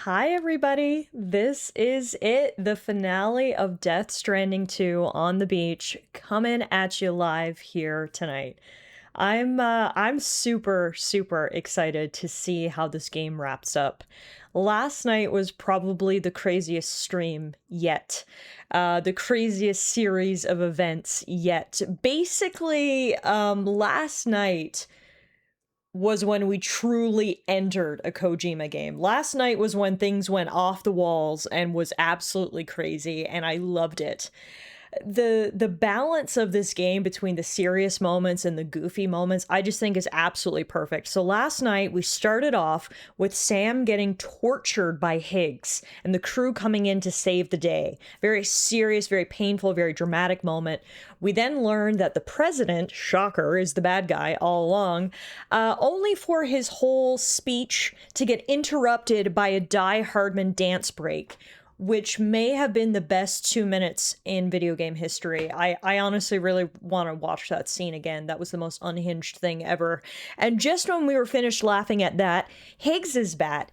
Hi, everybody. This is it, the finale of Death Stranding 2 on the beach, coming at you live here tonight. I'm super excited to see how this game wraps up. Last night was probably the craziest stream yet. The craziest series of events yet. Basically, last night was when we truly entered a Kojima game. Last night was when things went off the walls and was absolutely crazy, and I loved it. The balance of this game between the serious moments and the goofy moments, I just think is absolutely perfect. So last night we started off with Sam getting tortured by Higgs and the crew coming in to save the day. Very serious, very painful, very dramatic moment. We then learned that the president, shocker, is the bad guy all along, only for his whole speech to get interrupted by a Die Hardman dance break, which may have been the best 2 minutes in video game history. I honestly really want to watch that scene again. That was the most unhinged thing ever. And just when we were finished laughing at that, Higgs is back.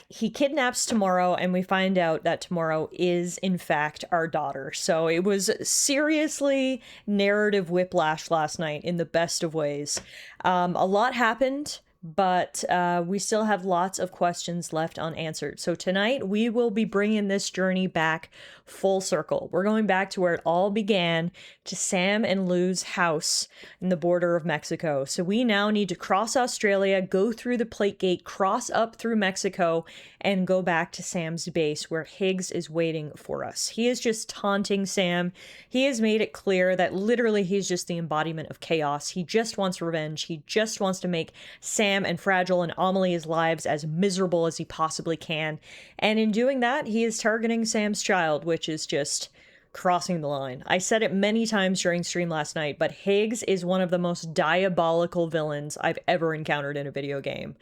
He kidnaps Tomorrow, and we find out that Tomorrow is, in fact, our daughter. So it was seriously narrative whiplash last night in the best of ways. A lot happened, but we still have lots of questions left unanswered. So tonight we will be bringing this journey back full circle. We're going back to where it all began, to Sam and Lou's house in the border of Mexico. So we now need to cross Australia, go through the plate gate, cross up through Mexico, and go back to Sam's base where Higgs is waiting for us. He is just taunting Sam. He has made it clear that literally he's just the embodiment of chaos. He just wants revenge. He just wants to make Sam and Fragile and Amelia's lives as miserable as he possibly can. And in doing that, he is targeting Sam's child, which is just crossing the line. I said it many times during stream last night, but Higgs is one of the most diabolical villains I've ever encountered in a video game.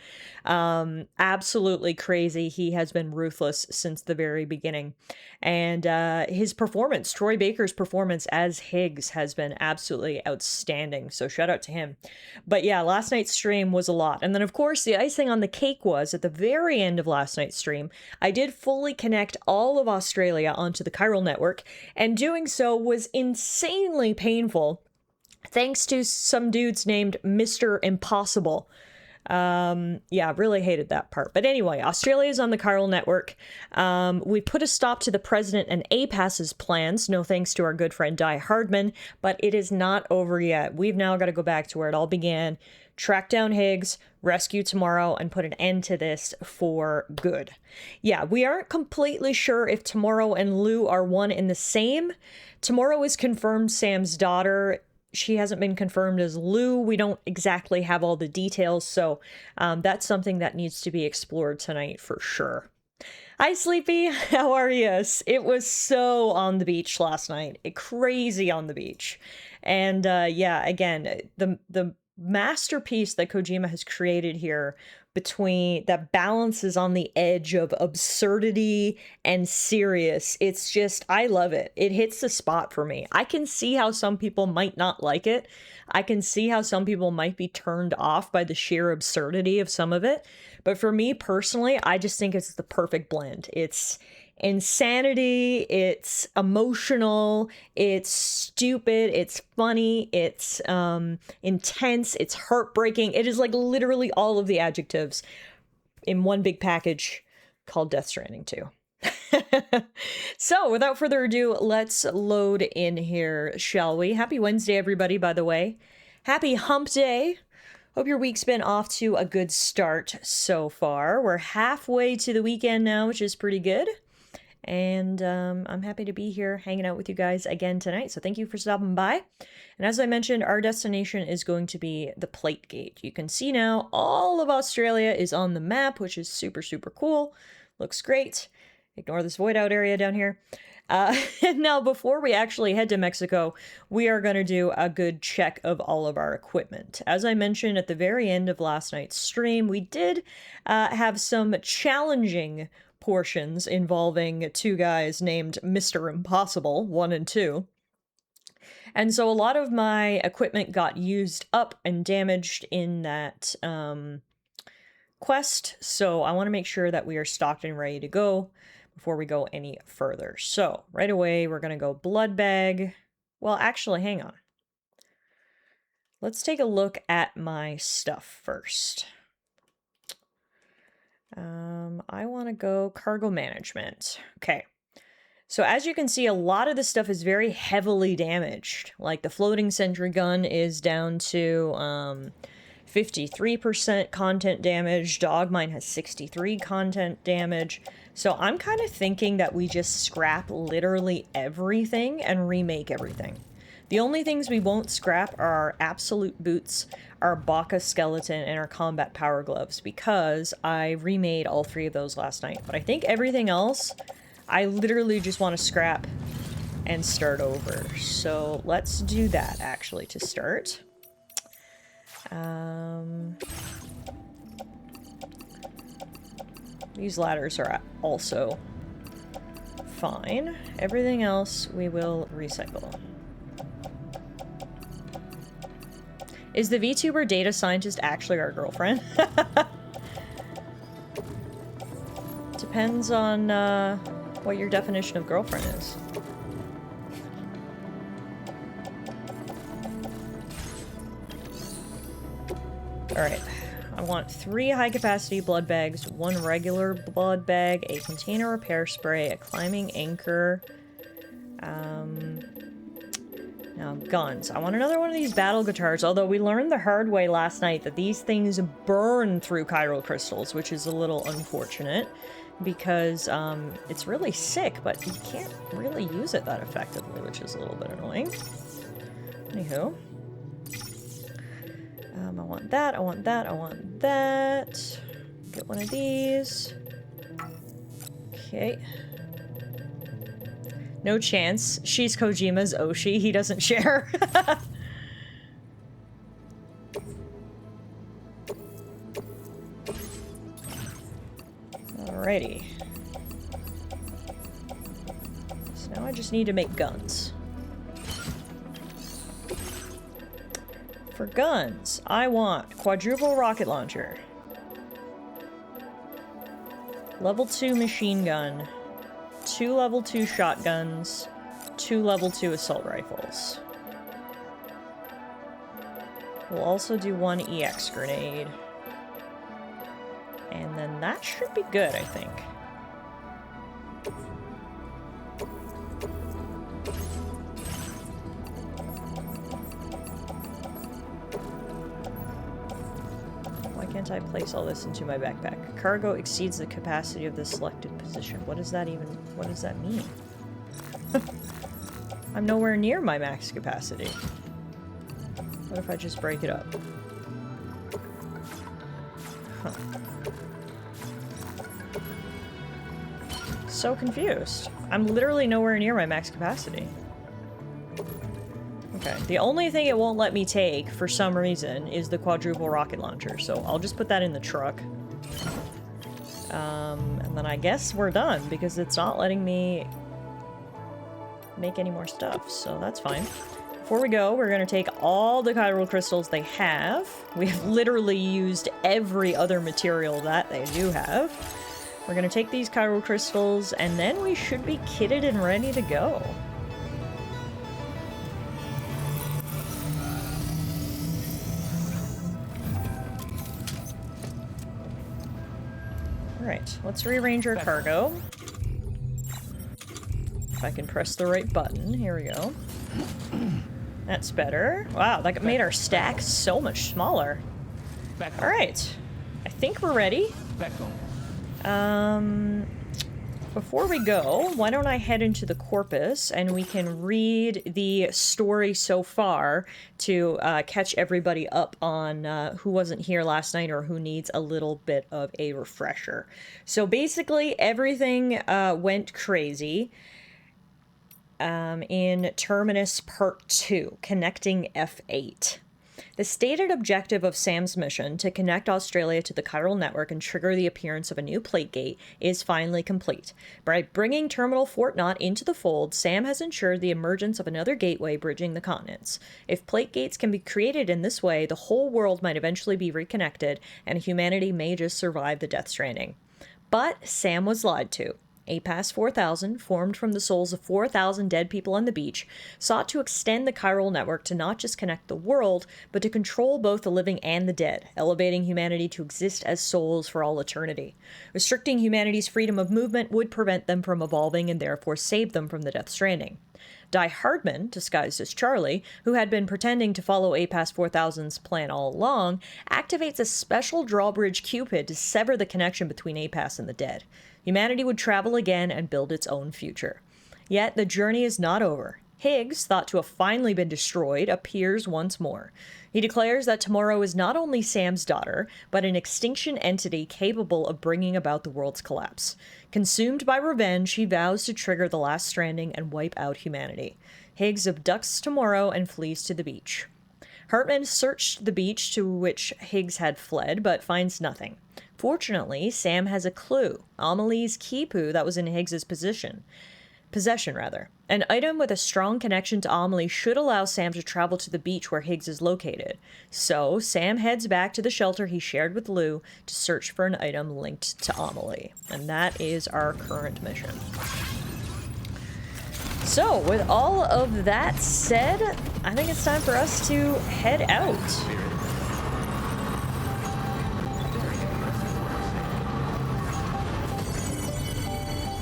Absolutely crazy. He has been ruthless since the very beginning. And his performance, Troy Baker's performance as Higgs, has been absolutely outstanding. So shout out to him. But yeah, last night's stream was a lot. And then, of course, the icing on the cake was at the very end of last night's stream, I did fully connect all of Australia onto the chiral network, and doing so was insanely painful, thanks to some dudes named Mr. Impossible. Yeah, really hated that part. But anyway, Australia's on the chiral network. We put a stop to the president and APAS's plans, no thanks to our good friend Die Hardman, but it is not over yet. We've now got to go back to where it all began, track down Higgs, rescue Tomorrow, and put an end to this for good. Yeah, we aren't completely sure if Tomorrow and Lou are one and the same. Tomorrow is confirmed Sam's daughter. She hasn't been confirmed as Lou. We don't exactly have all the details, so that's something that needs to be explored tonight for sure. Hi, Sleepy. How are you? It was so on the beach last night. Crazy on the beach. And yeah, again, the masterpiece that Kojima has created here, between that balances on the edge of absurdity and serious, it's just, I love it. It hits the spot for me. I can see how some people might not like it. I can see how some people might be turned off by the sheer absurdity of some of it. But for me personally, I just think it's the perfect blend. It's insanity, it's emotional, it's stupid, it's funny, it's intense, it's heartbreaking. It is like literally all of the adjectives in one big package called Death Stranding 2. So without further ado, let's load in here, shall we? Happy Wednesday, everybody, by the way. Happy hump day. Hope your week's been off to a good start so far. We're halfway to the weekend now, which is pretty good. And I'm happy to be here hanging out with you guys again tonight. So thank you for stopping by. And as I mentioned, our destination is going to be the Plate Gate. You can see now all of Australia is on the map, which is super cool. Looks great. Ignore this void out area down here. And now, before we actually head to Mexico, we are going to do a good check of all of our equipment. As I mentioned at the very end of last night's stream, we did have some challenging portions involving two guys named Mr. Impossible, 1 and 2. And so a lot of my equipment got used up and damaged in that quest, so I want to make sure that we are stocked and ready to go before we go any further. So right away, we're going to go blood bag. Well, actually, hang on. Let's take a look at my stuff first. I want to go cargo management. Okay. So as you can see, a lot of this stuff is very heavily damaged. Like the floating sentry gun is down to 53% content damage. Dog mine has 63 content damage. So I'm kind of thinking that we just scrap literally everything and remake everything. The only things we won't scrap are our absolute boots, our Baka skeleton, and our combat power gloves, because I remade all 3 of those last night. But I think everything else, I literally just want to scrap and start over. So let's do that, actually, to start. These ladders are also fine. Everything else we will recycle. Is the VTuber data scientist actually our girlfriend? Depends on what your definition of girlfriend is. Alright, I want 3 high-capacity blood bags, 1 regular blood bag, a container repair spray, a climbing anchor, now guns. I want another one of these battle guitars, although we learned the hard way last night that these things burn through chiral crystals, which is a little unfortunate, because it's really sick, but you can't really use it that effectively, which is a little bit annoying. Anywho. I want that, I want that, I want that. Get one of these. Okay. No chance. She's Kojima's Oshi. He doesn't share. Alrighty. So now I just need to make guns. For guns, I want quadruple rocket launcher, level 2 machine gun, 2 level 2 shotguns, 2 level 2 assault rifles. We'll also do 1 EX grenade. And then that should be good, I think. Can't I place all this into my backpack? Cargo exceeds the capacity of the selected position. What does that mean? I'm nowhere near my max capacity. What if I just break it up? Huh. So confused. I'm literally nowhere near my max capacity. Okay, the only thing it won't let me take, for some reason, is the quadruple rocket launcher, so I'll just put that in the truck. And then I guess we're done, because it's not letting me make any more stuff, so that's fine. Before we go, we're gonna take all the chiral crystals they have. We have literally used every other material that they do have. We're gonna take these chiral crystals, and then we should be kitted and ready to go. Alright, let's rearrange our cargo. If I can press the right button. Here we go. That's better. Wow, that made our stack so much smaller. Alright. I think we're ready. Before we go, why don't I head into the corpus and we can read the story so far to catch everybody up on who wasn't here last night or who needs a little bit of a refresher. So basically everything went crazy in Terminus Part 2, Connecting F8. The stated objective of Sam's mission to connect Australia to the chiral network and trigger the appearance of a new plate gate is finally complete. By bringing Terminal Fort Knot into the fold, Sam has ensured the emergence of another gateway bridging the continents. If plate gates can be created in this way, the whole world might eventually be reconnected, and humanity may just survive the Death Stranding. But Sam was lied to. APAS 4000, formed from the souls of 4,000 dead people on the beach, sought to extend the chiral network to not just connect the world, but to control both the living and the dead, elevating humanity to exist as souls for all eternity. Restricting humanity's freedom of movement would prevent them from evolving and therefore save them from the Death Stranding. Die Hardman, disguised as Charlie, who had been pretending to follow APAS 4000's plan all along, activates a special drawbridge Cupid to sever the connection between APAS and the dead. Humanity would travel again and build its own future. Yet the journey is not over. Higgs, thought to have finally been destroyed, appears once more. He declares that tomorrow is not only Sam's daughter, but an extinction entity capable of bringing about the world's collapse. Consumed by revenge, he vows to trigger the last stranding and wipe out humanity. Higgs abducts tomorrow and flees to the beach. Hartman searched the beach to which Higgs had fled, but finds nothing. Fortunately, Sam has a clue, Amelie's Kipu that was in Higgs's possession. An item with a strong connection to Amelie should allow Sam to travel to the beach where Higgs is located. So, Sam heads back to the shelter he shared with Lou to search for an item linked to Amelie. And that is our current mission. So, with all of that said, I think it's time for us to head out.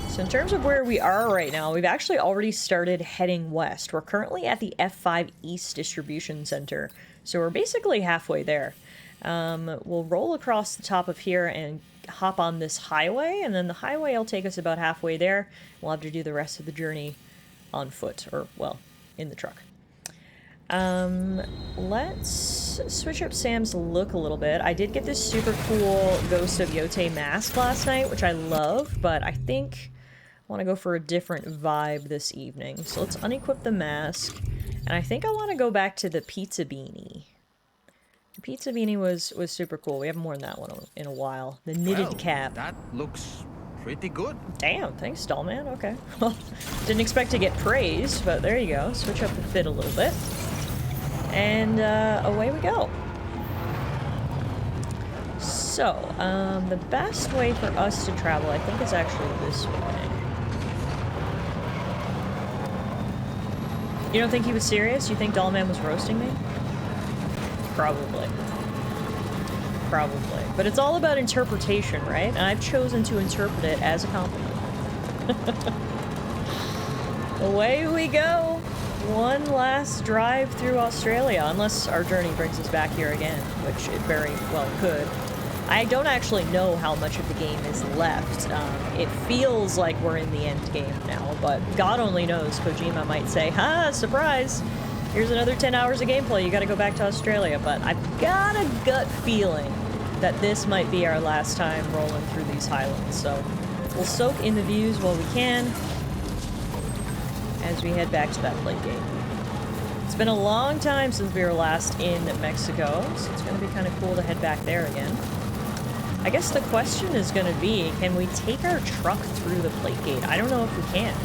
So in terms of where we are right now, we've actually already started heading west. We're currently at the F5 East Distribution Center, so we're basically halfway there. We'll roll across the top of here and hop on this highway, and then the highway will take us about halfway there. We'll have to do the rest of the journey on foot, or, well, in the truck. Let's switch up Sam's look a little bit. I did get this super cool Ghost of Yote mask last night, which I love, but I think I want to go for a different vibe this evening. So let's unequip the mask, and I think I want to go back to the pizza beanie. The pizza beanie was super cool. We haven't worn that one in a while. The knitted cap. That looks pretty good. Damn, thanks, Stallman. Okay. Well, didn't expect to get praised, but there you go. Switch up the fit a little bit. And away we go. So, the best way for us to travel, I think, is actually this way. You don't think he was serious? You think Dollman was roasting me? Probably. Probably. But it's all about interpretation, right? And I've chosen to interpret it as a compliment. Away we go! One last drive through Australia, unless our journey brings us back here again, which it very well could. I don't actually know how much of the game is left. It feels like we're in the end game now, but God only knows. Kojima might say, ha, surprise! Here's another 10 hours of gameplay, you gotta go back to Australia. But I've got a gut feeling that this might be our last time rolling through these highlands, so we'll soak in the views while we can as we head back to that plate gate. It's been a long time since we were last in Mexico, so it's gonna be kind of cool to head back there again. I guess the question is going to be, can we take our truck through the plate gate? I don't know if we can.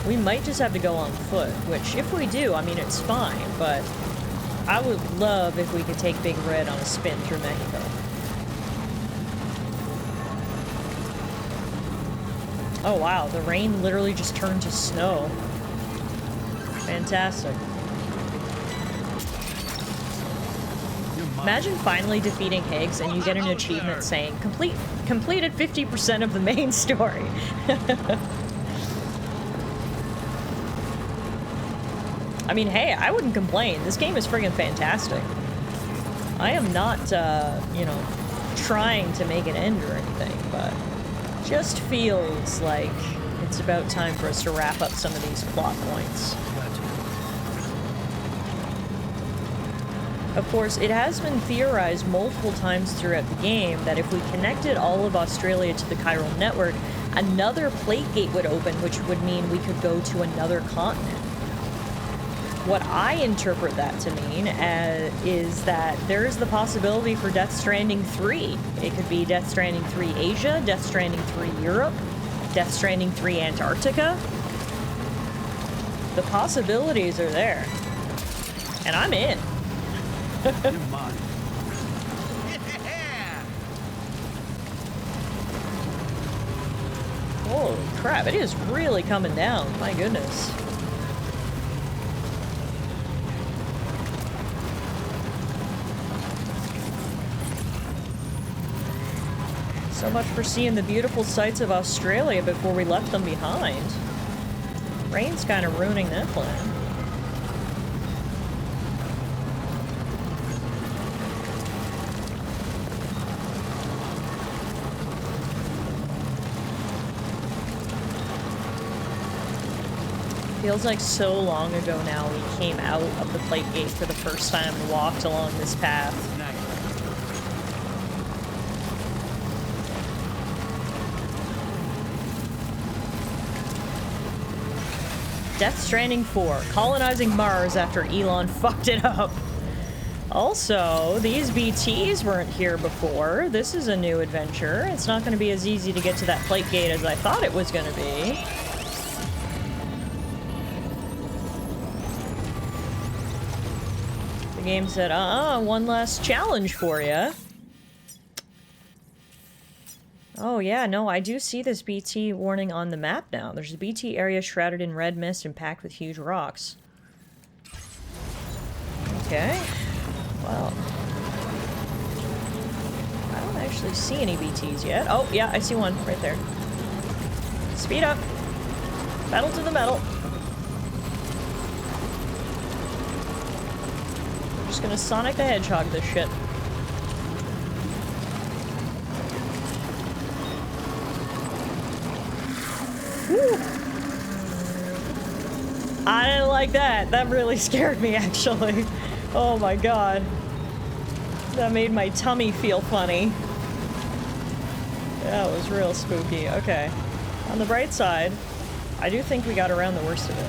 We might just have to go on foot, which if we do, I mean, it's fine, but I would love if we could take Big Red on a spin through Mexico. Oh wow, the rain literally just turned to snow. Fantastic. Imagine finally defeating Higgs and you get an achievement saying, completed 50% of the main story. I mean, hey, I wouldn't complain. This game is friggin' fantastic. I am not, you know, trying to make an end or anything, but just feels like it's about time for us to wrap up some of these plot points. Of course, it has been theorized multiple times throughout the game that if we connected all of Australia to the chiral network, another plate gate would open, which would mean we could go to another continent. what I interpret that to mean is that there is the possibility for Death Stranding 3. It could be Death Stranding 3 Asia, Death Stranding 3 Europe, Death Stranding 3 Antarctica. The possibilities are there. And I'm in. You're mine. Yeah! Holy crap, it is really coming down. My goodness. So much for seeing the beautiful sights of Australia before we left them behind. Rain's kind of ruining that plan. Feels like so long ago now we came out of the plate gate for the first time and walked along this path. Death Stranding 4, colonizing Mars after Elon fucked it up. Also, these BTs weren't here before. This is a new adventure. It's not going to be as easy to get to that plate gate as I thought it was going to be. The game said, one last challenge for you. Oh yeah, no, I do see this BT warning on the map now. There's a BT area shrouded in red mist and packed with huge rocks. Okay. Well. I don't actually see any BTs yet. Oh, yeah, I see one right there. Speed up. Pedal to the metal. I'm just gonna Sonic the Hedgehog this shit. Woo. I didn't like that. That really scared me, actually. Oh my god. That made my tummy feel funny. That was real spooky. Okay. On the bright side, I do think we got around the worst of it.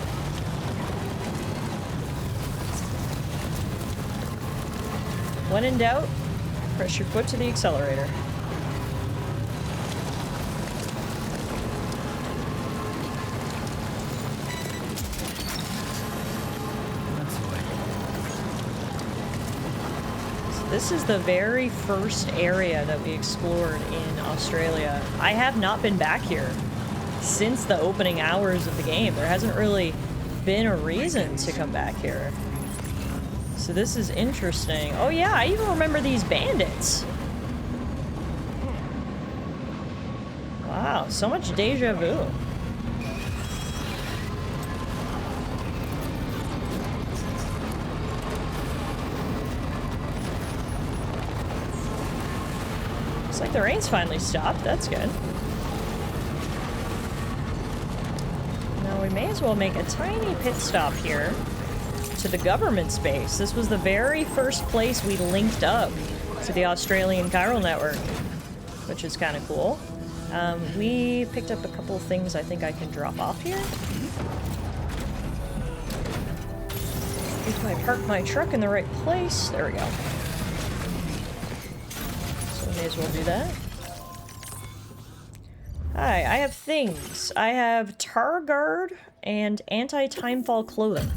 When in doubt, press your foot to the accelerator. This is the very first area that we explored in Australia. I have not been back here since the opening hours of the game. There hasn't really been a reason to come back here. So this is interesting. Oh yeah, I even remember these bandits. Wow, so much deja vu. Looks like the rain's finally stopped. That's good. Now we may as well make a tiny pit stop here to the government base. This was the very first place we linked up to the Australian chiral network, which is kind of cool. We picked up a couple of things I think I can drop off here. If I park my truck in the right place, there we go. So may as well do that. Hi, I have things. I have tar guard and anti-timefall clothing.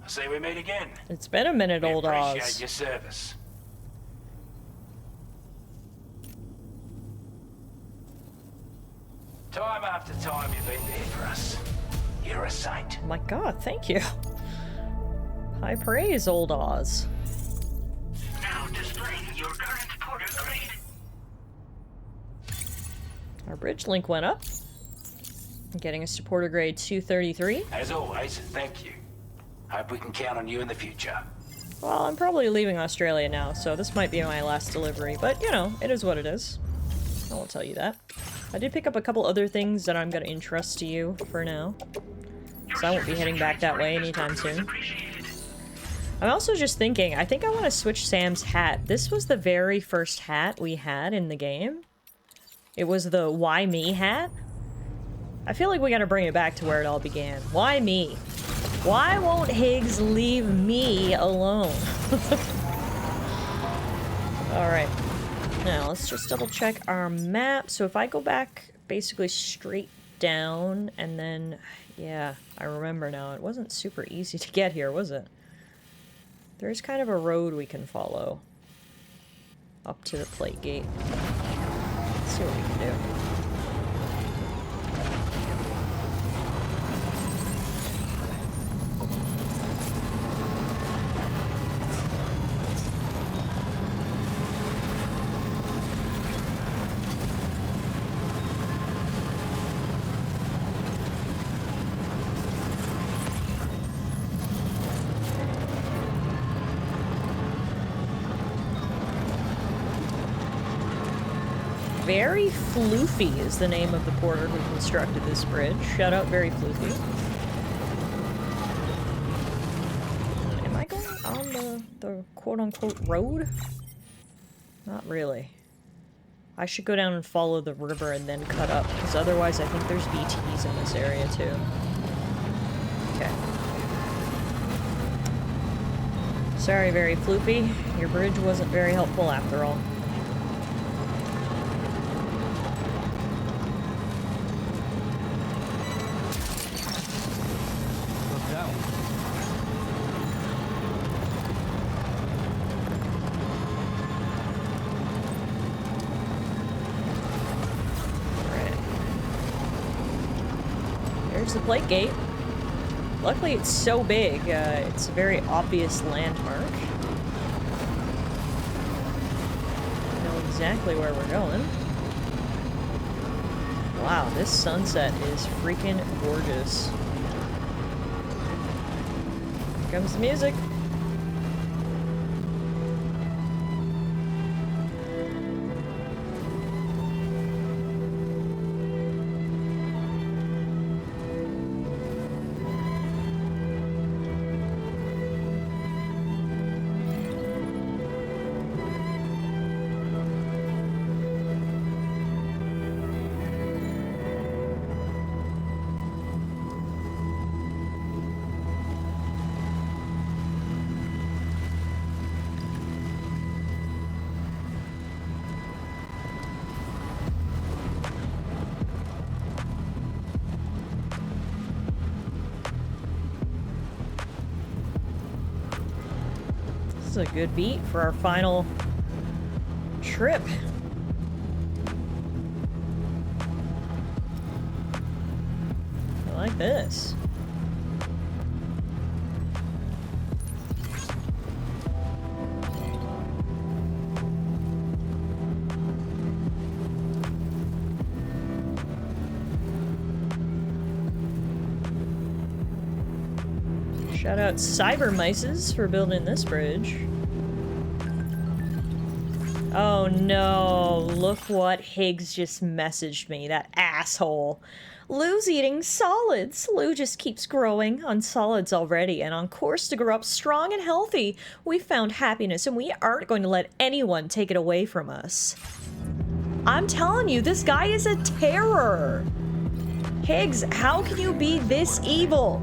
Say we meet again. It's been a minute, old Oz. Appreciate your service. Time after time you've been there for us. You're a saint. Oh my god, thank you. High praise, old Oz. Now displaying your current porter grade. Our bridge link went up. Getting us to porter grade 233. As always, thank you. Hope we can count on you in the future. Well, I'm probably leaving Australia now, so this might be my last delivery, but you know, it is what it is. I won't tell you that. I did pick up a couple other things that I'm gonna entrust to you for now. So I won't be heading back that way anytime soon. I'm also just thinking, I think I want to switch Sam's hat. This was the very first hat we had in the game. It was the why me hat. I feel like we gotta bring it back to where it all began. Why me? Why won't Higgs leave me alone? Alright. Now, let's just double check our map. So if I go back basically straight down and then... Yeah, I remember now. It wasn't super easy to get here, was it? There's kind of a road we can follow. Up to the plate gate. Let's see what we can do. Very Floofy is the name of the porter who constructed this bridge. Shout out Very Floofy. Am I going on the quote-unquote road? Not really. I should go down and follow the river and then cut up, because otherwise I think there's BTs in this area too. Okay. Sorry, Very Floofy. Your bridge wasn't very helpful after all. The plate gate. Luckily it's so big, it's a very obvious landmark. We know exactly where we're going. Wow, this sunset is freaking gorgeous. Here comes the music. A good beat for our final trip. I like this. Shout out Cyber Mices for building this bridge. Oh no, look what Higgs just messaged me, that asshole. Lou's eating solids. Lou just keeps growing on solids already and on course to grow up strong and healthy. We found happiness and we aren't going to let anyone take it away from us. I'm telling you, this guy is a terror. Higgs, how can you be this evil?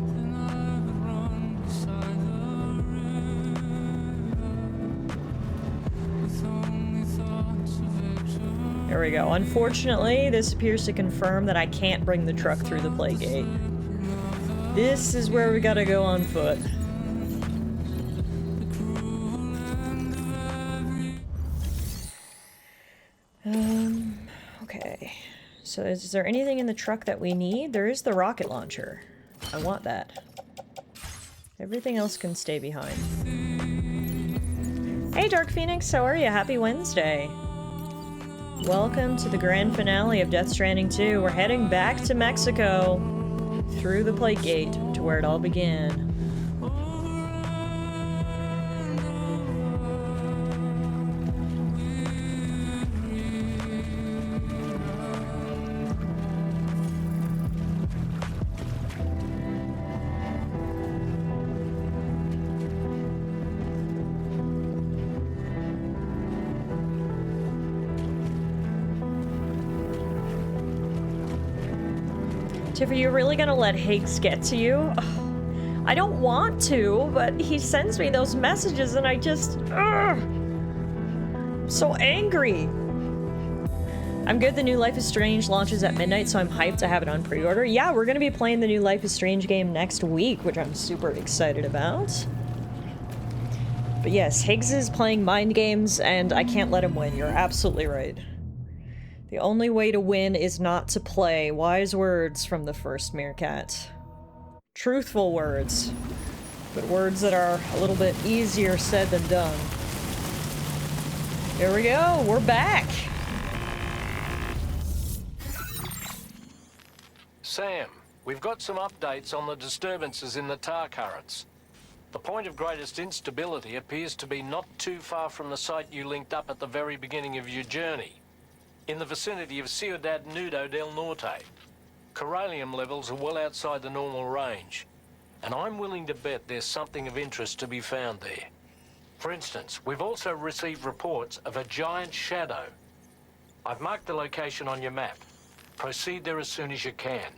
There we go. Unfortunately, this appears to confirm that I can't bring the truck through the play gate. This is where we gotta go on foot. Okay. So is there anything in the truck that we need? There is the rocket launcher. I want that. Everything else can stay behind. Hey Dark Phoenix, how are you? Happy Wednesday. Welcome to the grand finale of Death Stranding 2. We're heading back to Mexico through the plate gate to where it all began. Tiff, are you really gonna let Higgs get to you? Ugh. I don't want to, but he sends me those messages and I just... I'm so angry. I'm good. The new Life is Strange launches at midnight, so I'm hyped to have it on pre-order. Yeah, we're gonna be playing the new Life is Strange game next week, which I'm super excited about. But yes, Higgs is playing mind games, and I can't let him win. You're absolutely right. The only way to win is not to play. Wise words from the first Meerkat. Truthful words. But words that are a little bit easier said than done. Here we go, we're back! Sam, we've got some updates on the disturbances in the tar currents. The point of greatest instability appears to be not too far from the site you linked up at the very beginning of your journey, in the vicinity of Ciudad Nudo del Norte. Corallium levels are well outside the normal range, and I'm willing to bet there's something of interest to be found there. For instance, we've also received reports of a giant shadow. I've marked the location on your map. Proceed there as soon as you can.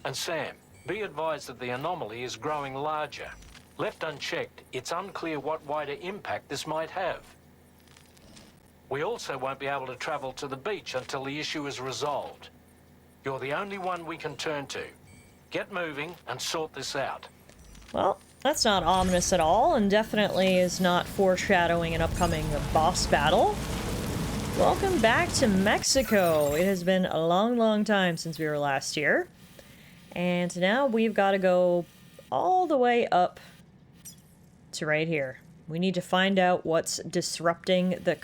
And Sam, be advised that the anomaly is growing larger. Left unchecked, it's unclear what wider impact this might have. We also won't be able to travel to the beach until the issue is resolved. You're the only one we can turn to. Get moving and sort this out. Well, that's not ominous at all, and definitely is not foreshadowing an upcoming boss battle. Welcome back to Mexico. It has been a long, long time since we were last here. And now we've got to go all the way up to right here. We need to find out what's disrupting the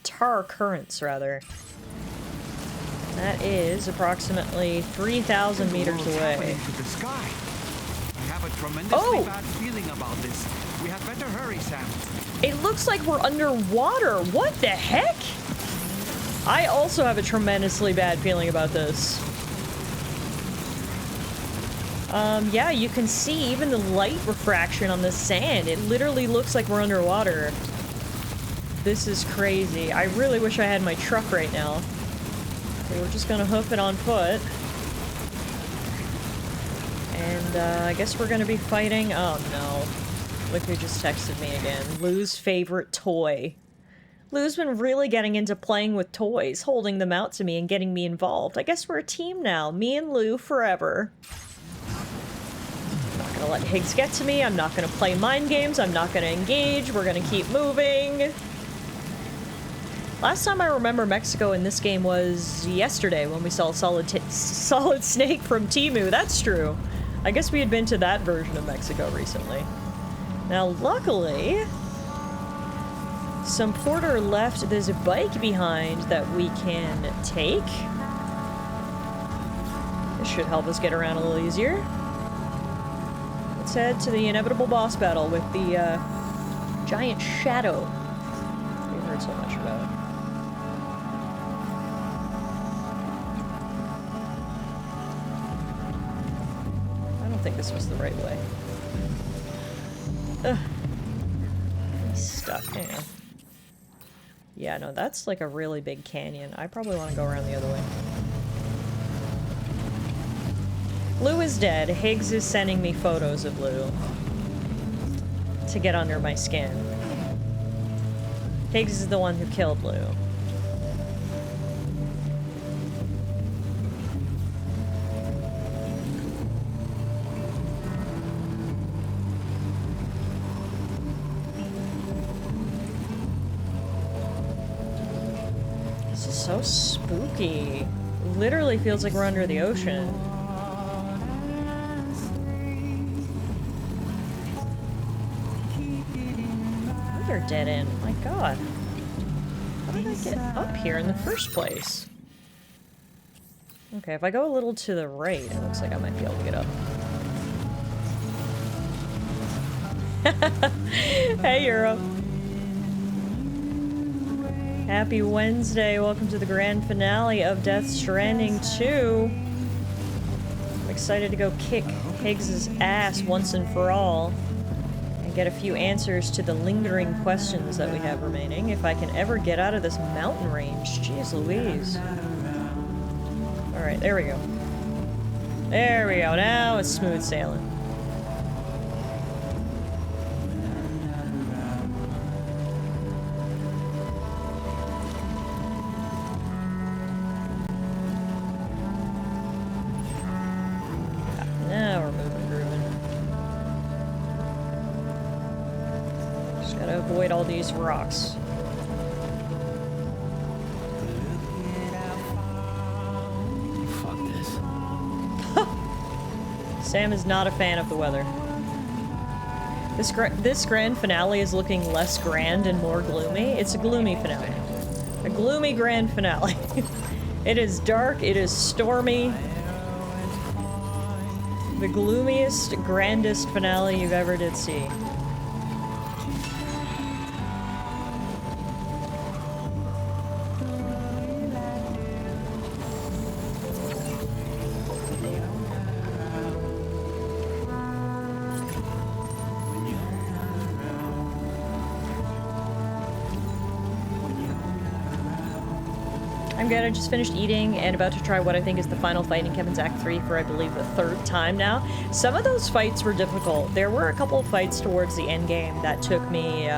tar currents, rather. That is approximately 3,000 meters away. To the sky. I have a tremendously bad feeling about this. We had better hurry, Sam. It looks like we're underwater. What the heck? I also have a tremendously bad feeling about this. Yeah, you can see even the light refraction on the sand. It literally looks like we're underwater. This is crazy. I really wish I had my truck right now. Okay, we're just gonna hoof it on foot. And, I guess we're gonna be fighting... Oh, no. Look who just texted me again. Lou's favorite toy. Lou's been really getting into playing with toys, holding them out to me and getting me involved. I guess we're a team now. Me and Lou forever. I'm not gonna let Higgs get to me. I'm not gonna play mind games. I'm not gonna engage. We're gonna keep moving. Last time I remember Mexico in this game was yesterday when we saw Solid Snake from Temu. That's true. I guess we had been to that version of Mexico recently. Now, luckily, some porter left. There's a bike behind that we can take. This should help us get around a little easier. Let's head to the inevitable boss battle with the giant shadow we've heard so much about. I don't think this was the right way. Ugh. I'm stuck. Hang on. Yeah, no, that's like a really big canyon. I probably want to go around the other way. Lou is dead. Higgs is sending me photos of Lou to get under my skin. Higgs is the one who killed Lou. This is so spooky. Literally feels like we're under the ocean. Another dead end. My god. How did I get up here in the first place? Okay, if I go a little to the right, it looks like I might be able to get up. Hey, Euro. Happy Wednesday. Welcome to the grand finale of Death Stranding 2. I'm excited to go kick Higgs' ass once and for all and get a few answers to the lingering questions that we have remaining, if I can ever get out of this mountain range. Jeez Louise. Alright, there we go. There we go. Now it's smooth sailing. Now we're moving and grooving. Just gotta avoid all these rocks. Fuck this. Sam is not a fan of the weather. This grand finale is looking less grand and more gloomy. It's a gloomy finale. A gloomy grand finale. It is dark, it is stormy. The gloomiest, grandest finale you've ever did see. I'm good. I just finished eating and about to try what I think is the final fight in Kevin's Act 3 for, I believe, the 3rd time now. Some of those fights were difficult. There were a couple of fights towards the end game that took me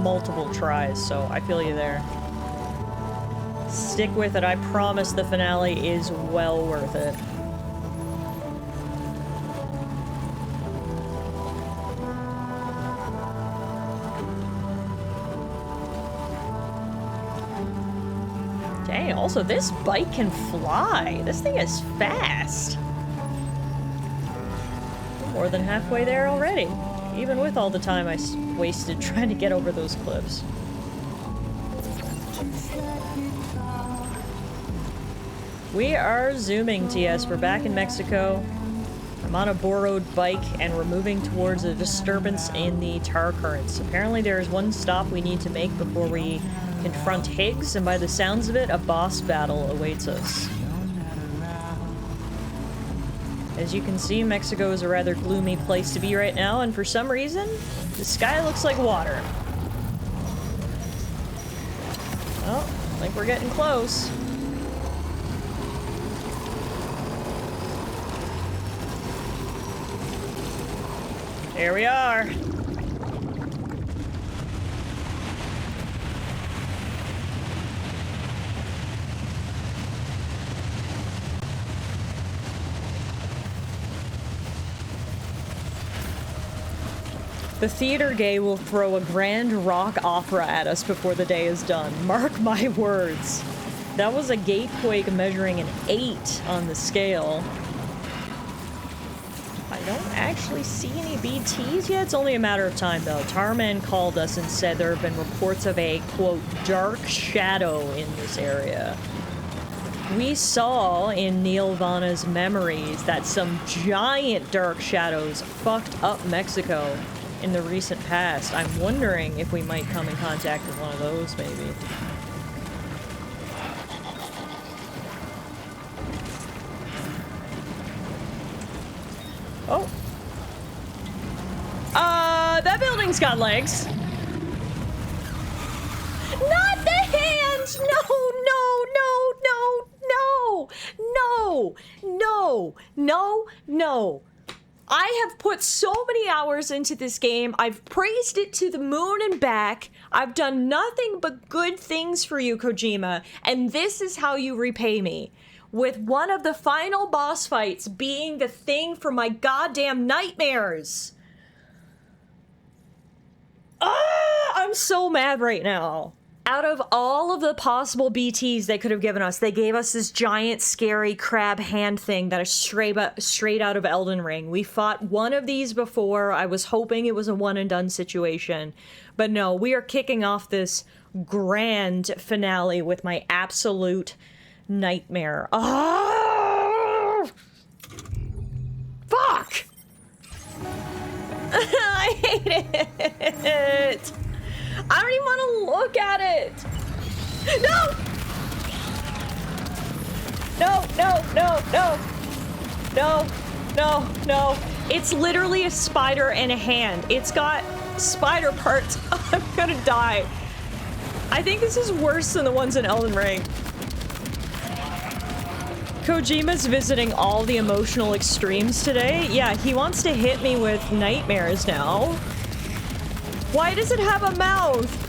multiple tries, so I feel you there. Stick with it. I promise the finale is well worth it. Dang, also this bike can fly. This thing is fast. More than halfway there already, even with all the time I wasted trying to get over those cliffs. We are zooming, TS. We're back in Mexico. I'm on a borrowed bike and we're moving towards a disturbance in the tar currents. Apparently there is one stop we need to make before we confront Higgs, and by the sounds of it, a boss battle awaits us. As you can see, Mexico is a rather gloomy place to be right now, and for some reason, the sky looks like water. Oh, I think we're getting close. Here we are. The theater gay will throw a grand rock opera at us before the day is done. Mark my words. That was a gatequake measuring an 8 on the scale. I don't actually see any BTs yet. It's only a matter of time, though. Tarman called us and said there have been reports of a, quote, dark shadow in this area. We saw in Neil Vana's memories that some giant dark shadows fucked up Mexico in the recent past. I'm wondering if we might come in contact with one of those, maybe. Oh. That building's got legs. Not the hands! No, no, no, no, no, no, no, no, no. I have put so many hours into this game. I've praised it to the moon and back. I've done nothing but good things for you, Kojima, and this is how you repay me. With one of the final boss fights being the thing for my goddamn nightmares. Ah, I'm so mad right now. Out of all of the possible BTs they could have given us, they gave us this giant, scary crab hand thing that is straight out of Elden Ring. We fought one of these before. I was hoping it was a one-and-done situation. But no, we are kicking off this grand finale with my absolute nightmare. Oh! Fuck! I hate it! I don't even want to look at it! No! No, no, no, no! No, no, no. It's literally a spider and a hand. It's got spider parts. I'm gonna die. I think this is worse than the ones in Elden Ring. Kojima's visiting all the emotional extremes today. Yeah, he wants to hit me with nightmares now. Why does it have a mouth?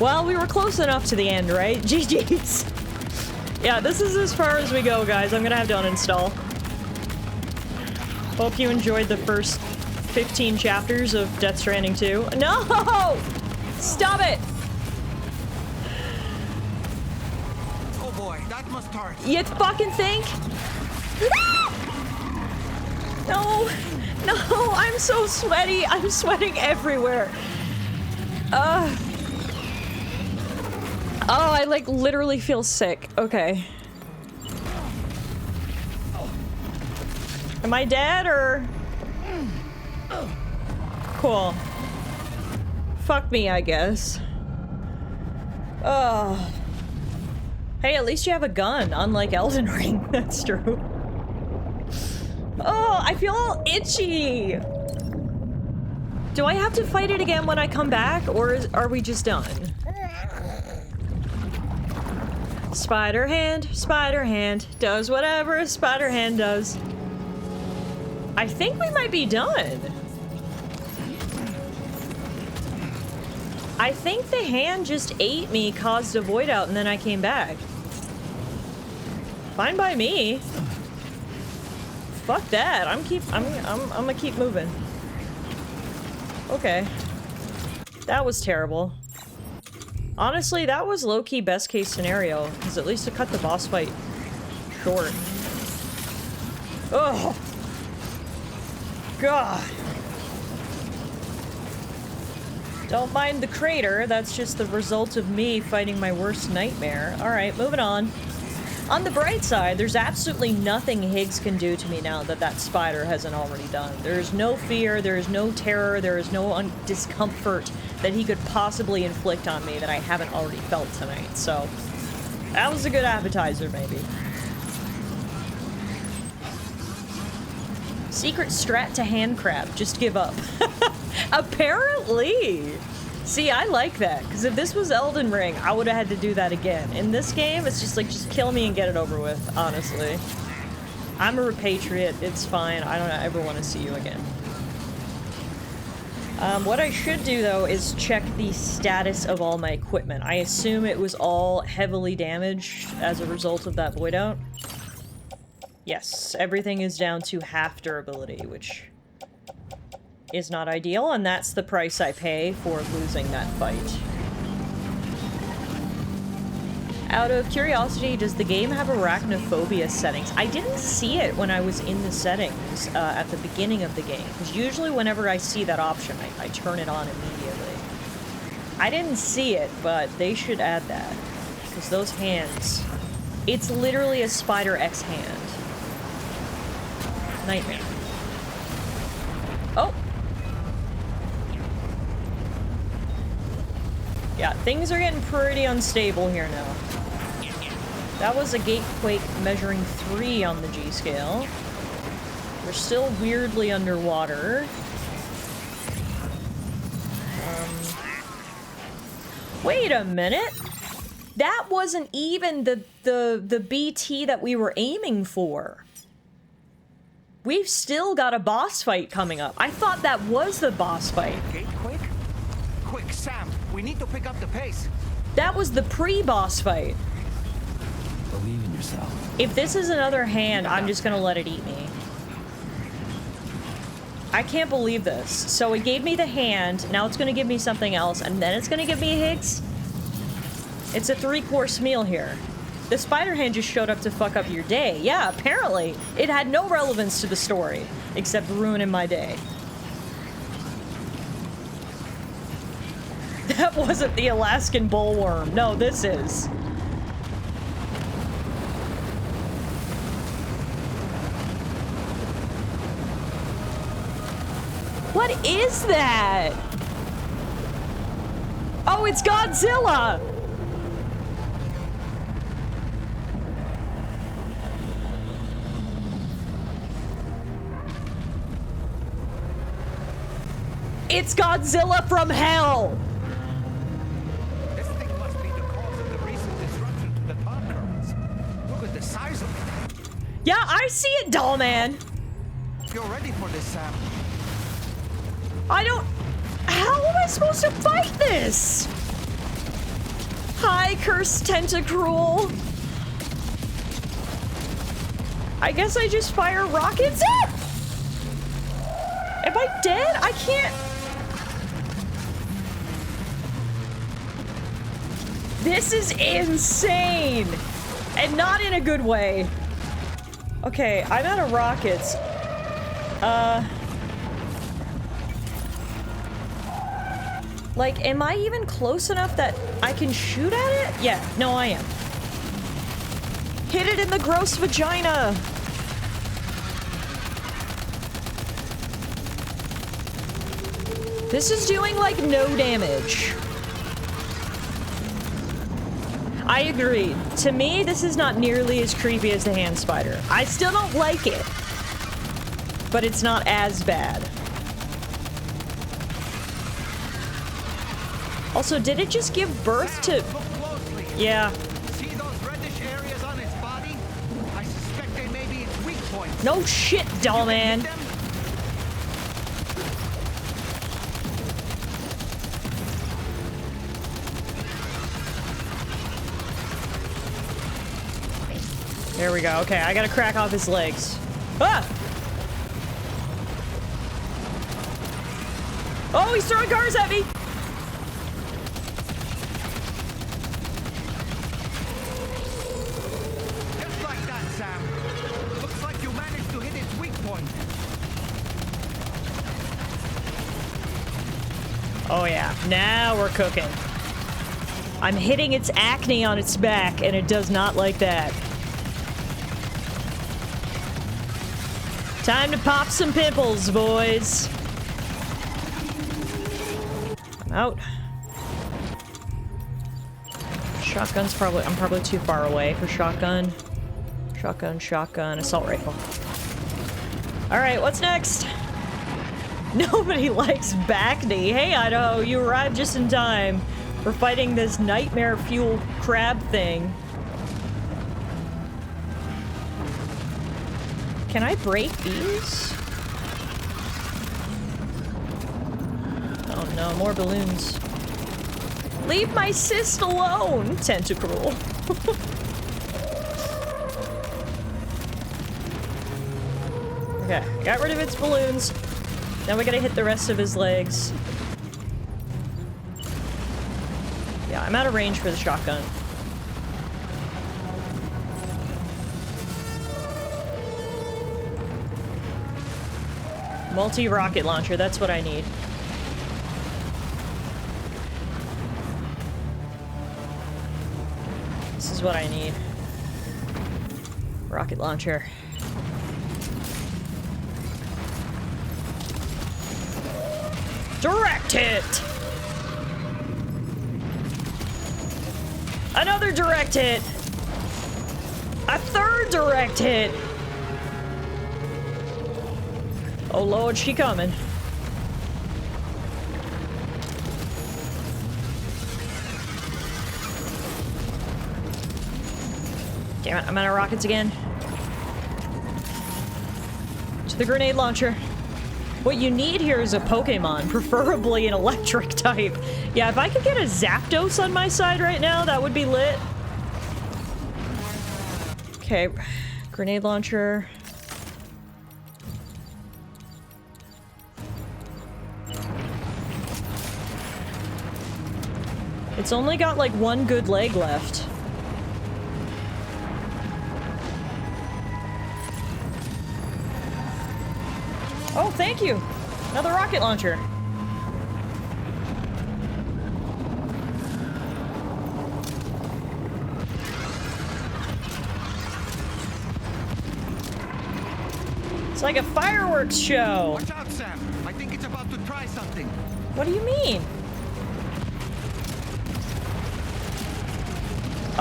Well, we were close enough to the end, right? GG's. Yeah, this is as far as we go, guys. I'm gonna have to uninstall. Hope you enjoyed the first 15 chapters of Death Stranding 2. No! Stop it! Oh boy, that must hurt. You fucking think? No! No! I'm so sweaty! I'm sweating everywhere! Oh, I like literally feel sick. Okay. Am I dead or? Cool. Fuck me, I guess. Oh. Hey, at least you have a gun, unlike Elden Ring. That's true. Oh, I feel all itchy. Do I have to fight it again when I come back, or are we just done? Spider hand, does whatever a spider hand does. I think we might be done. I think the hand just ate me, caused a void out, and then I came back. Fine by me. Fuck that. I'm gonna keep moving. Okay. That was terrible. Honestly, that was low-key best case scenario, because at least it cut the boss fight short. Oh. God. Don't mind the crater, that's just the result of me fighting my worst nightmare. Alright, moving on. On the bright side, there's absolutely nothing Higgs can do to me now that spider hasn't already done. There is no fear, there is no terror, there is no discomfort that he could possibly inflict on me that I haven't already felt tonight, so that was a good appetizer, maybe. Secret strat to hand crab, just give up. Apparently! See, I like that, because if this was Elden Ring, I would have had to do that again. In this game, it's just like, just kill me and get it over with, honestly. I'm a repatriate, it's fine, I don't ever want to see you again. What I should do, though, is check the status of all my equipment. I assume it was all heavily damaged as a result of that void out. Yes, everything is down to half durability, which is not ideal, and that's the price I pay for losing that fight. Out of curiosity, does the game have arachnophobia settings? I didn't see it when I was in the settings at the beginning of the game, because usually whenever I see that option, I turn it on immediately. I didn't see it, but they should add that, because those hands, it's literally a Spider X hand. Nightmare. Oh! Yeah, things are getting pretty unstable here now. That was a Gatequake measuring 3 on the G scale. We're still weirdly underwater. Wait a minute! That wasn't even the BT that we were aiming for. We've still got a boss fight coming up. I thought that was the boss fight. Gatequake? Quick, Sam, we need to pick up the pace. That was the pre-boss fight. Believe in yourself. If this is another hand, I'm just gonna let it eat me. I can't believe this. So it gave me the hand, now it's gonna give me something else, and then it's gonna give me a Higgs? It's a 3-course meal here. The spider hand just showed up to fuck up your day. Yeah, apparently. It had no relevance to the story, except ruining my day. That wasn't the Alaskan bullworm. No, this is. What is that? Oh, it's Godzilla! It's Godzilla from hell! This thing must be the cause of the recent disruption to the top currents. Look at the size Yeah, I see it, doll man. You're ready for this, Sam. I don't... How am I supposed to fight this? Hi, cursed tentacruel. I guess I just fire rockets? Ah! Am I dead? I can't... This is insane! And not in a good way. Okay, I'm out of rockets. Like, am I even close enough that I can shoot at it? Yeah, no, I am. Hit it in the gross vagina! This is doing, like, no damage. I agree. To me, this is not nearly as creepy as the hand spider. I still don't like it. But it's not as bad. Also, did it just give birth to... Look closely. Yeah. See those reddish areas on its body? I suspect they may be its weak points. No shit, doll man. Hit them? There we go. Okay, I gotta crack off his legs. Ah! Oh, he's throwing cars at me! Just like that, Sam. Looks like you managed to hit its weak point. Oh yeah, now we're cooking. I'm hitting its acne on its back, and it does not like that. Time to pop some pimples, boys. I'm out. Shotgun's probably... I'm probably too far away for shotgun. Shotgun, assault rifle. Alright, what's next? Nobody likes Bacne. Hey, Idaho, you arrived just in time. We're fighting this nightmare fuel crab thing. Can I break these? Oh no, more balloons. Leave my cyst alone, tentacruel. Okay, got rid of its balloons. Now we gotta hit the rest of his legs. Yeah, I'm out of range for the shotgun. Multi-rocket launcher, that's what I need. This is what I need. Rocket launcher. Direct hit! Another direct hit! A third direct hit! Oh lord, she coming. Damn it, I'm out of rockets again. To the grenade launcher. What you need here is a Pokemon, preferably an electric type. Yeah, if I could get a Zapdos on my side right now, that would be lit. Okay, grenade launcher. It's only got like one good leg left. Oh, thank you! Another rocket launcher. It's like a fireworks show! Watch out, Sam. I think it's about to try something. What do you mean?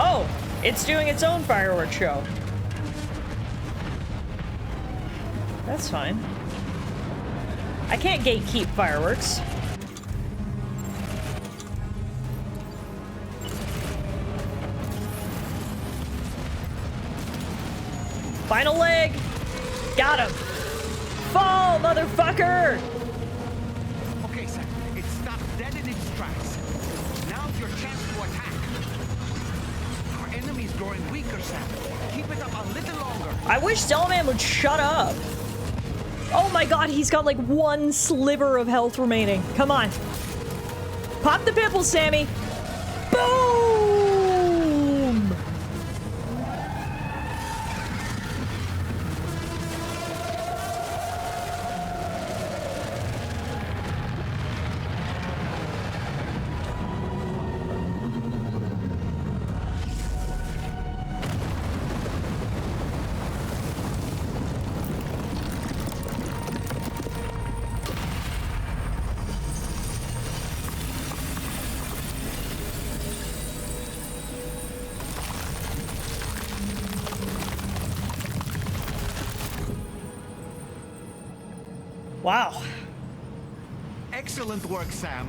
Oh, it's doing its own fireworks show. That's fine. I can't gatekeep fireworks. Final leg! Got him! Fall, motherfucker! Okay, Sam. It stopped dead in its tracks. Now's your chance to attack. Our enemy's growing weaker, Sam. Keep it up a little longer. I wish Delman would shut up. Oh my god, he's got like one sliver of health remaining. Come on. Pop the pimple, Sammy. Boom! Wow. Excellent work, Sam.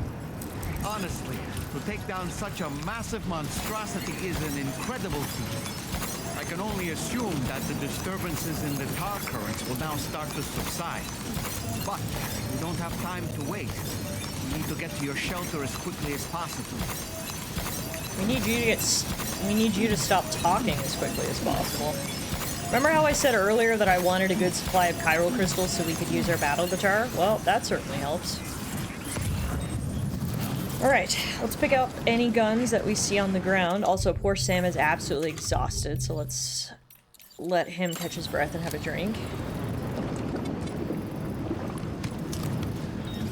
Honestly, to take down such a massive monstrosity is an incredible feat. I can only assume that the disturbances in the tar currents will now start to subside. But we don't have time to wait. We need to get to your shelter as quickly as possible. We need you to stop talking as quickly as possible. Remember how I said earlier that I wanted a good supply of chiral crystals so we could use our battle guitar? Well, that certainly helps. Alright, let's pick up any guns that we see on the ground. Also, poor Sam is absolutely exhausted, so let's let him catch his breath and have a drink.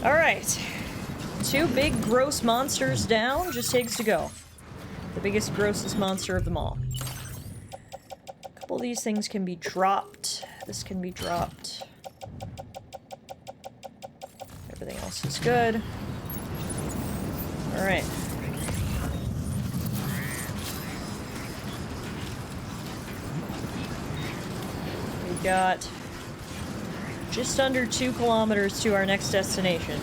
Alright. 2 big, gross monsters down. Just takes to go. The biggest, grossest monster of them all. All these things can be dropped. This can be dropped. Everything else is good. Alright. We got just under 2 kilometers to our next destination.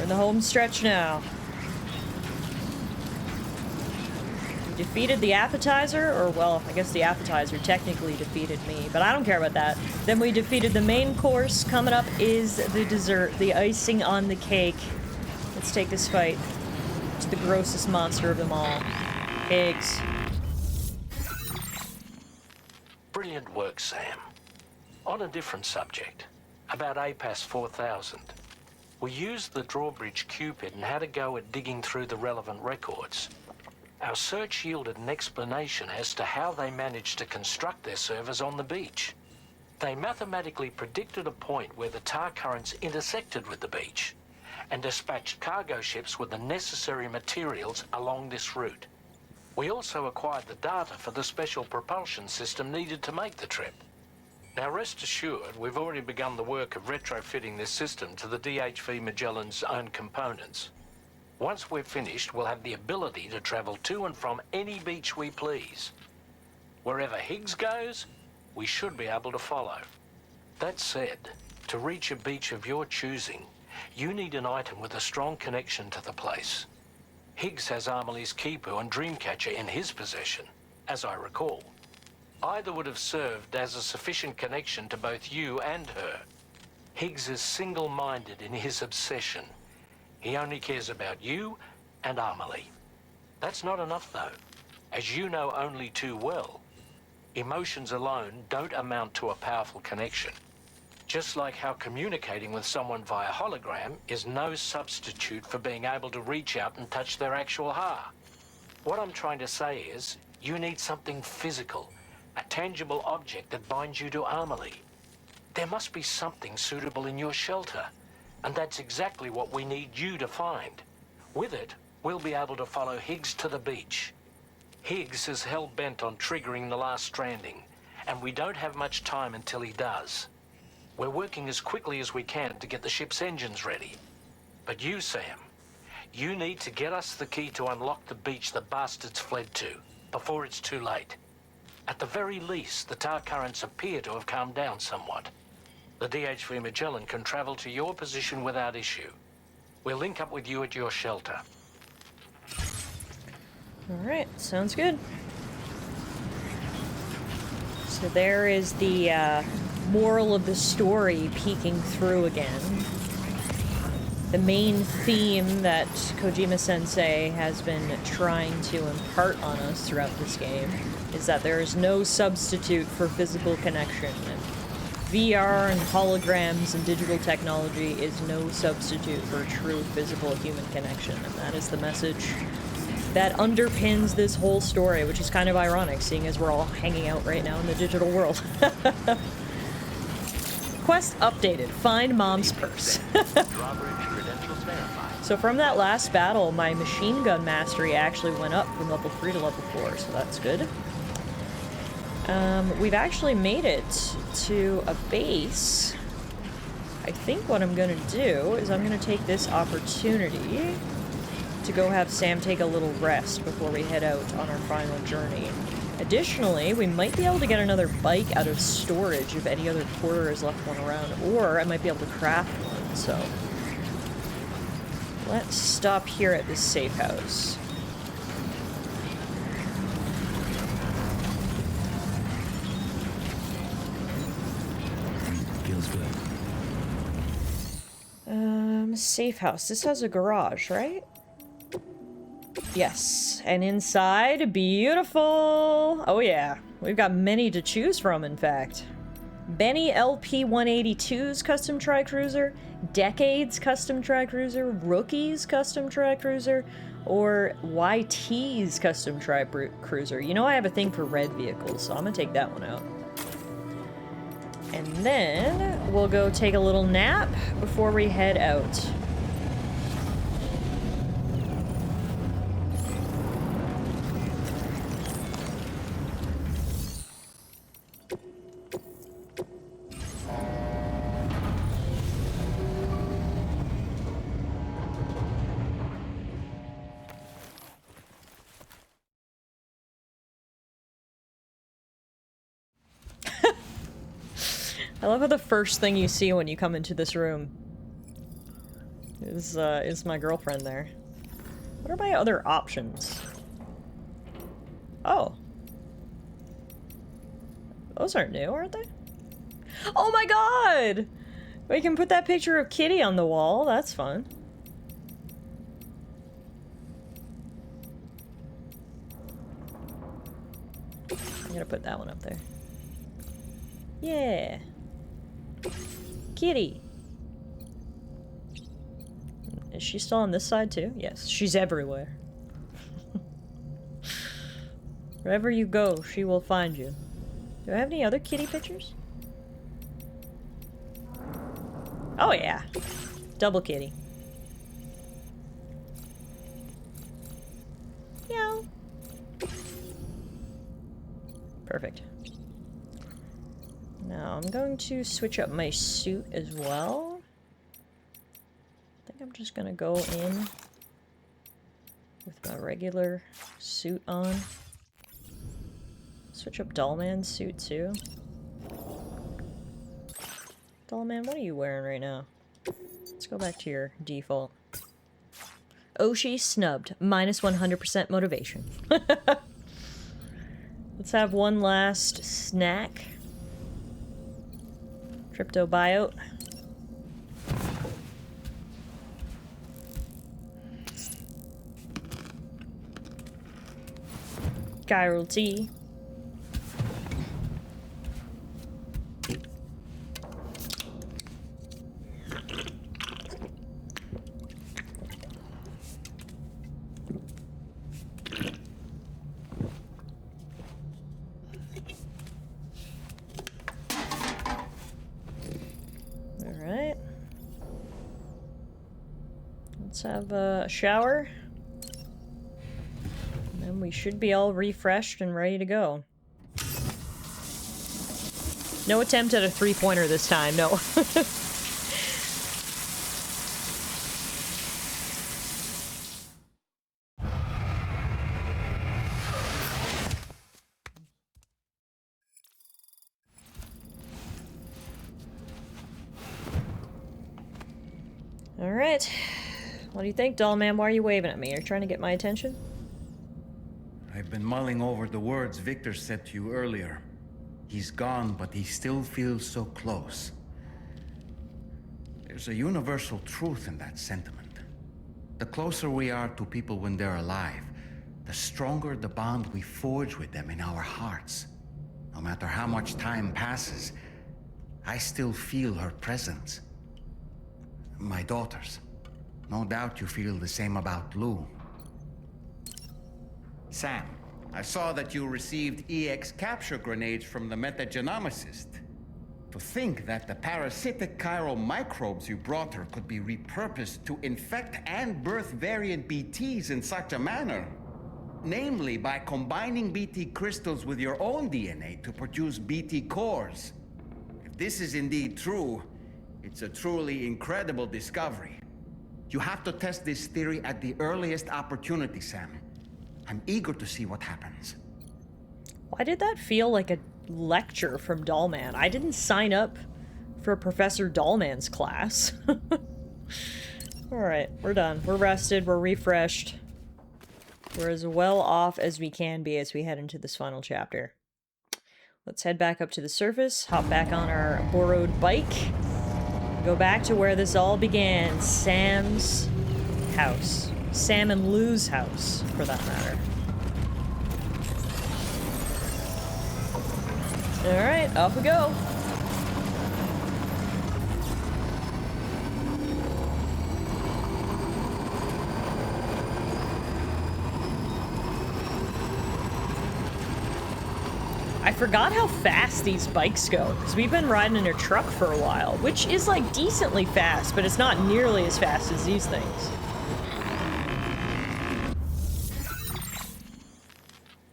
In the home stretch now. We defeated the appetizer, or well, I guess the appetizer technically defeated me, but I don't care about that. Then we defeated the main course. Coming up is the dessert, the icing on the cake. Let's take this fight to the grossest monster of them all. Pigs. Brilliant work, Sam. On a different subject, about APAS 4000. We used the drawbridge Cupid and had a go at digging through the relevant records. Our search yielded an explanation as to how they managed to construct their servers on the beach. They mathematically predicted a point where the tar currents intersected with the beach and dispatched cargo ships with the necessary materials along this route. We also acquired the data for the special propulsion system needed to make the trip. Now rest assured, we've already begun the work of retrofitting this system to the DHV Magellan's own components. Once we're finished, we'll have the ability to travel to and from any beach we please. Wherever Higgs goes, we should be able to follow. That said, to reach a beach of your choosing, you need an item with a strong connection to the place. Higgs has Amelie's Kipu and Dreamcatcher in his possession, as I recall. Either would have served as a sufficient connection to both you and her. Higgs is single-minded in his obsession. He only cares about you and Amelie. That's not enough, though. As you know only too well, emotions alone don't amount to a powerful connection. Just like how communicating with someone via hologram is no substitute for being able to reach out and touch their actual heart. What I'm trying to say is, you need something physical, a tangible object that binds you to Amelie. There must be something suitable in your shelter, and that's exactly what we need you to find. With it, we'll be able to follow Higgs to the beach. Higgs is hell-bent on triggering the last stranding, and we don't have much time until he does. We're working as quickly as we can to get the ship's engines ready. But you, Sam, you need to get us the key to unlock the beach the bastards fled to, before it's too late. At the very least, the tar currents appear to have calmed down somewhat. The DHV Magellan can travel to your position without issue. We'll link up with you at your shelter. Alright, sounds good. So there is the moral of the story peeking through again. The main theme that Kojima-sensei has been trying to impart on us throughout this game is that there is no substitute for physical connection. And VR and holograms and digital technology is no substitute for true physical human connection, and that is the message that underpins this whole story, which is kind of ironic, seeing as we're all hanging out right now in the digital world. Quest updated. Find Mom's purse. So from that last battle, my machine gun mastery actually went up from level 3 to level 4, so that's good. We've actually made it to a base. I think what I'm gonna do is I'm gonna take this opportunity to go have Sam take a little rest before we head out on our final journey. Additionally, we might be able to get another bike out of storage if any other porter has left one around, or I might be able to craft one, so let's stop here at this safe house. Feels good. Safe house. This has a garage, right? Yes, and inside, beautiful! Oh yeah, we've got many to choose from, in fact. Benny LP-182's custom tri-cruiser, Decades custom tri-cruiser, Rookie's custom tri-cruiser, or YT's custom tri-cruiser. You know I have a thing for red vehicles, so I'm gonna take that one out. And then we'll go take a little nap before we head out. I love how the first thing you see when you come into this room is my girlfriend there. What are my other options? Oh. Those aren't new, aren't they? Oh my god! We can put that picture of Kitty on the wall. That's fun. I'm gonna put that one up there. Yeah. Kitty. Is she still on this side too? Yes, she's everywhere. Wherever you go, she will find you. Do I have any other kitty pictures? Oh yeah. Double kitty. Meow. Perfect. Now, I'm going to switch up my suit as well. I think I'm just gonna go in with my regular suit on. Switch up Dollman's suit too. Dollman, what are you wearing right now? Let's go back to your default. Oshi snubbed. Minus 100% motivation. Let's have one last snack. Cryptobiote. Chiral tea. Alright. Let's have a shower. And then we should be all refreshed and ready to go. No attempt at a three-pointer this time, no. Alright. What do you think, doll man? Why are you waving at me? Are you trying to get my attention? I've been mulling over the words Victor said to you earlier. He's gone, but he still feels so close. There's a universal truth in that sentiment. The closer we are to people when they're alive, the stronger the bond we forge with them in our hearts. No matter how much time passes, I still feel her presence. My daughters. No doubt you feel the same about Lou. Sam, I saw that you received EX capture grenades from the metagenomicist. To think that the parasitic chiral microbes you brought her could be repurposed to infect and birth variant BTs in such a manner. Namely, by combining BT crystals with your own DNA to produce BT cores. If this is indeed true, it's a truly incredible discovery. You have to test this theory at the earliest opportunity, Sam. I'm eager to see what happens. Why did that feel like a lecture from Dollman? I didn't sign up for Professor Dollman's class. Alright, we're done. We're rested, we're refreshed. We're as well off as we can be as we head into this final chapter. Let's head back up to the surface, hop back on our borrowed bike, go back to where this all began, Sam's house. Sam and Lou's house, for that matter. Alright, off we go. I forgot how fast these bikes go, because we've been riding in a truck for a while, which is like decently fast, but it's not nearly as fast as these things.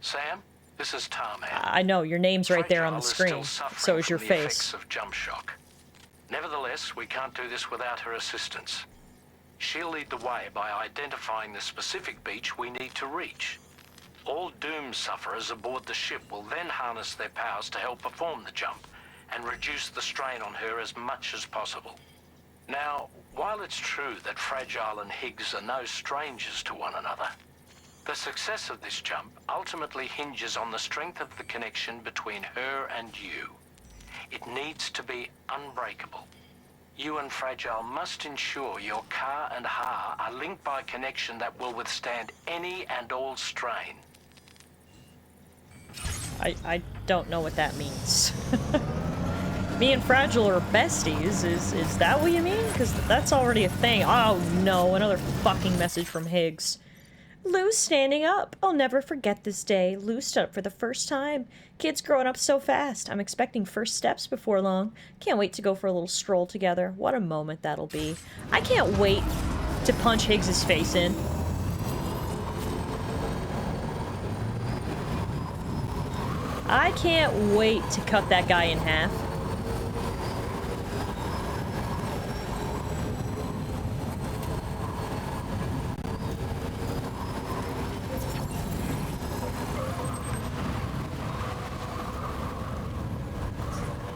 Sam, this is Tarman. I know, your name's right there on the screen. So is your face. Effects of jump shock. Nevertheless, we can't do this without her assistance. She'll lead the way by identifying the specific beach we need to reach. All doom sufferers aboard the ship will then harness their powers to help perform the jump and reduce the strain on her as much as possible. Now, while it's true that Fragile and Higgs are no strangers to one another, the success of this jump ultimately hinges on the strength of the connection between her and you. It needs to be unbreakable. You and Fragile must ensure your car and Ha are linked by a connection that will withstand any and all strain. I don't know what that means. Me and Fragile are besties. Is that what you mean? Because that's already a thing. Oh no, another fucking message from Higgs. Lou's standing up. I'll never forget this day. Lou stood up for the first time. Kids growing up so fast. I'm expecting first steps before long. Can't wait to go for a little stroll together. What a moment that'll be. I can't wait to punch Higgs's face in. I can't wait to cut that guy in half.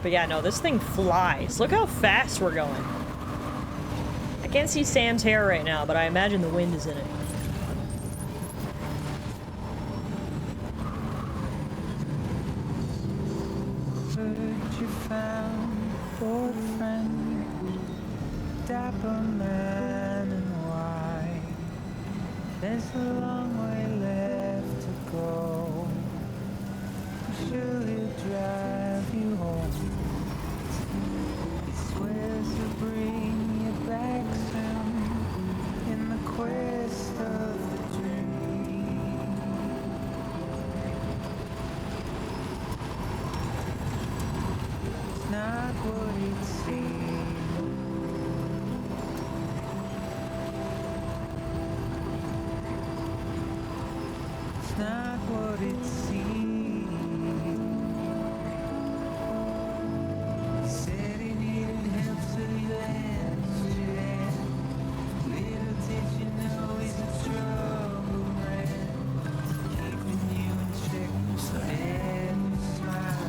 But yeah, no, this thing flies. Look how fast we're going. I can't see Sam's hair right now, but I imagine the wind is in it. You found for a friend, dapper man in white. There's a long way left to go. Surely drive you home. He swears to bring you back soon in the quest of the dream. It's not what it seems. It's not what it seems. Said he needed help, so you answered. Little did you know he's a trouble man, keeping you in check and smile.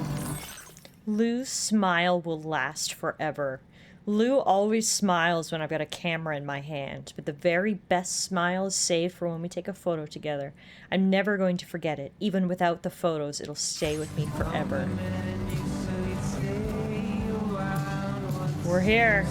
Lou's smile will last forever. Lou always smiles when I've got a camera in my hand, but the very best smile is saved for when we take a photo together. I'm never going to forget it. Even without the photos, it'll stay with me forever. We're here.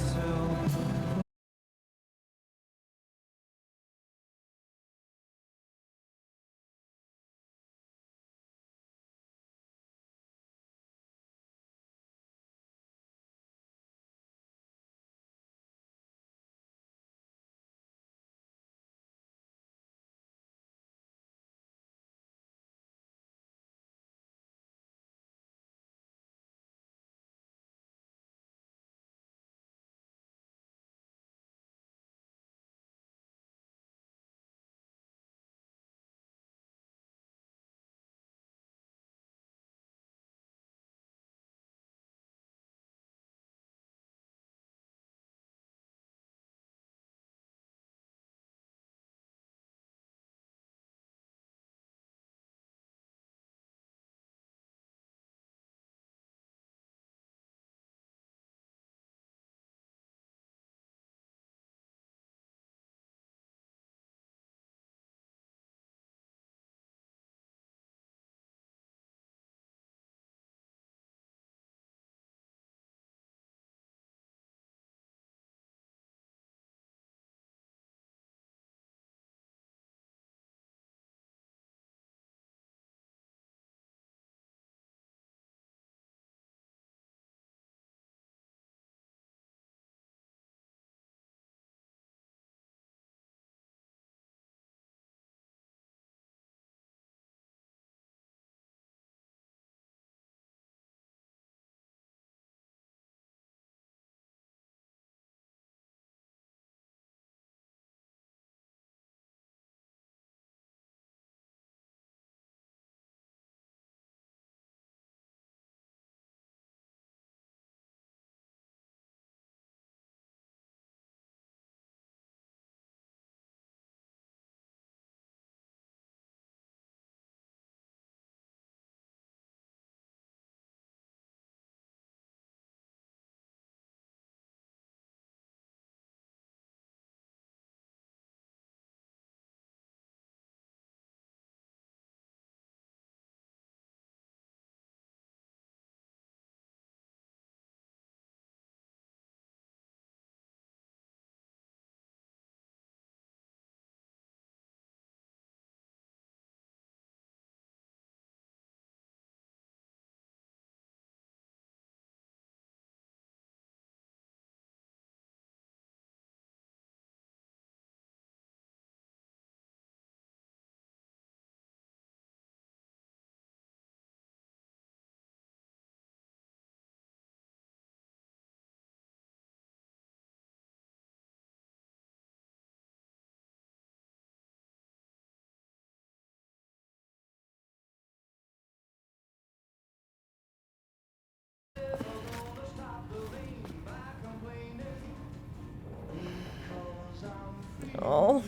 Oh.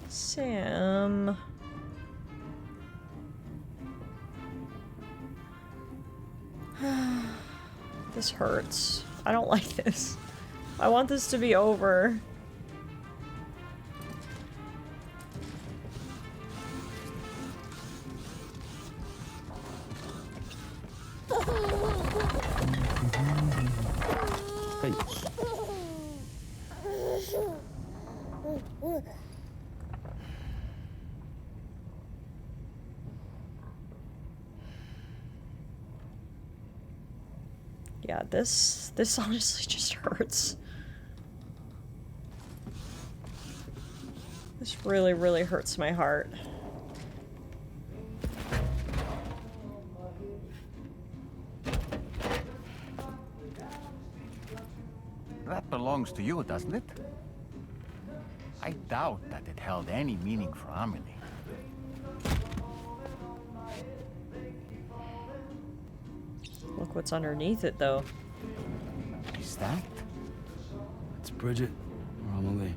Sam. This hurts. I don't like this. I want this to be over. Hey. Yeah, this honestly just hurts. This really, really hurts my heart. That belongs to you, doesn't it? I doubt that it held any meaning for Amelie. Look what's underneath it, though. Is that? It's Bridget or Amelie.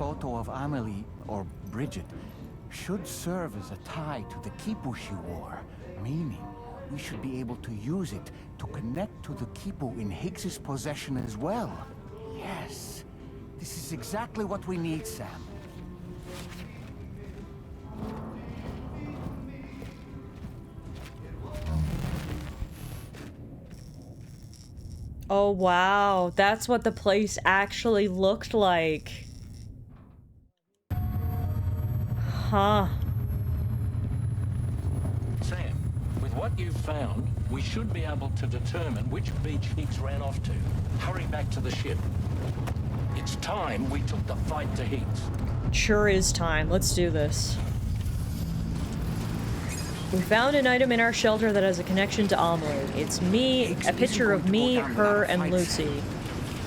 photo of Amelie, or Bridget, should serve as a tie to the quipu she wore, meaning we should be able to use it to connect to the quipu in Higgs's possession as well. Yes, this is exactly what we need, Sam. Oh wow, that's what the place actually looked like. Huh. Sam, with what you've found, we should be able to determine which beach Higgs ran off to. Hurry back to the ship. It's time we took the fight to Higgs. Sure is time. Let's do this. We found an item in our shelter that has a connection to Amelie. It's me, a picture of me, her, and Lucy.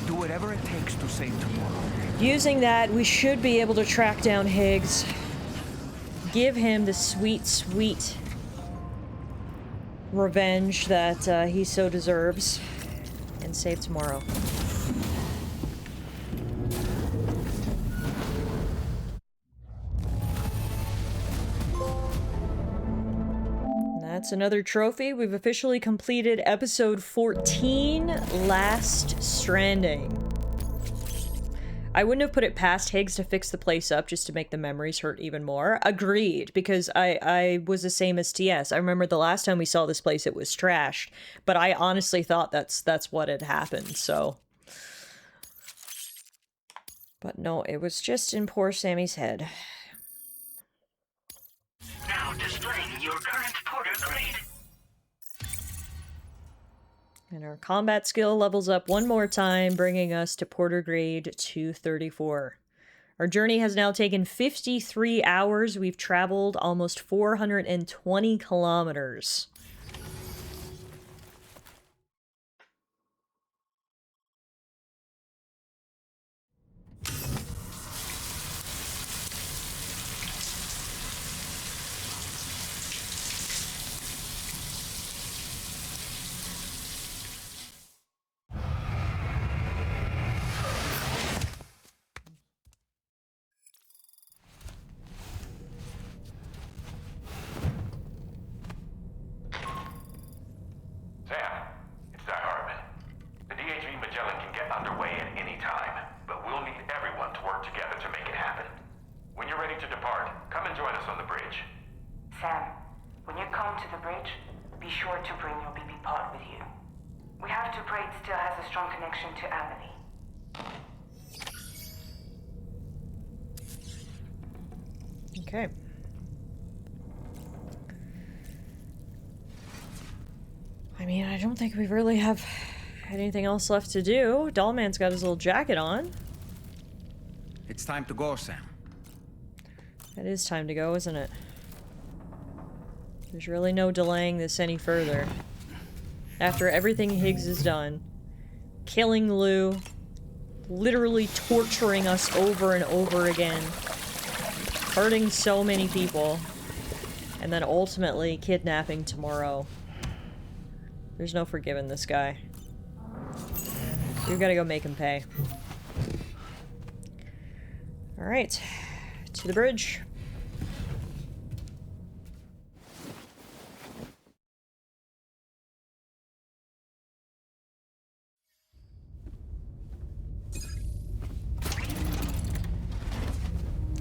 Do whatever it takes to save tomorrow. Using that, we should be able to track down Higgs. Give him the sweet, sweet revenge that he so deserves. And save tomorrow. That's another trophy. We've officially completed episode 14, Last Stranding. I wouldn't have put it past Higgs to fix the place up just to make the memories hurt even more. Agreed, because I was the same as TS. I remember the last time we saw this place, it was trashed, but I honestly thought that's what had happened, so. But no, it was just in poor Sammy's head. Now displaying your current porter grade. And our combat skill levels up one more time, bringing us to Porter Grade 234. Our journey has now taken 53 hours. We've traveled almost 420 kilometers. Sam, it's Tallara. The DHV Magellan can get underway at any time, but we'll need everyone to work together to make it happen. When you're ready to depart, come and join us on the bridge. Sam, when you come to the bridge, be sure to bring your BB pod with you. We have to pray it still has a strong connection to Amelie. Okay. I mean, I don't think we really have anything else left to do. Dollman's got his little jacket on. It's time to go, Sam. It is time to go, isn't it? There's really no delaying this any further. After everything Higgs has done, killing Lou, literally torturing us over and over again, hurting so many people, and then ultimately kidnapping Tomorrow. There's no forgiving this guy. We've got to go make him pay. Alright, to the bridge.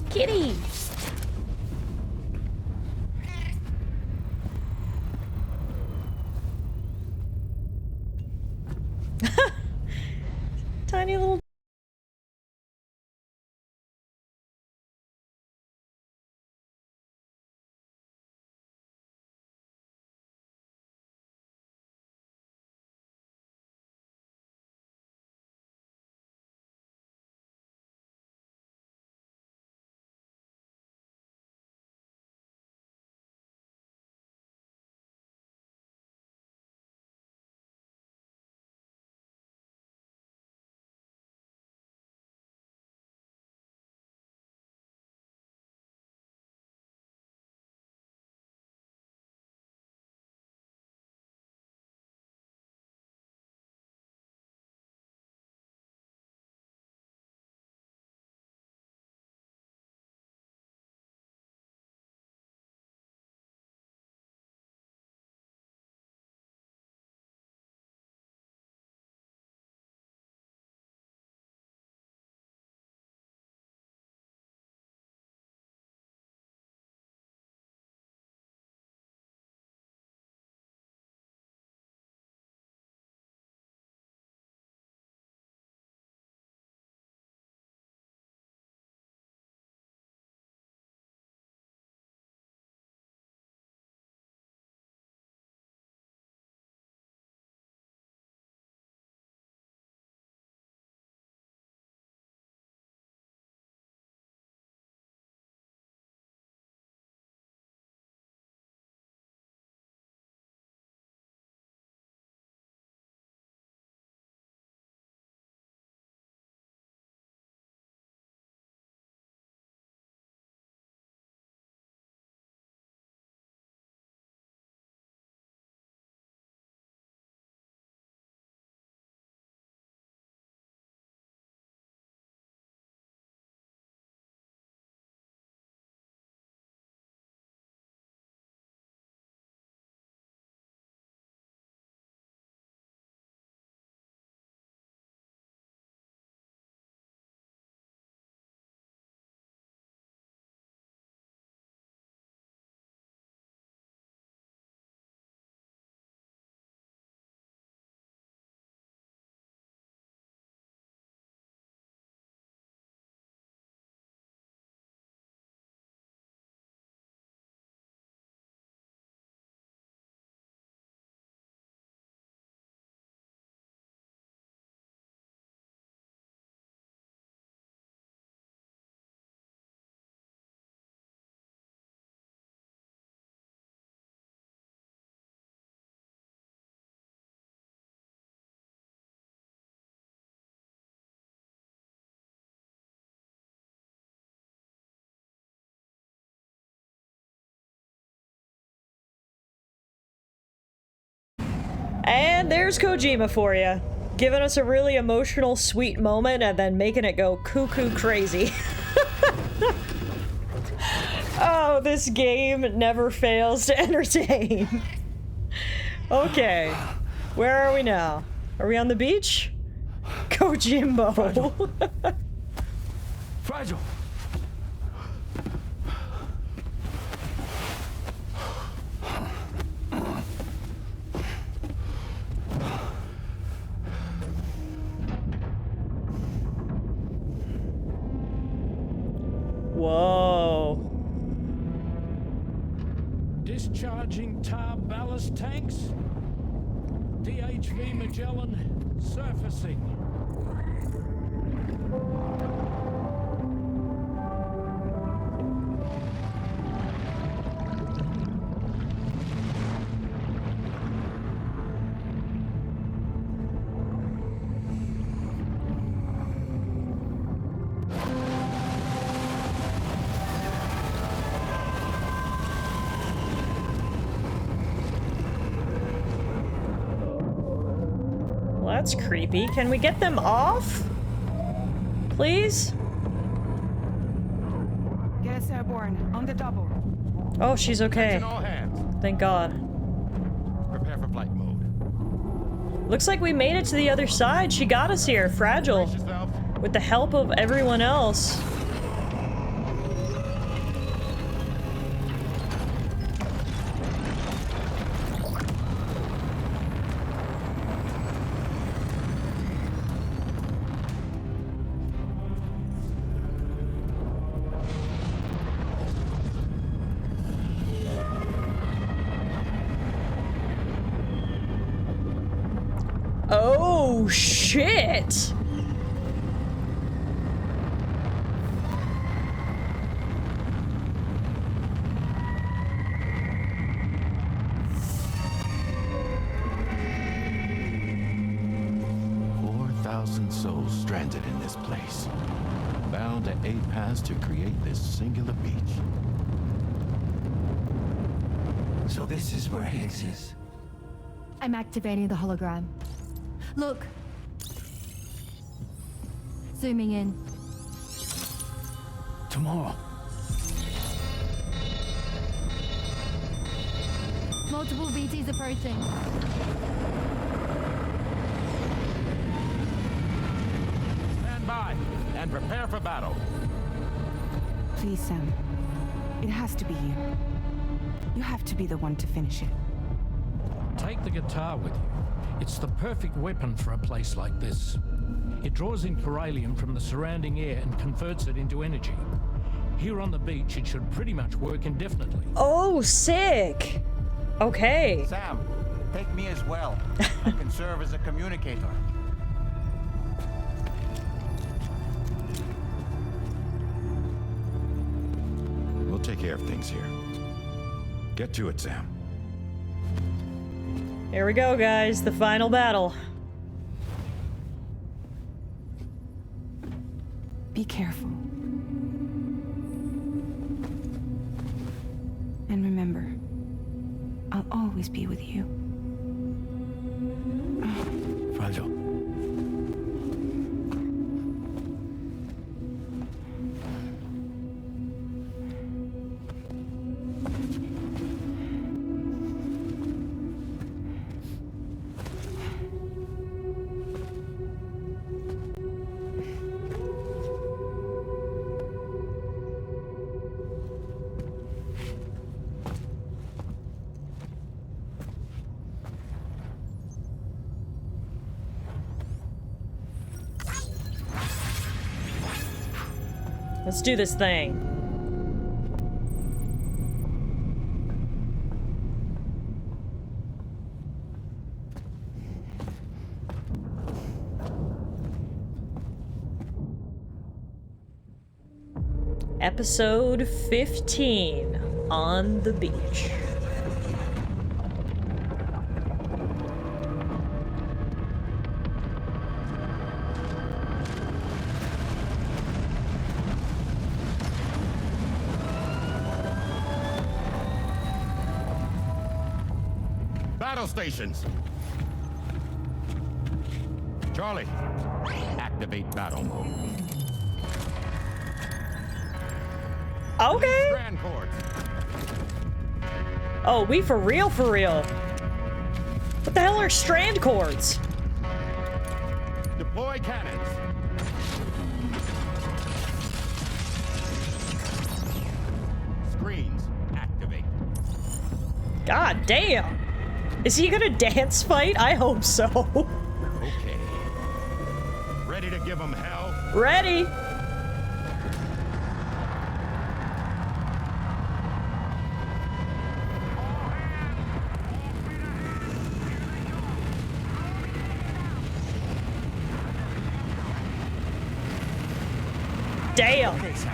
Kitty! Tiny little And there's Kojima for you. Giving us a really emotional, sweet moment and then making it go cuckoo crazy. Oh, this game never fails to entertain. Okay. Where are we now? Are we on the beach? Kojimbo. Fragile. Whoa. Discharging tar ballast tanks. DHV Magellan surfacing. Well, that's creepy. Can we get them off? Please? Get us airborne, on the double. Oh, she's okay. All hands. Thank God. Prepare for flight mode. Looks like we made it to the other side. She got us here, fragile. Brace yourself. With the help of everyone else. Oh, shit! Souls stranded in this place, bound to 8 paths to create this singular beach. So this is where Higgs is. I'm activating the hologram. Look. Zooming in. Tomorrow. Multiple VTs approaching. Stand by and prepare for battle. Please, Sam. It has to be you. You have to be the one to finish it. Take the guitar with you. It's the perfect weapon for a place like this. It draws in chiralium from the surrounding air and converts it into energy. Here on the beach, it should pretty much work indefinitely. Oh, sick! Okay. Sam, take me as well. I can serve as a communicator. We'll take care of things here. Get to it, Sam. Here we go, guys. The final battle. Be careful. And remember, I'll always be with you. Fragile. Let's do this thing. Episode 15, On the Beach. Battle stations. Charlie, activate battle mode. Okay. Strand cords. Oh, we for real, for real. What the hell are strand cords? Deploy cannons. Screens, activate. God damn. Is he gonna dance fight? I hope so. Okay. Ready to give them hell? Ready. Damn. Okay, Sam.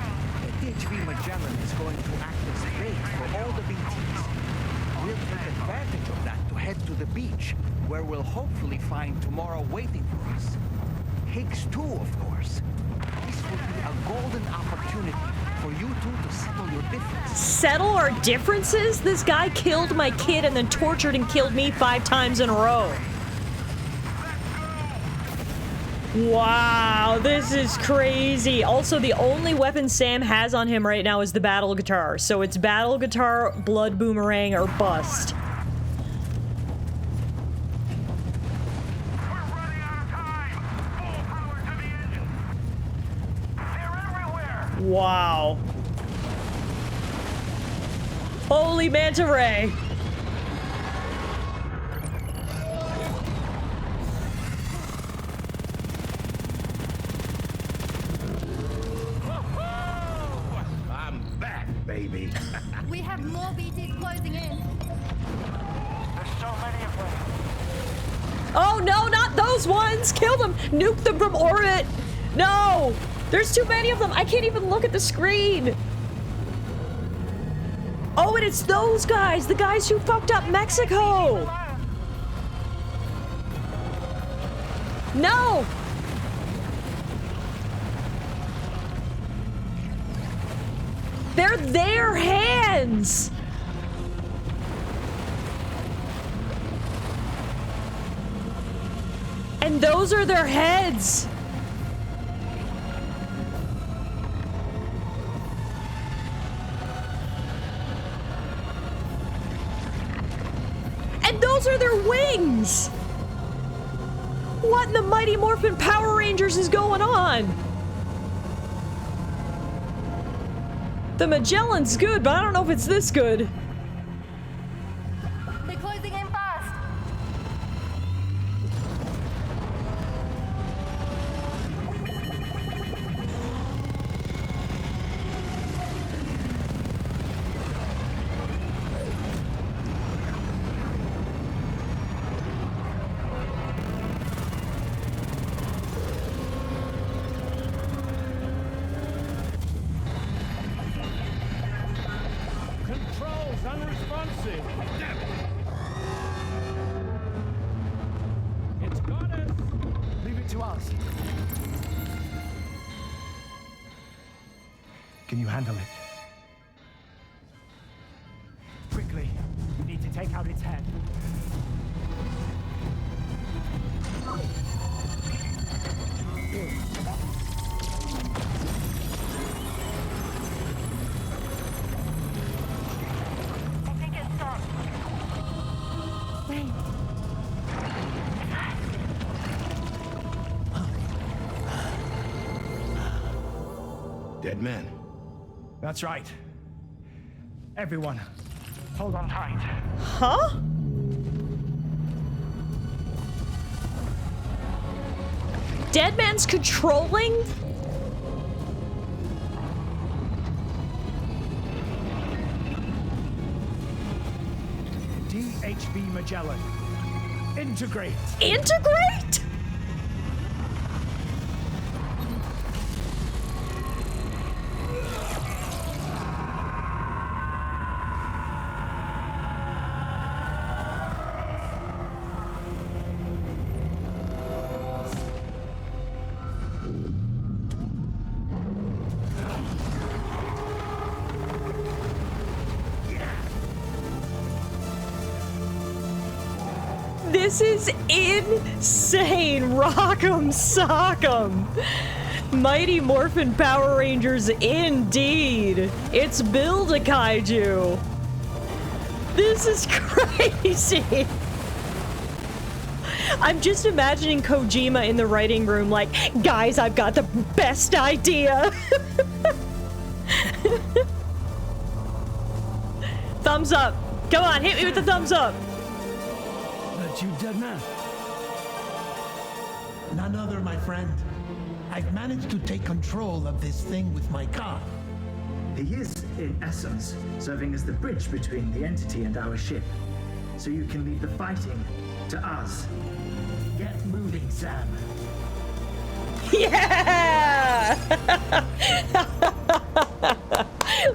DHV Magellan is going to act as bait for all the BTs. We'll take advantage of that to head to the beach, where we'll hopefully find tomorrow waiting for us. Higgs too, of course. This will be a golden opportunity for you two to settle your differences. Settle our differences? This guy killed my kid and then tortured and killed me 5 times in a row. Wow, this is crazy. Also, the only weapon Sam has on him right now is the battle guitar. So it's battle guitar, blood boomerang, or bust. We're running out of time! Full power to the engines! They're everywhere! Wow. Holy manta ray. I'm back, baby. We have more BTs closing in. There's so many of them. Oh no, not those ones! Kill them! Nuke them from orbit! No! There's too many of them! I can't even look at the screen! Oh, and it's those guys! The guys who fucked up Mexico! No! They're their hands! And those are their heads! And those are their wings! What in the Mighty Morphin Power Rangers is going on? The Magellan's good, but I don't know if it's this good. They're closing in fast. Controls unresponsive. Damn it. It's got us. Leave it to us. Can you handle it? Quickly, we need to take out its head. I think it stopped. Wait. Dead man. That's right. Everyone, hold on tight. Huh? Dead Man's controlling? DHV Magellan. Integrate. Integrate? This is insane. Rock'em sock'em. Mighty Morphin Power Rangers indeed. It's Build-A-Kaiju. This is crazy. I'm just imagining Kojima in the writing room like, guys, I've got the best idea. Thumbs up. Come on, hit me with the thumbs up. But you did not. None other, my friend. I've managed to take control of this thing with my car. He is, in essence, serving as the bridge between the entity and our ship. So you can leave the fighting to us. Get moving, Sam. Yeah!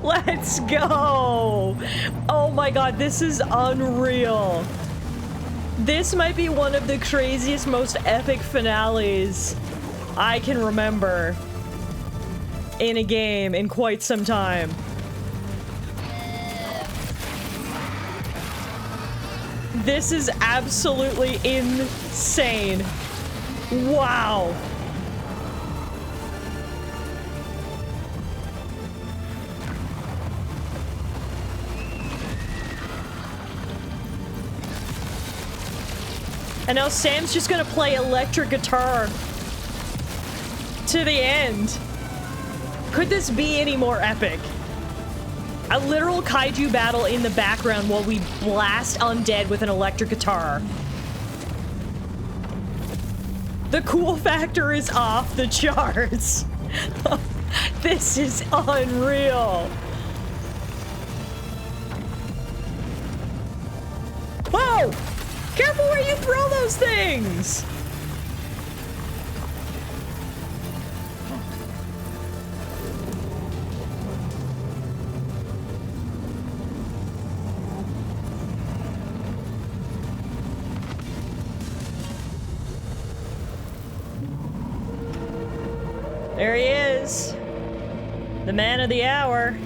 Let's go! Oh my god, this is unreal. This might be one of the craziest, most epic finales I can remember in a game in quite some time. This is absolutely insane. Wow. And now Sam's just gonna play electric guitar to the end. Could this be any more epic? A literal kaiju battle in the background while we blast undead with an electric guitar. The cool factor is off the charts. This is unreal. Whoa! Careful where you throw those things! There he is. The man of the hour.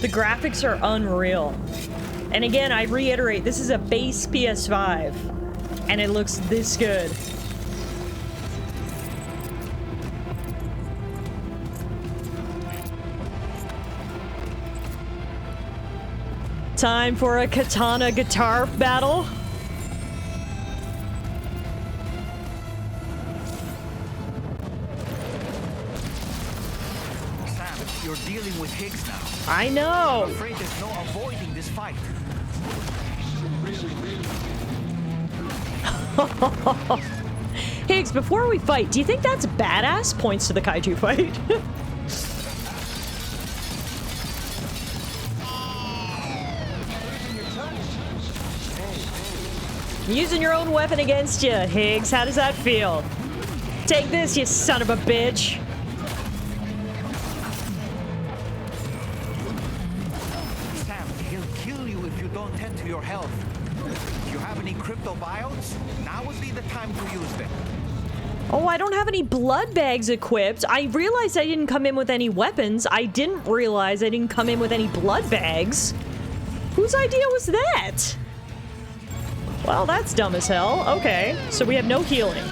The graphics are unreal. And again, I reiterate, this is a base PS5. And it looks this good. Time for a katana guitar battle. You're dealing with Higgs now. I know. I'm afraid there's no avoiding this fight. Higgs, before we fight, do you think that's badass? Points to the kaiju fight. Using your own weapon against you, Higgs. How does that feel? Take this, you son of a bitch. Your health. Do you have any crypto biotes? Now would be the time to use them. Oh, I don't have any blood bags equipped. I realized I didn't come in with any weapons. I didn't realize I didn't come in with any blood bags. Whose idea was that? Well, that's dumb as hell. Okay, so we have no healing.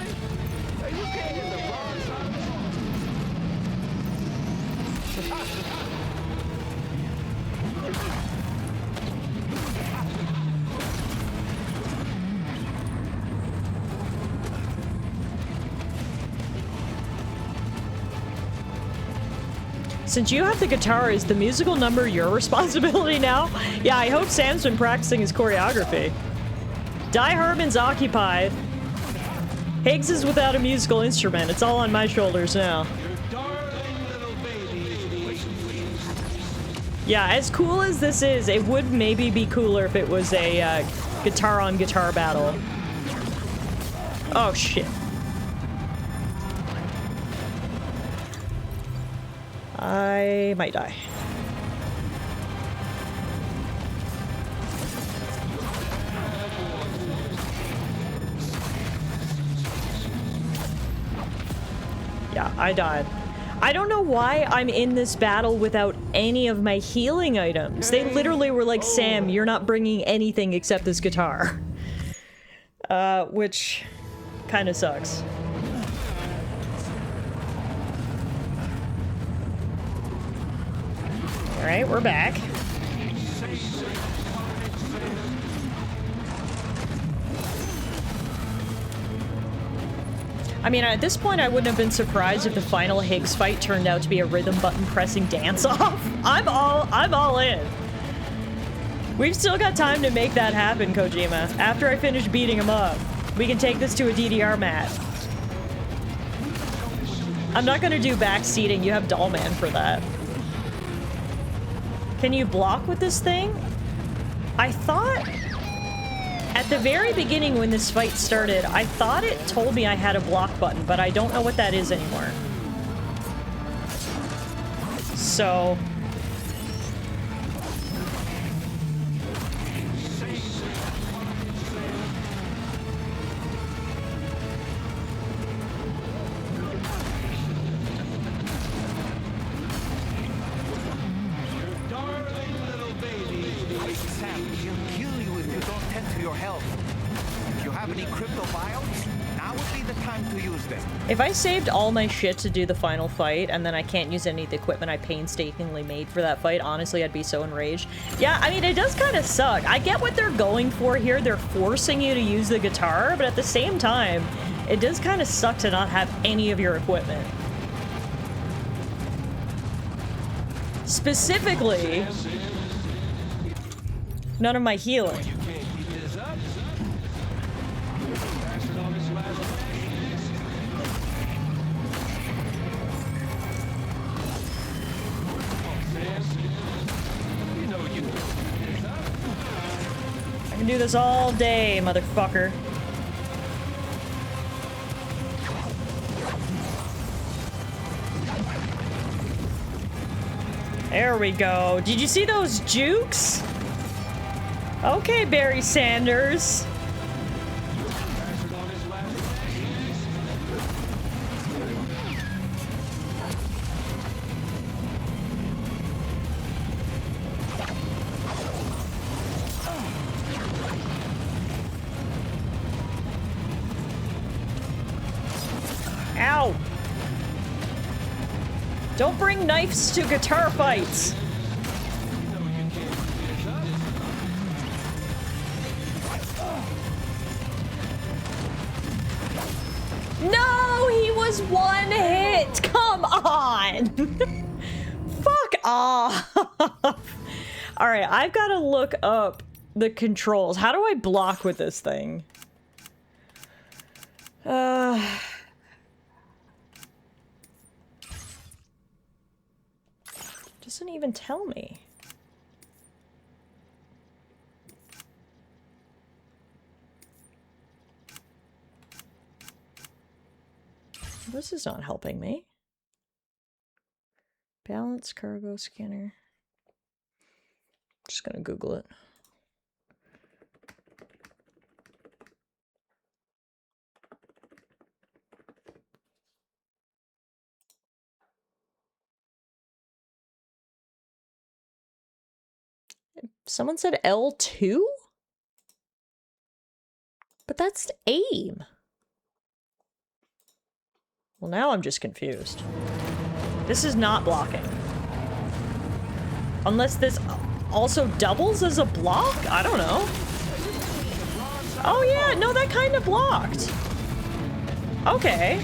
Since you have the guitar, is the musical number your responsibility now? Yeah, I hope Sam's been practicing his choreography. Die Herman's occupied. Higgs is without a musical instrument. It's all on my shoulders now. Yeah, as cool as this is, it would maybe be cooler if it was a guitar-on-guitar battle. Oh, shit. I might die. Yeah, I died. I don't know why I'm in this battle without any of my healing items. They literally were like, Sam, you're not bringing anything except this guitar. Which kind of sucks. Alright, we're back. I mean, at this point, I wouldn't have been surprised if the final Higgs fight turned out to be a rhythm button pressing dance-off. I'm all in. We've still got time to make that happen, Kojima. After I finish beating him up, we can take this to a DDR mat. I'm not gonna do backseating. You have Dollman for that. Can you block with this thing? I thought... At the very beginning when this fight started, I thought it told me I had a block button, but I don't know what that is anymore. So... If I saved all my shit to do the final fight, and then I can't use any of the equipment I painstakingly made for that fight, honestly, I'd be so enraged. Yeah, I mean, it does kind of suck. I get what they're going for here. They're forcing you to use the guitar, but at the same time, it does kind of suck to not have any of your equipment. Specifically, none of my healing. I can do this all day, motherfucker. There we go. Did you see those jukes? Okay, Barry Sanders. Ow! Don't bring knives to guitar fights! No! He was one hit! Come on! Fuck off! Alright, I've got to look up the controls. How do I block with this thing? Doesn't even tell me. This is not helping me. Balance cargo scanner. Just gonna Google it. Someone said L2? But that's aim. Well, now I'm just confused. This is not blocking. Unless this also doubles as a block? I don't know. Oh yeah, no, that kind of blocked. Okay.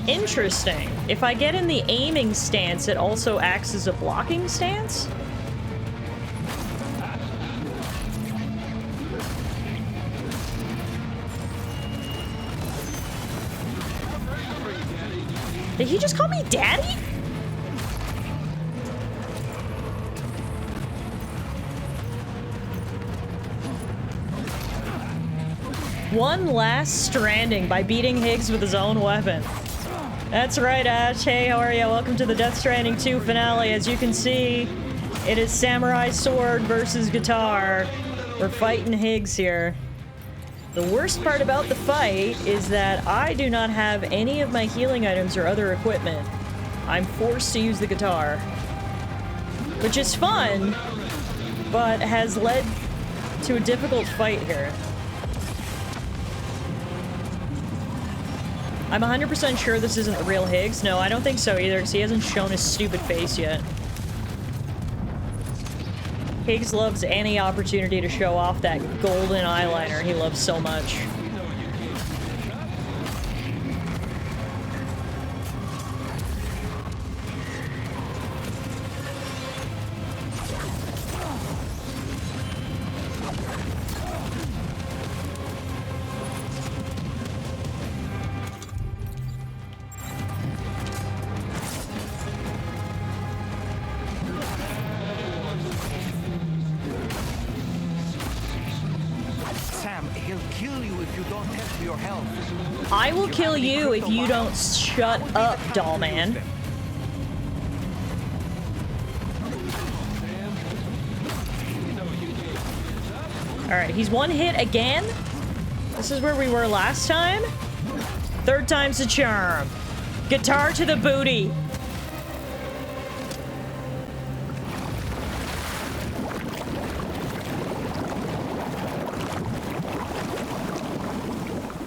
Interesting. If I get in the aiming stance, it also acts as a blocking stance? Did he just call me daddy? One last Stranding by beating Higgs with his own weapon. That's right, Ash. Hey, how are you? Welcome to the Death Stranding 2 finale. As you can see, it is samurai sword versus guitar. We're fighting Higgs here. The worst part about the fight is that I do not have any of my healing items or other equipment. I'm forced to use the guitar. Which is fun, but has led to a difficult fight here. I'm 100% sure this isn't the real Higgs. No, I don't think so either, because he hasn't shown his stupid face yet. Higgs loves any opportunity to show off that golden eyeliner he loves so much. I will kill you if you don't shut up, doll man. Alright, he's one hit again. This is where we were last time. Third time's a charm. Guitar to the booty.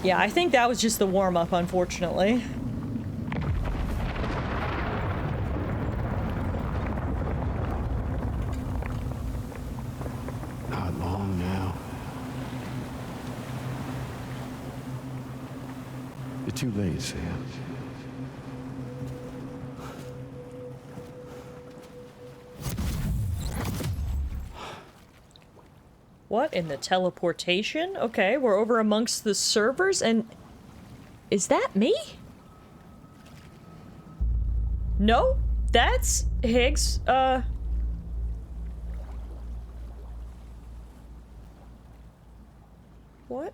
Yeah, I think that was just the warm-up, unfortunately. Not long now. You're too late, Sam. What in the teleportation? Okay, we're over amongst the servers, and is that me? No, that's Higgs. What?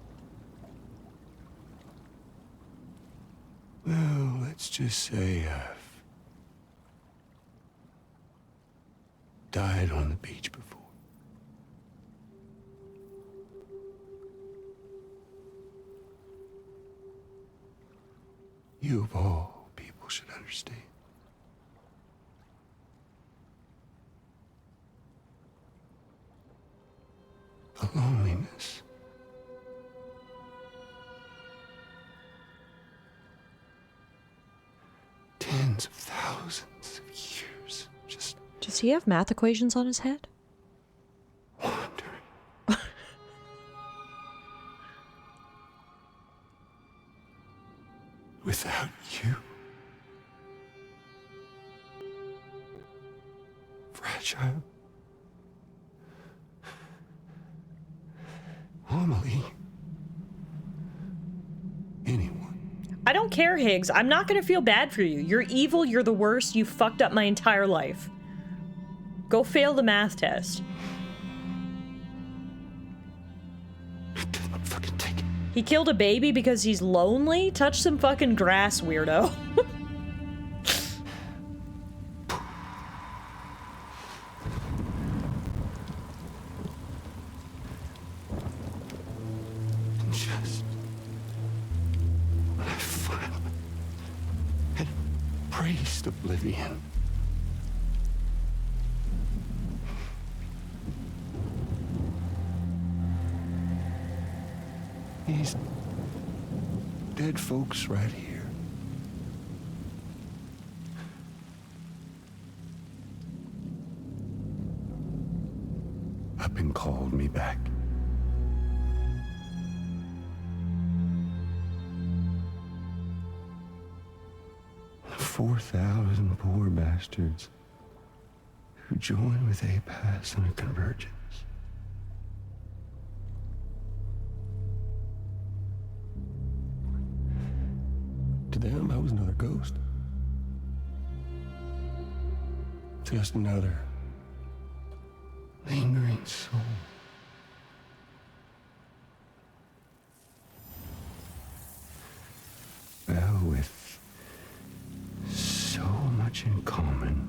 Well, let's just say I've died on the beach before. You of all people should understand. The loneliness. Tens of thousands of years just Does he have math equations on his head? wandering. Without you. Fragile. Amelie. Anyone. I don't care, Higgs. I'm not gonna feel bad for you. You're evil, you're the worst, you fucked up my entire life. Go fail the math test. Fucking take it. He killed a baby because he's lonely? Touch some fucking grass, weirdo. Just when I finally had embraced oblivion. These dead folks right here. Up and called me back. The 4,000 poor bastards who joined with APAS in a convergence. To them, I was another ghost. Just another lingering soul. Well, with so much in common,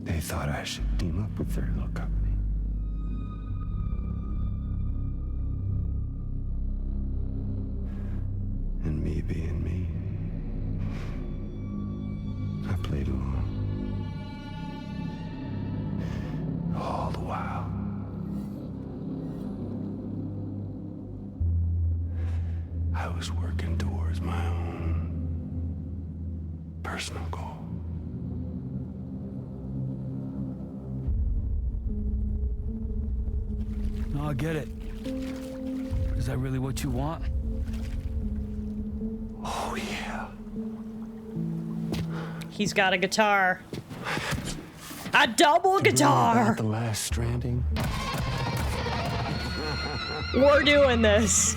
they thought I should team up with their little company. And me being me, personal goal. No, I get it. Is that really what you want? Oh, yeah. He's got a guitar. A double guitar! The last Stranding? We're doing this.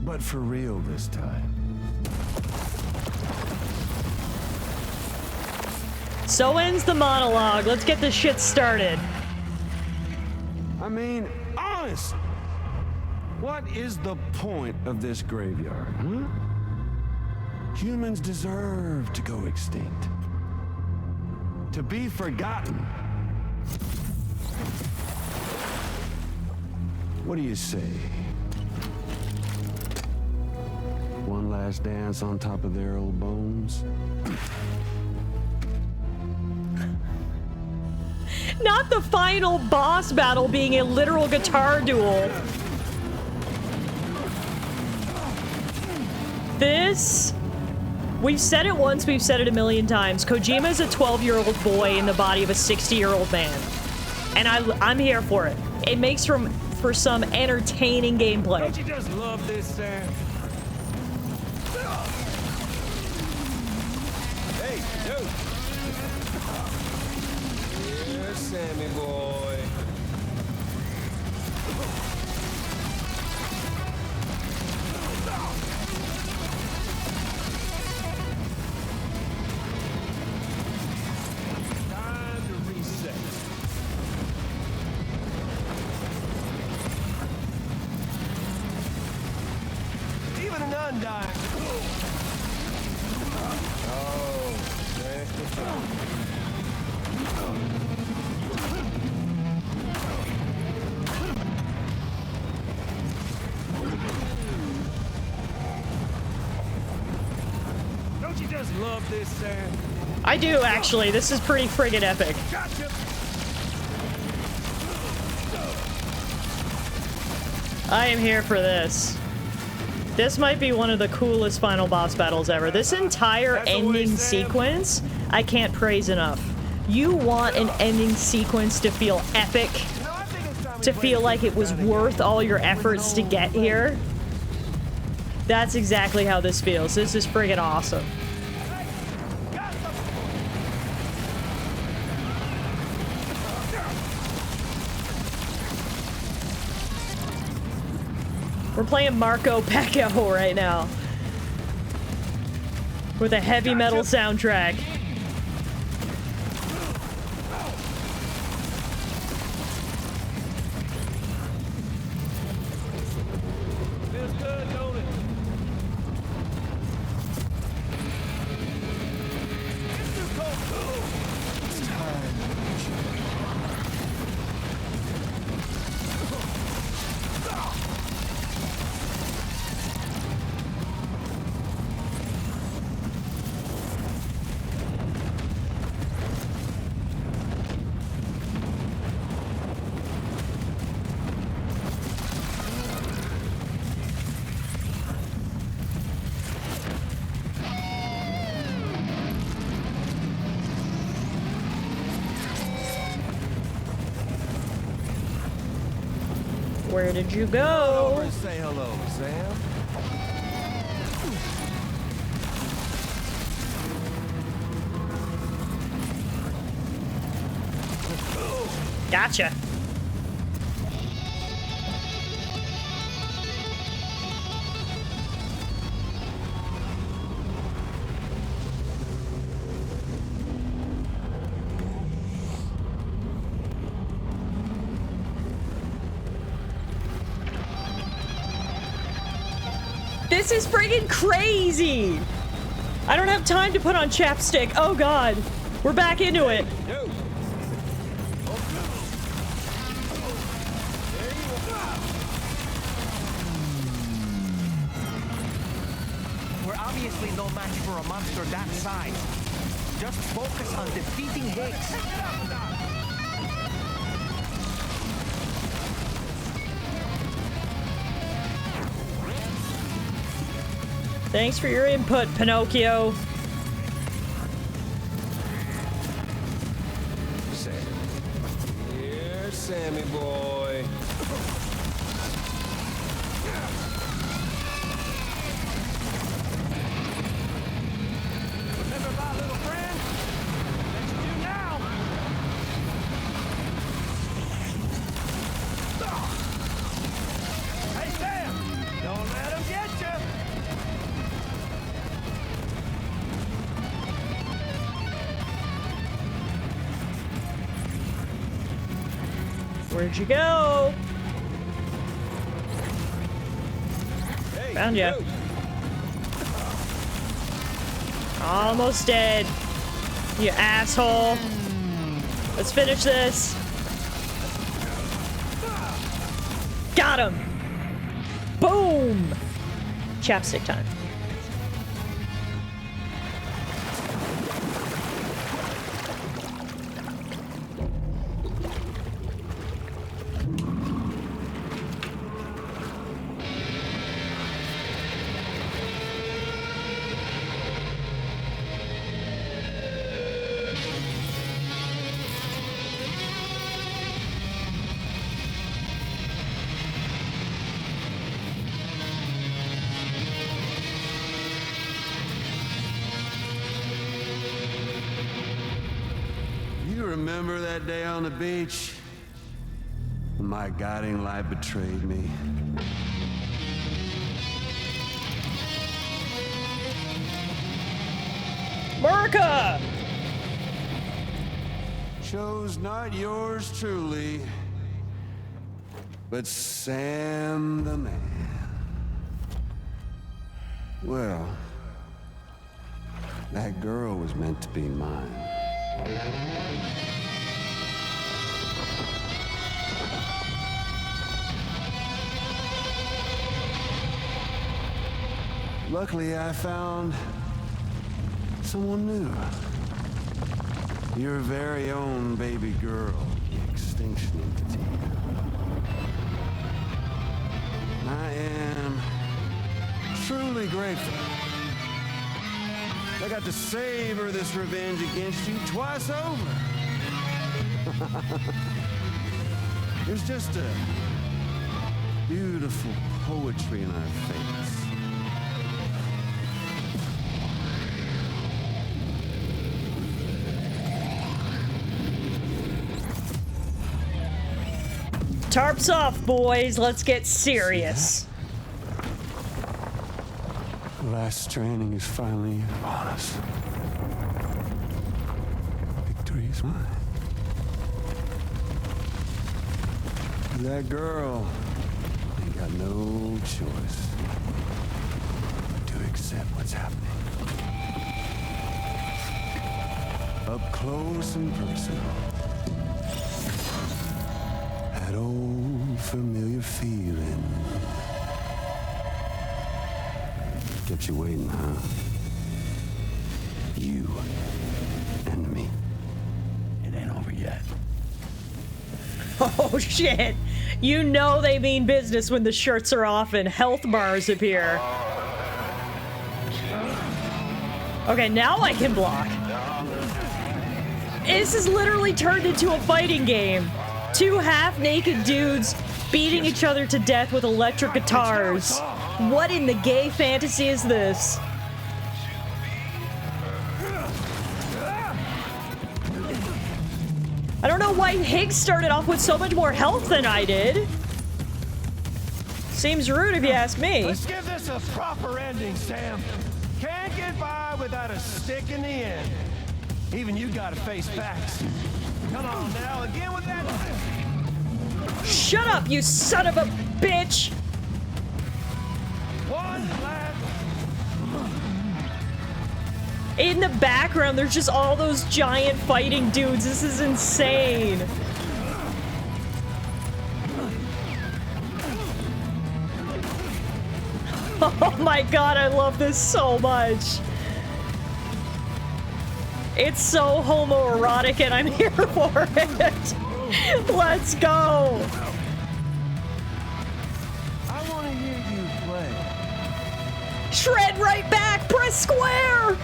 But for real this time. So ends the monologue. Let's get this shit started. I mean, honest. What is the point of this graveyard, huh? Humans deserve to go extinct. To be forgotten. What do you say? One last dance on top of their old bones? Not the final boss battle being a literal guitar duel. This... We've said it once, we've said it a million times. Kojima is a 12-year-old boy in the body of a 60-year-old man. And I'm here for it. It makes for some entertaining gameplay. Don't you just love this, Sam? Hey, dude. Yeah, Sammy boy. Time to reset. Even an undying. Oh, man. Don't you just love this, Sam? I do, actually. This is pretty friggin' epic. Gotcha. I am here for this. This might be one of the coolest final boss battles ever. This entire ending sequence, I can't praise enough. You want an ending sequence to feel epic, to feel like it was worth all your efforts to get here. That's exactly how this feels. This is friggin' awesome. We're playing Marco Pecco right now. With a heavy metal soundtrack. Feels good, don't it? It's too cold. It's time. Where did you go? Over and say hello, Sam. Gotcha. This is friggin' crazy! I don't have time to put on chapstick. Oh god. We're back into it. No. We're obviously no match for a monster that size. Just focus on defeating Higgs. Thanks for your input, Pinocchio. Here, Sammy boy. Remember my little friend? That you do now. Hey, Sam! Don't let him get you! Where'd you go? Hey, Found ya. Almost dead. You asshole. Let's finish this. Got him. Boom. Chapstick time. You remember that day on the beach? When my guiding light betrayed me. America! Chose not yours truly, but Sam the man. Well, that girl was meant to be mine. Luckily, I found someone new. Your very own baby girl, the extinction entity. I am truly grateful. I got to savor this revenge against you twice over. There's just a beautiful poetry in our fates. Tarps off, boys. Let's get serious. The last stranding is finally upon us. Victory is mine. That girl ain't got no choice but to accept what's happening. Up close and personal. That old familiar feeling. Kept you waiting, huh? You and me. It ain't over yet. Oh shit! You know they mean business when the shirts are off and health bars appear. Okay, now I can block. This is literally turned into a fighting game. Two half-naked dudes beating each other to death with electric guitars. What in the gay fantasy is this? I don't know why Higgs started off with so much more health than I did. Seems rude if you ask me. Let's give this a proper ending, Sam. Can't get by without a stick in the end. Even you gotta face facts. Come on now, again with that. Shut up, you son of a bitch! One last. In the background, there's just all those giant fighting dudes. This is insane. Oh my god, I love this so much. It's so homoerotic and I'm here for it. Let's go. I want to hear you play. Shred right back! Press square!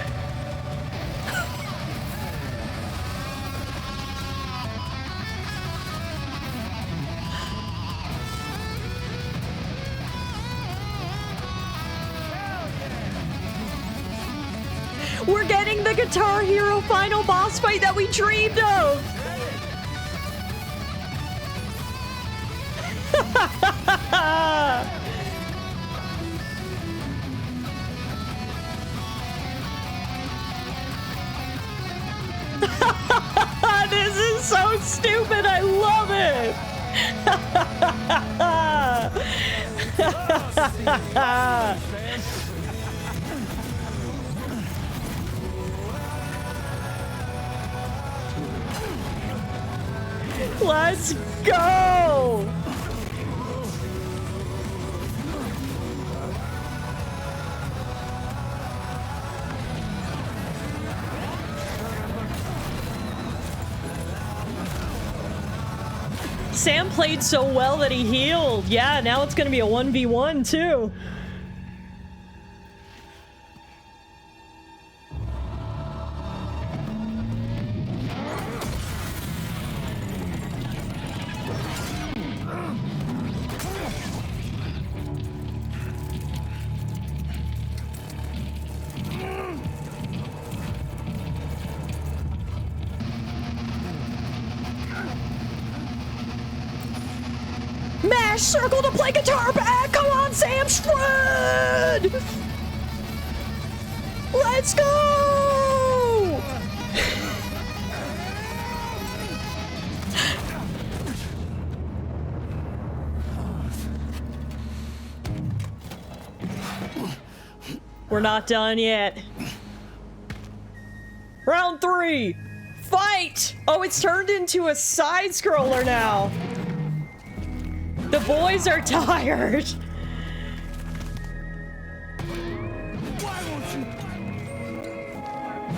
We're getting the Guitar Hero final boss fight that we dreamed of! This is so stupid, I love it! Let's go! Sam played so well that he healed. Yeah, now it's gonna be a 1v1 too. Mash circle to play guitar back. Come on, Sam, shred! Let's go! We're not done yet. Round 3. Fight! Oh, it's turned into a side scroller now. The boys are tired. Why won't you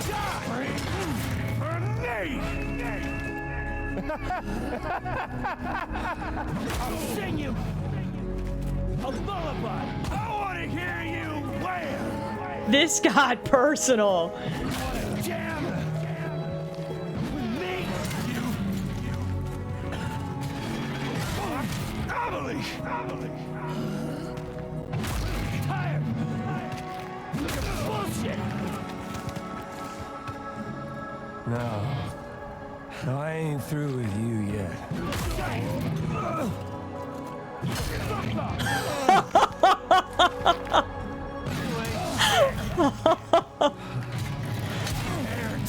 die for me? I'll sing you a lullaby. I want to hear you wail. This got personal. Jam with me, tired. Bullshit. No, I ain't through with you yet.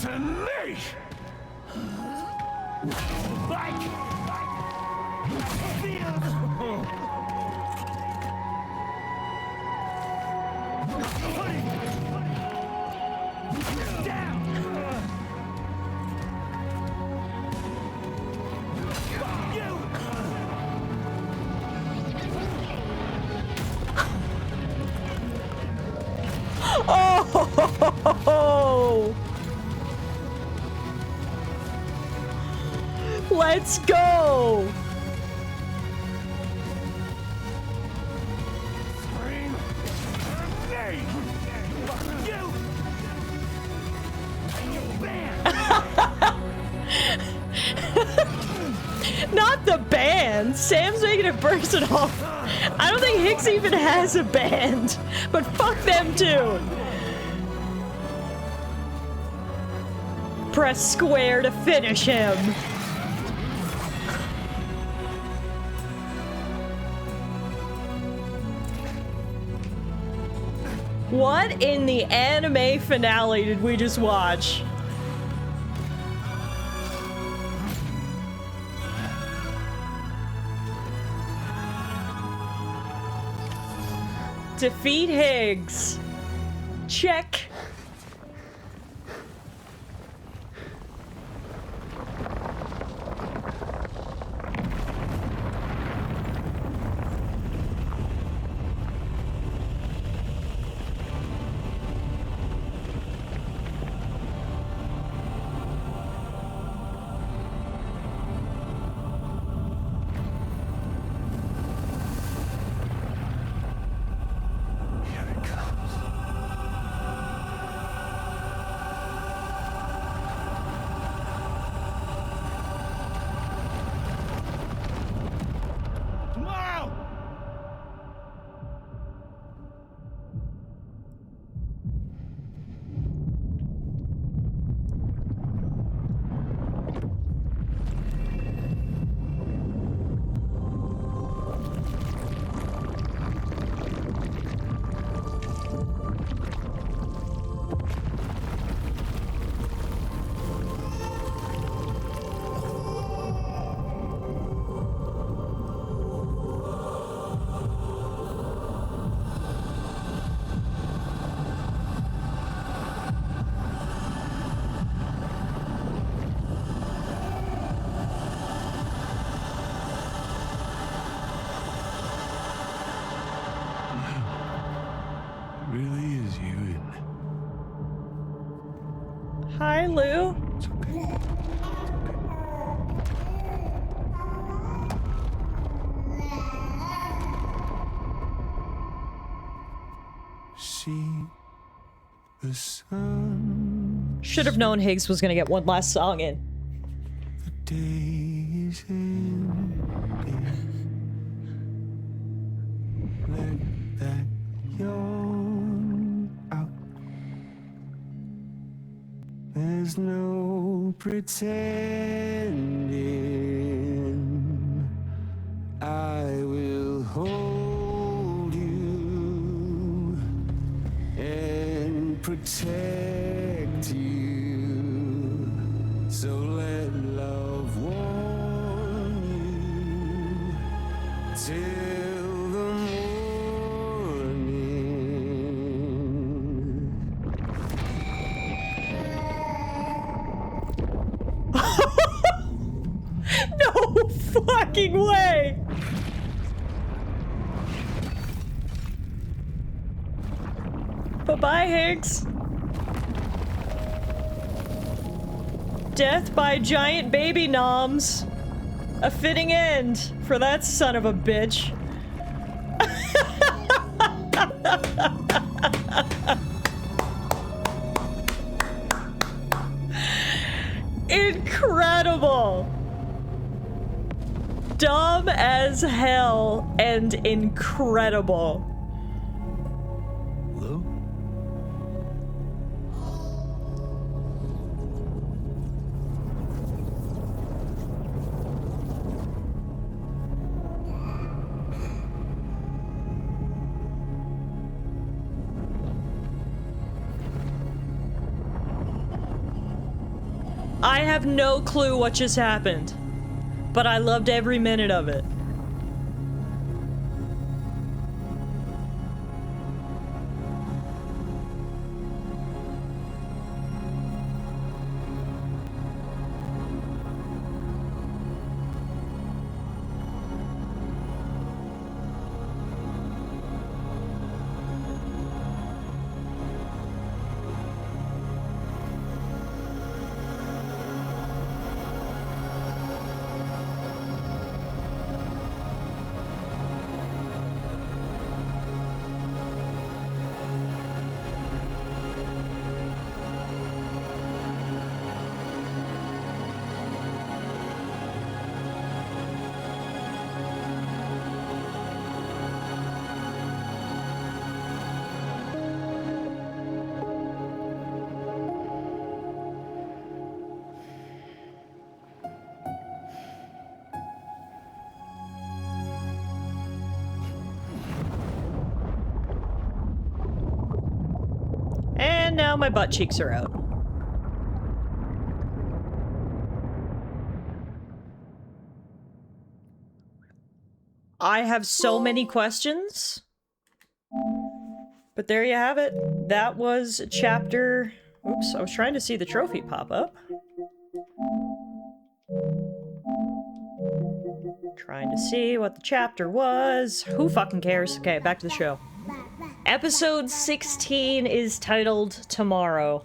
To me. Like down. You. Oh! Let's go! Scream. Hey. Fuck you. And your band. Not the band! Sam's making it personal. I don't think Hicks even has a band, but fuck them too. Press square to finish him. What in the anime finale did we just watch? Defeat Higgs. Check. Here it comes. Hi, Lou. It's okay. See the sun. Should have known Higgs was gonna get one last song in. The day is ending. Let that yawn out. There's no pretending. I will hold you and protect you. So let love warm you till the morning. No fucking way! Bye-bye, Higgs. Death by giant baby noms. A fitting end for that son of a bitch. Incredible! Dumb as hell and incredible. Lou? I have no clue what just happened, but I loved every minute of it. And now my butt cheeks are out. I have so many questions. But there you have it. That was chapter... Oops, I was trying to see the trophy pop up. Trying to see what the chapter was. Who fucking cares? Okay, back to the show. Episode 16 is titled Tomorrow.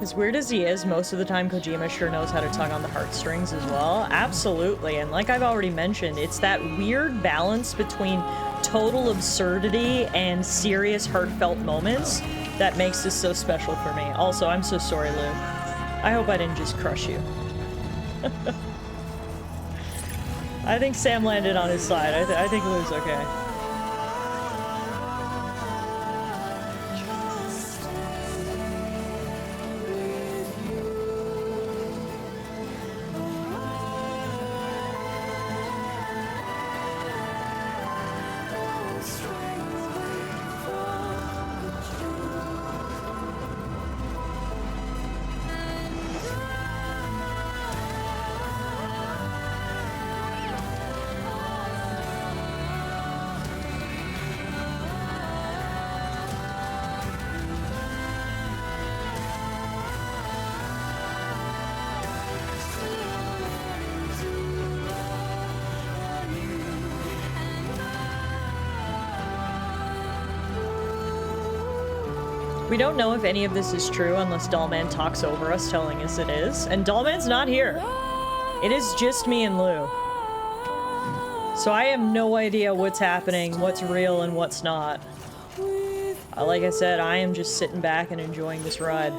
As weird as he is, most of the time Kojima sure knows how to tug on the heartstrings as well. Absolutely, and like I've already mentioned, it's that weird balance between total absurdity and serious, heartfelt moments that makes this so special for me. Also, I'm so sorry, Lou. I hope I didn't just crush you. I think Sam landed on his side. I think Lou's okay. We don't know if any of this is true unless Dollman talks over us telling us it is. And Dollman's not here. It is just me and Lou. So I have no idea what's happening, what's real and what's not. Like I said, I am just sitting back and enjoying this ride.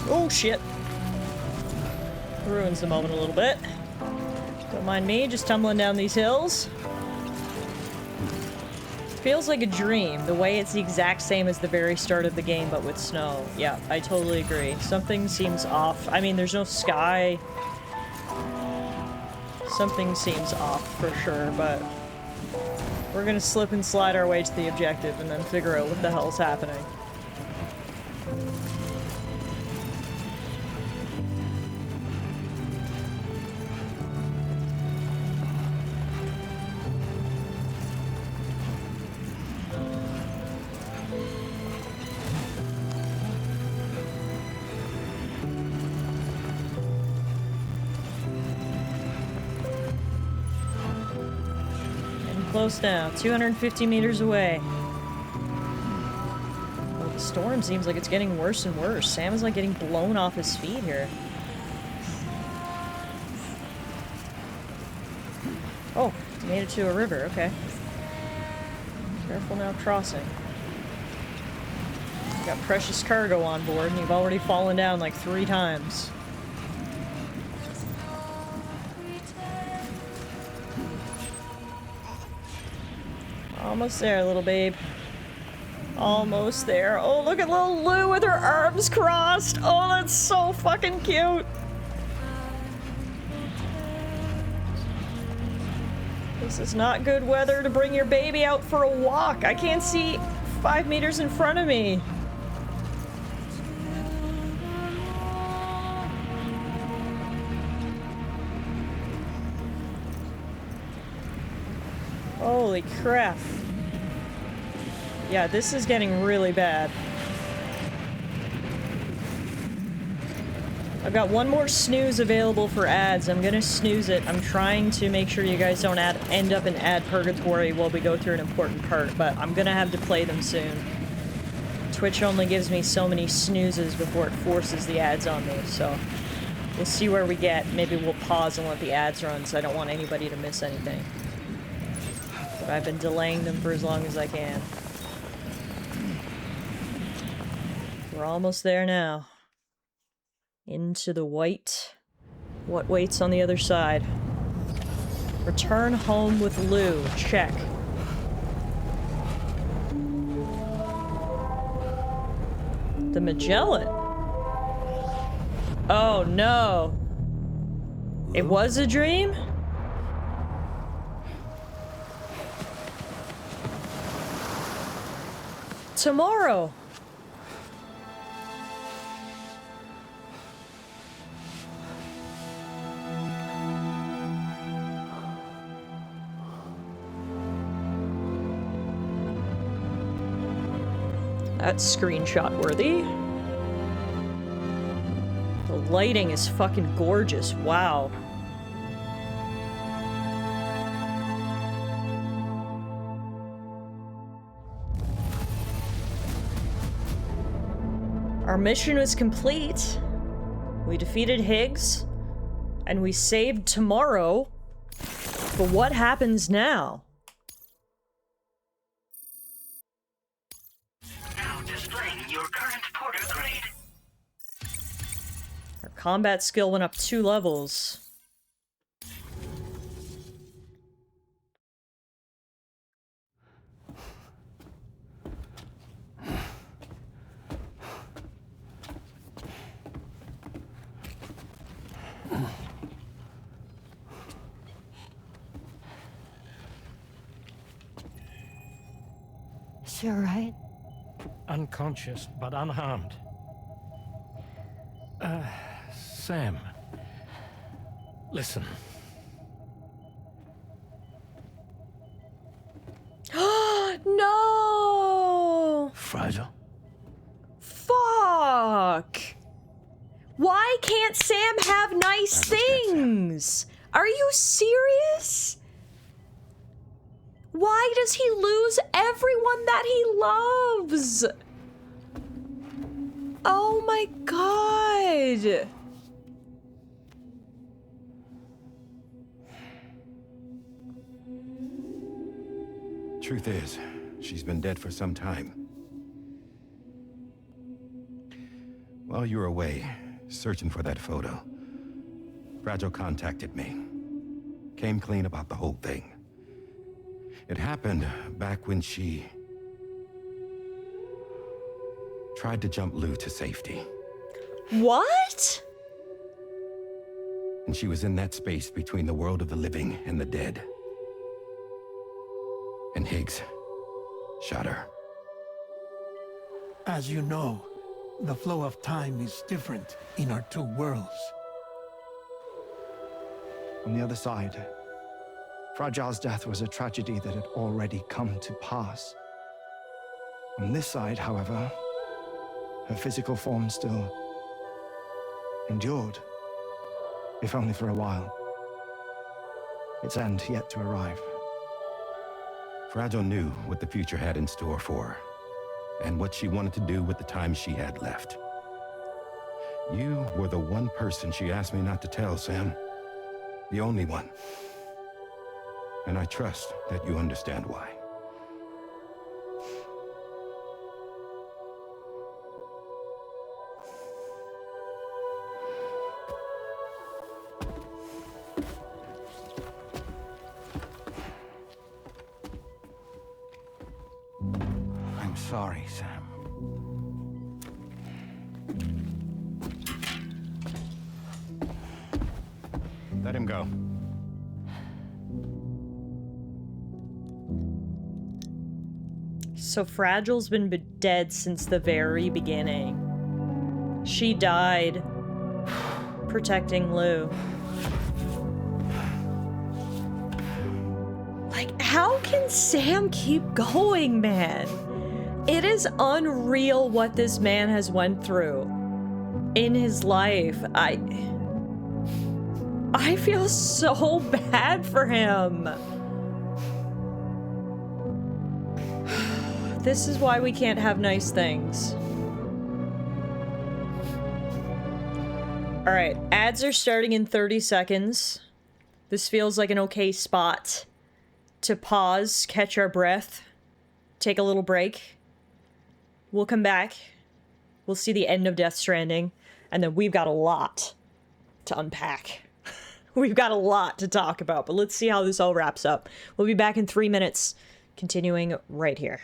Oh shit. Ruins the moment a little bit. Don't mind me, just tumbling down these hills. Feels like a dream, the way it's the exact same as the very start of the game, but with snow. Yeah, I totally agree. Something seems off. I mean, there's no sky. Something seems off for sure, but we're gonna slip and slide our way to the objective and then figure out what the hell's happening. Close now, 250 meters away. Oh, the storm seems like it's getting worse and worse. Sam is like getting blown off his feet here. Oh, made it to a river, okay. Careful now crossing. Got precious cargo on board and you've already fallen down like 3 times. Almost there, little babe. Almost there. Oh, look at little Lou with her arms crossed. Oh, that's so fucking cute. This is not good weather to bring your baby out for a walk. I can't see 5 meters in front of me. Holy crap. Yeah, this is getting really bad. I've got one more snooze available for ads. I'm gonna snooze it. I'm trying to make sure you guys don't end up in ad purgatory while we go through an important part, but I'm gonna have to play them soon. Twitch only gives me so many snoozes before it forces the ads on me, so we'll see where we get. Maybe we'll pause and let the ads run, so I don't want anybody to miss anything. But I've been delaying them for as long as I can. We're almost there now. Into the white. What waits on the other side? Return home with Lou. Check. The Magellan. Oh no. It was a dream? tomorrow. That's screenshot worthy. The lighting is fucking gorgeous. Wow. Our mission was complete. We defeated Higgs, and we saved tomorrow. But what happens now? Now displaying your current porter grade. Our combat skill went up 2 levels. Is she alright? Unconscious, but unharmed. Sam. Listen. No! Fragile? Fuck! Why can't Sam have nice things? Are you serious? Why does he lose everyone that he loves? Oh my god. Truth is, she's been dead for some time. While you were away, searching for that photo, Fragile contacted me. Came clean about the whole thing. It happened back when she tried to jump Lou to safety. What? And she was in that space between the world of the living and the dead. And Higgs shot her. As you know, the flow of time is different in our two worlds. On the other side, Fragile's death was a tragedy that had already come to pass. On this side, however, her physical form still endured, if only for a while. Its end yet to arrive. Fragile knew what the future had in store for her, and what she wanted to do with the time she had left. You were the one person she asked me not to tell, Sam. The only one. And I trust that you understand why. I'm sorry, Sam. Let him go. So Fragile's been dead since the very beginning. She died protecting Lou. Like, how can Sam keep going, man? It is unreal what this man has went through in his life. I feel so bad for him. This is why we can't have nice things. Alright, ads are starting in 30 seconds. This feels like an okay spot to pause, catch our breath, take a little break. We'll come back. We'll see the end of Death Stranding, and then we've got a lot to unpack. We've got a lot to talk about, but let's see how this all wraps up. We'll be back in 3 minutes, continuing right here.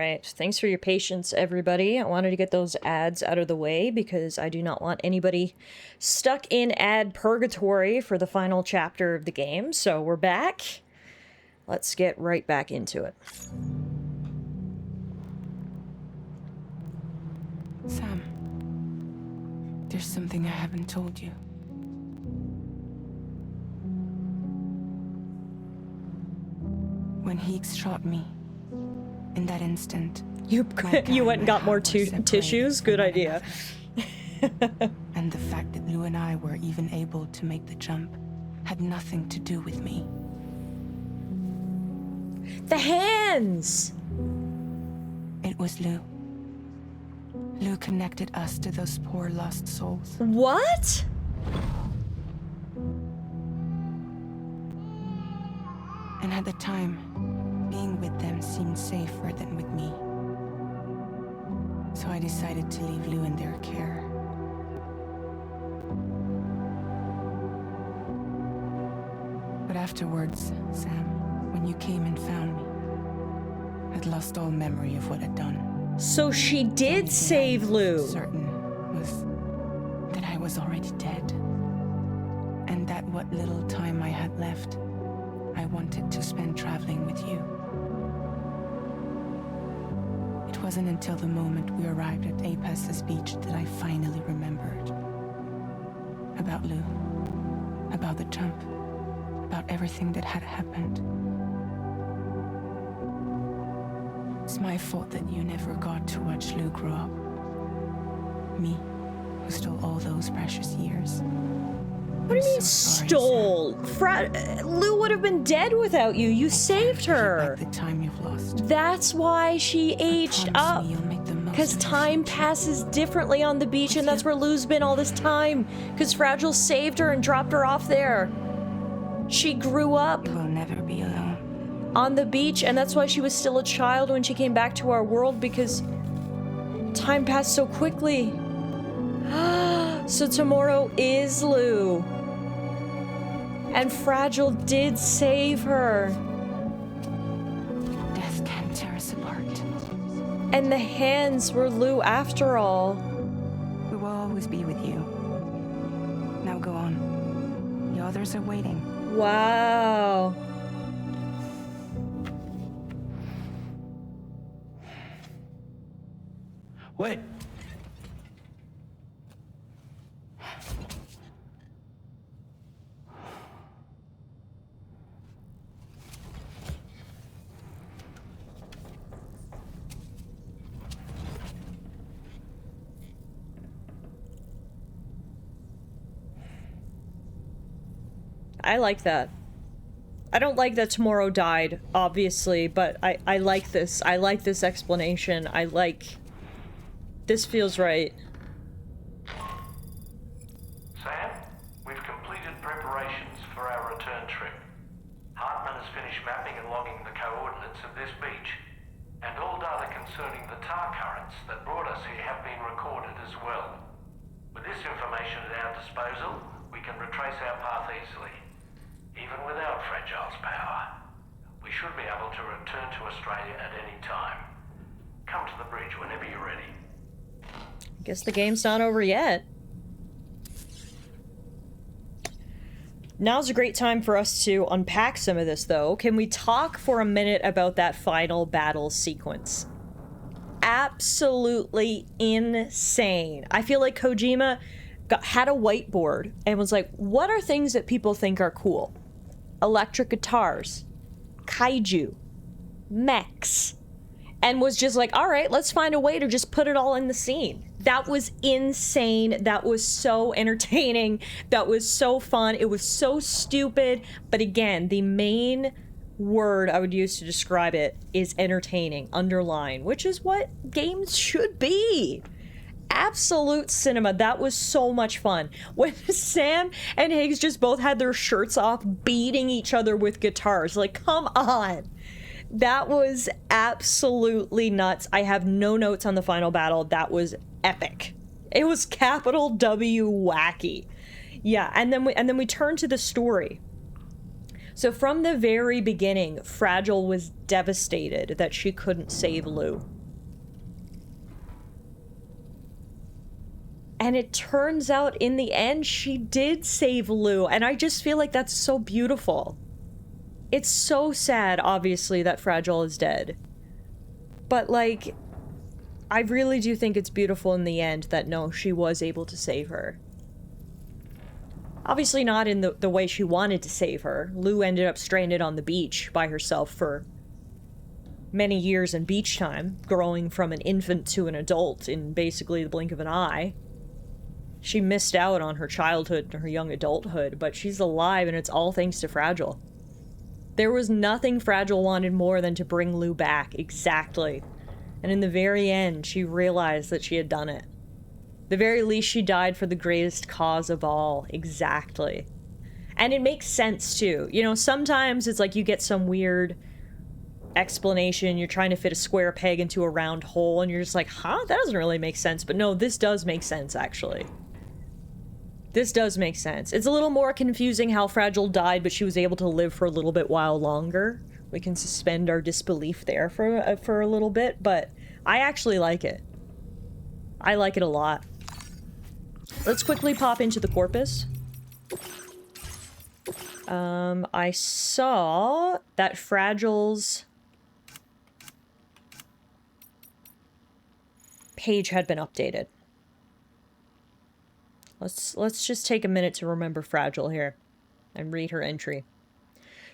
right. Thanks for your patience, everybody. I wanted to get those ads out of the way because I do not want anybody stuck in ad purgatory for the final chapter of the game. So we're back. Let's get right back into it. Sam, there's something I haven't told you. When Heeks shot me, in that instant, you went and got more tissues? Good idea. And the fact that Lou and I were even able to make the jump had nothing to do with me. The hands! It was Lou. Lou connected us to those poor lost souls. What? And at the time, being with them seemed safer than with me. So I decided to leave Lou in their care. But afterwards, Sam, when you came and found me, I'd lost all memory of what I'd done. So she did save Lou. Certain was that I was already dead. And that what little time I had left, I wanted to spend traveling with you. It wasn't until the moment we arrived at Apes's beach that I finally remembered. About Lou. About the jump. About everything that had happened. It's my fault that you never got to watch Lou grow up. Me, who stole all those precious years. What do you mean stole? Lou would have been dead without you. You saved her. The time you've lost. That's why she aged up. Because time passes differently on the beach, and that's where Lou's been all this time. Because Fragile saved her and dropped her off there. She grew up. You will never be alone. On the beach, and that's why she was still a child when she came back to our world, because time passed so quickly. So tomorrow is Lou. And Fragile did save her. Death can't tear us apart. And the hands were Lou after all. We will always be with you. Now go on. The others are waiting. Wow. Wait. I like that. I don't like that Tomorrow died, obviously, but I like this. I like this explanation. I like... This feels right. Sam, we've completed preparations for our return trip. Hartman has finished mapping and logging the coordinates of this beach, and all data concerning the tar currents that brought us here have been recorded as well. With this information at our disposal, we can retrace our path easily. Even without Fragile's power, we should be able to return to Australia at any time. Come to the bridge whenever you're ready. I guess the game's not over yet. Now's a great time for us to unpack some of this, though. Can we talk for a minute about that final battle sequence? Absolutely insane. I feel like Kojima had a whiteboard and was like, what are things that people think are cool? Electric guitars, kaiju, mechs, and was just like, all right, let's find a way to just put it all in the scene. That was insane. That was so entertaining. That was so fun. It was so stupid. But again, the main word I would use to describe it is entertaining, underline, which is what games should be. Absolute cinema. That was so much fun. When Sam and Higgs just both had their shirts off, beating each other with guitars. Like, come on. That was absolutely nuts. I have no notes on the final battle. That was epic. It was capital W wacky. Yeah, and then we turn to the story. So from the very beginning, Fragile was devastated that she couldn't save Lou. And it turns out in the end, she did save Lou. And I just feel like that's so beautiful. It's so sad, obviously, that Fragile is dead. But, like, I really do think it's beautiful in the end that, no, she was able to save her. Obviously not in the way she wanted to save her. Lou ended up stranded on the beach by herself for many years in beach time, growing from an infant to an adult in basically the blink of an eye. She missed out on her childhood and her young adulthood, but she's alive, and it's all thanks to Fragile. There was nothing Fragile wanted more than to bring Lou back, exactly. And in the very end, she realized that she had done it. The very least, she died for the greatest cause of all, exactly. And it makes sense, too. You know, sometimes it's like you get some weird explanation, you're trying to fit a square peg into a round hole, and you're just like, huh? That doesn't really make sense. But no, this does make sense, actually. This does make sense. It's a little more confusing how Fragile died, but she was able to live for a little bit while longer. We can suspend our disbelief there for a little bit, but I actually like it. I like it a lot. Let's quickly pop into the corpus. I saw that Fragile's page had been updated. Let's just take a minute to remember Fragile here and read her entry.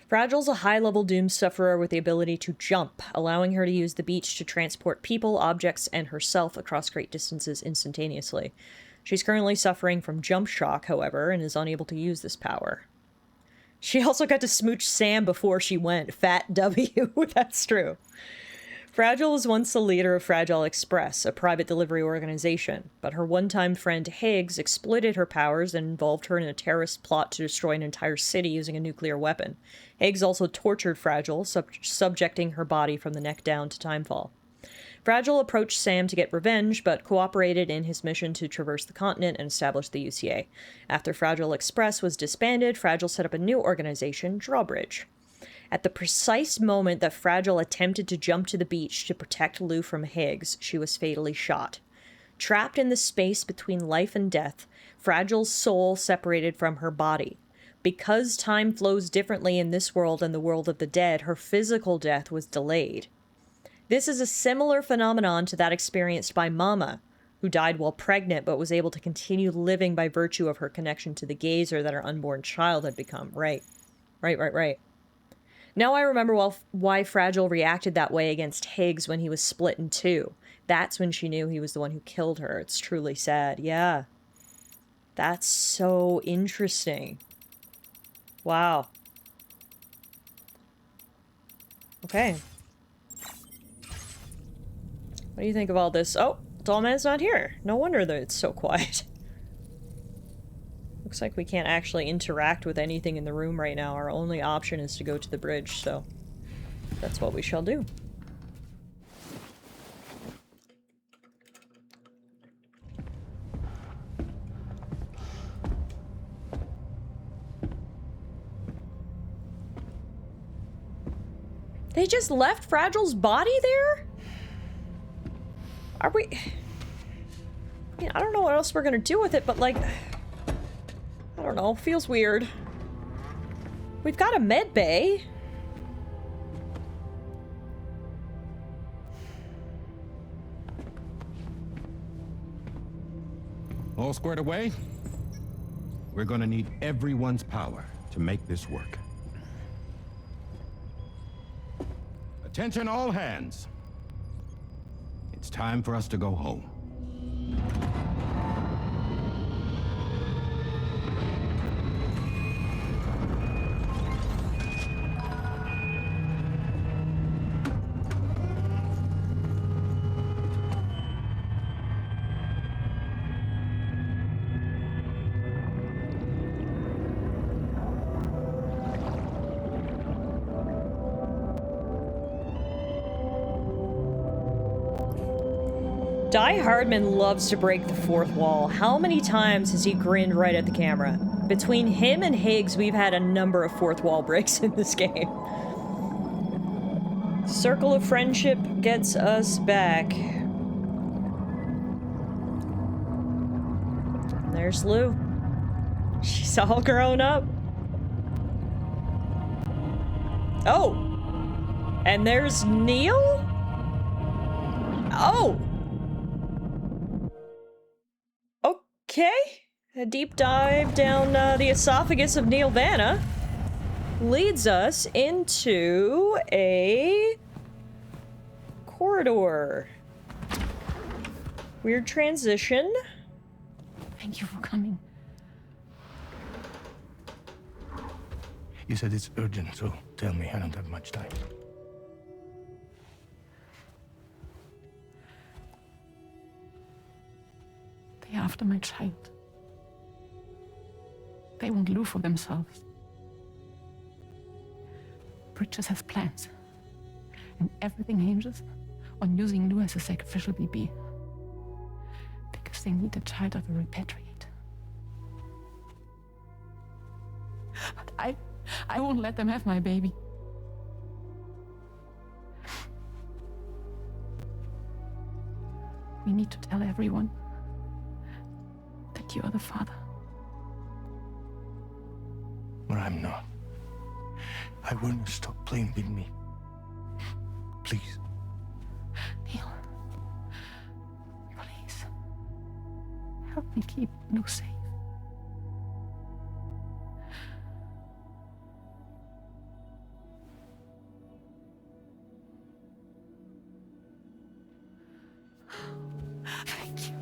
Fragile's a high-level doom sufferer with the ability to jump, allowing her to use the beach to transport people, objects, and herself across great distances instantaneously. She's currently suffering from jump shock, however, and is unable to use this power. She also got to smooch Sam before she went. Fat W. That's true. Fragile was once the leader of Fragile Express, a private delivery organization, but her one-time friend Higgs exploited her powers and involved her in a terrorist plot to destroy an entire city using a nuclear weapon. Higgs also tortured Fragile, subjecting her body from the neck down to timefall. Fragile approached Sam to get revenge, but cooperated in his mission to traverse the continent and establish the UCA. After Fragile Express was disbanded, Fragile set up a new organization, Drawbridge. At the precise moment that Fragile attempted to jump to the beach to protect Lou from Higgs, she was fatally shot. Trapped in the space between life and death, Fragile's soul separated from her body. Because time flows differently in this world and the world of the dead, her physical death was delayed. This is a similar phenomenon to that experienced by Mama, who died while pregnant but was able to continue living by virtue of her connection to the gazer that her unborn child had become. Right. Now I remember why Fragile reacted that way against Higgs when he was split in two. That's when she knew he was the one who killed her. It's truly sad. Yeah. That's so interesting. Wow. Okay. What do you think of all this? Oh, Dollman's not here. No wonder that it's so quiet. Looks like we can't actually interact with anything in the room right now. Our only option is to go to the bridge, so that's what we shall do. They just left Fragile's body there? Are we... I mean, I don't know what else we're gonna do with it, but like... I don't know, feels weird. We've got a med bay. All squared away? We're gonna need everyone's power to make this work. Attention all hands. It's time for us to go home. Die Hardman loves to break the fourth wall. How many times has he grinned right at the camera? Between him and Higgs, we've had a number of fourth wall breaks in this game. Circle of Friendship gets us back. there's Lou. She's all grown up. Oh! And there's Neil? Oh! Okay. A deep dive down the esophagus of Neil Vanna leads us into a corridor. Weird transition. Thank you for coming. You said it's urgent, so tell me, I don't have much time. They're after my child. They want Lou for themselves. Bridges has plans, and everything hinges on using Lou as a sacrificial BB. Because they need a child of a repatriate. But I won't let them have my baby. We need to tell everyone that you are the father. But I'm not. I want to stop playing with me. Please. Neil, please. Help me keep Lou safe. Thank you.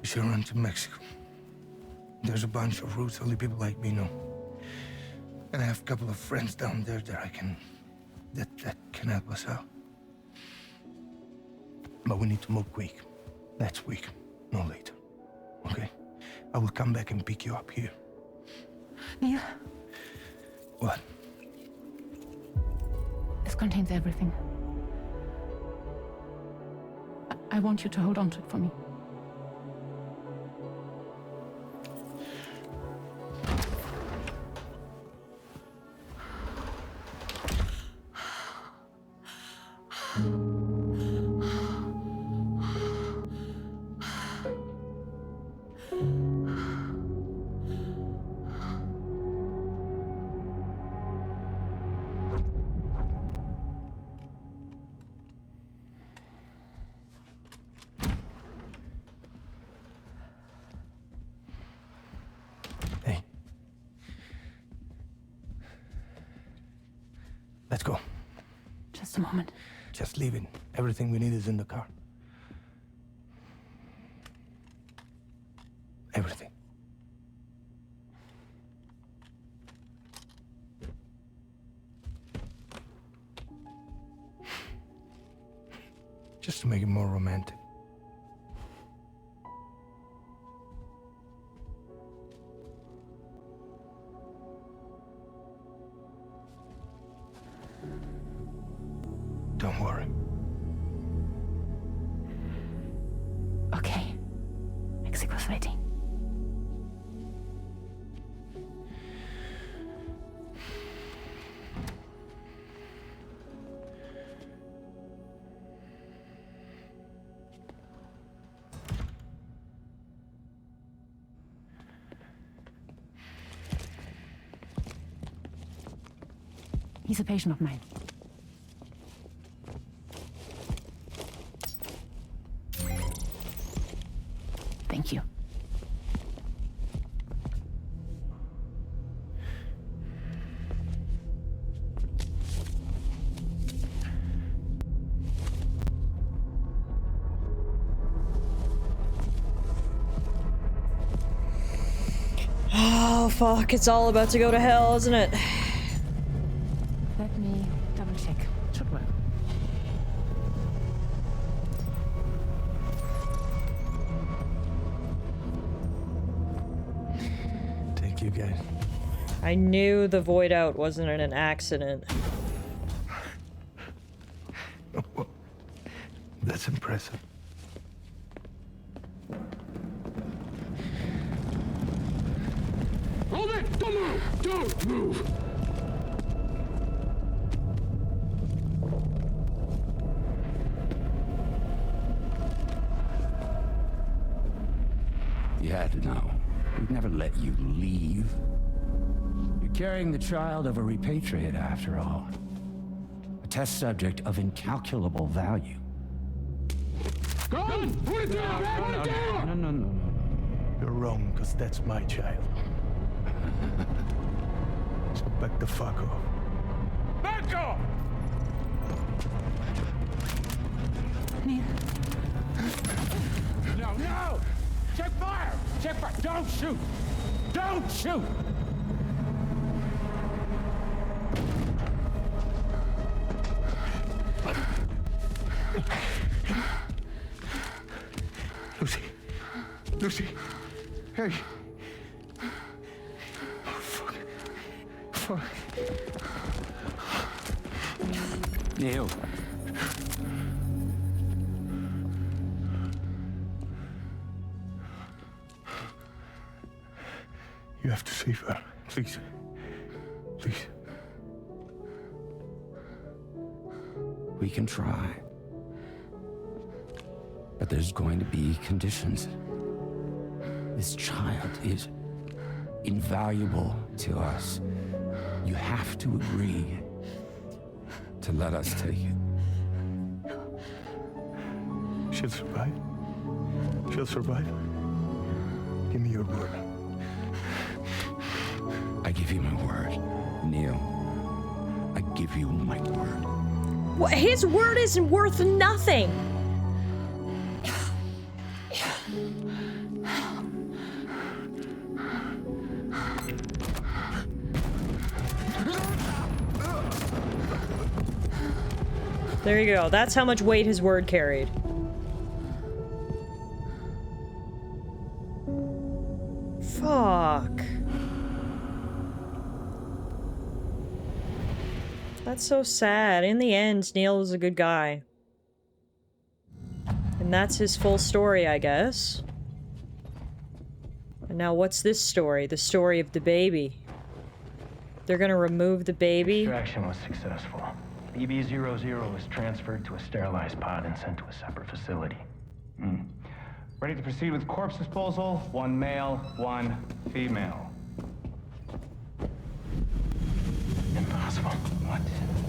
We should run to Mexico. There's a bunch of routes only people like me know. And I have a couple of friends down there that can help us out. But we need to move quick. Next week, no later. Okay? I will come back and pick you up here. Neil, What? this contains everything. I want you to hold on to it for me. Let's go. Just a moment. Just leave it. Everything we need is in the car. Everything. Just to make it more romantic. Don't worry. Okay. Mexico's waiting. He's a patient of mine. Thank you. Oh, fuck. It's all about to go to hell, isn't it? Let me double check. Should work. Thank you, guys. I knew the void out wasn't an accident. That's impressive. Hold it! Don't move! Don't move! You had to know. We'd never let you leave. You're carrying the child of a repatriate, after all. A test subject of incalculable value. Gun! Put it down! Put it down! No. You're wrong, because that's my child. So back the fuck off. Back off! Neil. No! Check fire! Check fire! Don't shoot! Don't shoot! Lucy! Hey! Oh, fuck. Fuck. Neil. You have to save her. Please. Please. We can try. But there's going to be conditions. This child is invaluable to us. You have to agree to let us take it. She'll survive. She'll survive. Give me your word. I give you my word, Neil. I give you my word. What? His word isn't worth nothing. There you go. That's how much weight his word carried. Fuck. That's so sad. In the end, Neil was a good guy. And that's his full story, I guess. And now what's this story? The story of the baby. They're gonna remove the baby? Extraction was successful. BB-00 was transferred to a sterilized pod and sent to a separate facility. Ready to proceed with corpse disposal? 1 male, 1 female. Impossible. What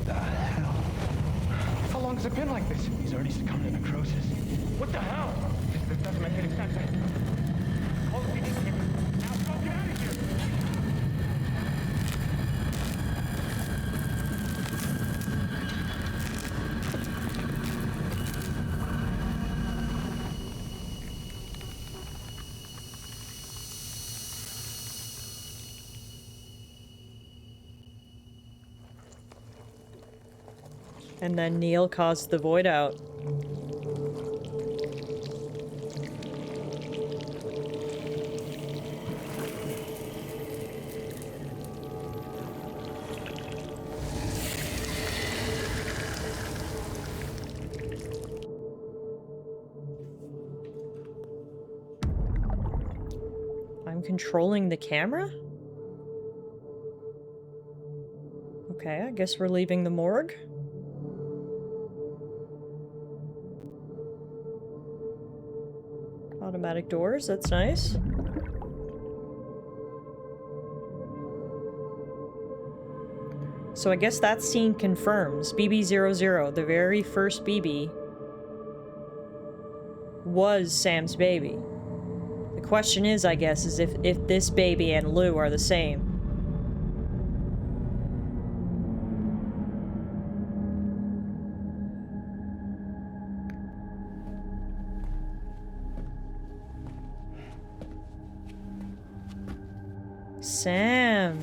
the hell? How long has it been like this? He's already succumbed to necrosis. What the hell? This doesn't make any sense. Call the PD team. Now go get out of here! And then Neil caused the void out. I'm controlling the camera? Okay, I guess we're leaving the morgue. Automatic doors, that's nice. So I guess that scene confirms BB-00, the very first BB, was Sam's baby. The question is, I guess, is if this baby and Lou are the same. Sam.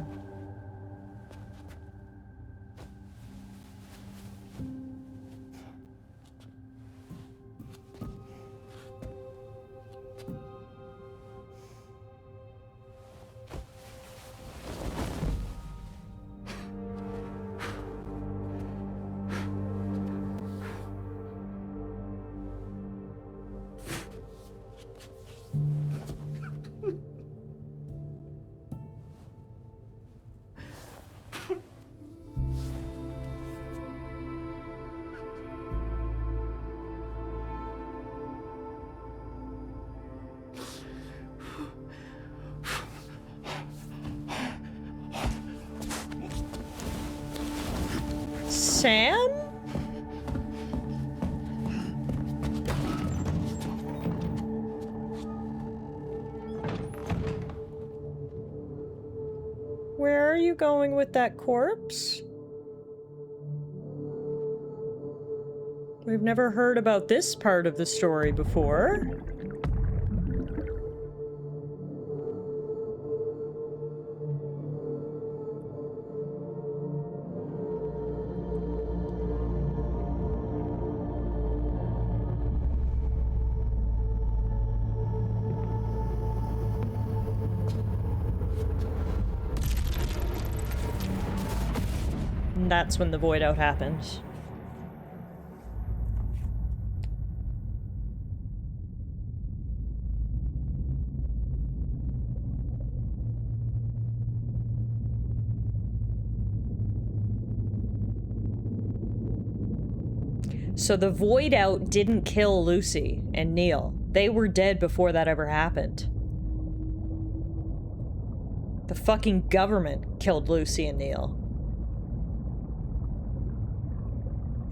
Sam? Where are you going with that corpse? We've never heard about this part of the story before. And that's when the void out happened. So the void out didn't kill Lucy and Neil. They were dead before that ever happened. The fucking government killed Lucy and Neil.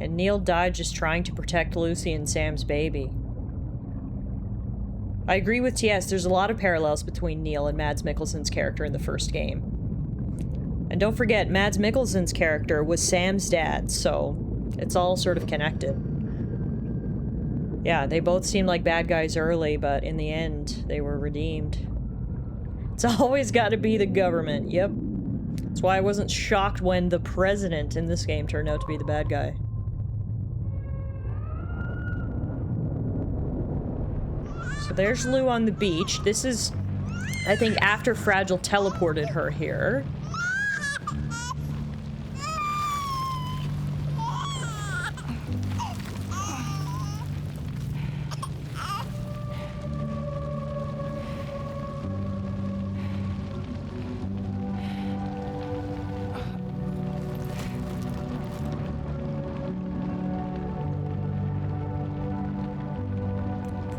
And Neil died just trying to protect Lucy and Sam's baby. I agree with TS, there's a lot of parallels between Neil and Mads Mikkelsen's character in the first game. And don't forget, Mads Mikkelsen's character was Sam's dad, so it's all sort of connected. Yeah, they both seemed like bad guys early, but in the end, they were redeemed. It's always gotta be the government, yep. That's why I wasn't shocked when the president in this game turned out to be the bad guy. So there's Lou on the beach. This is, I think, after Fragile teleported her here.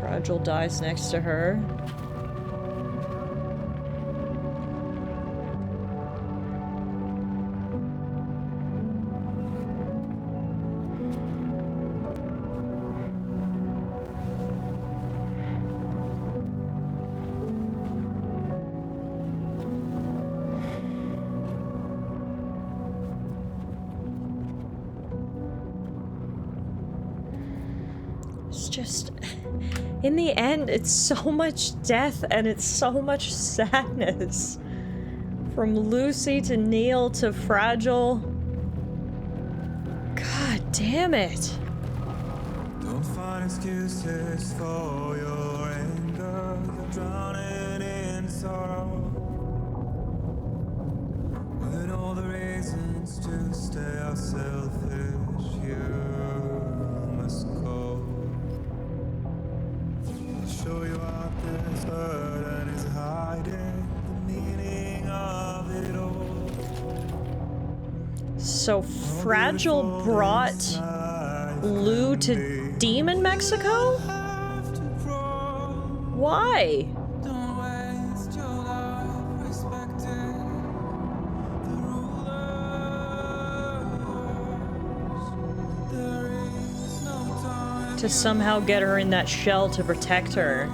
Fragile dies next to her. It's just... in the end, it's so much death and it's so much sadness. From Lucy to Neil to Fragile. God damn it. Don't find excuses for your anger. You're drowning in sorrow. When all the reasons to stay are selfish, you must go. Show you out this burden is hiding the meaning of it all. So Fragile brought Lou to Demon Mexico? Why? Don't waste your life respecting the rulers. There is no time To somehow get her in that shell to protect her.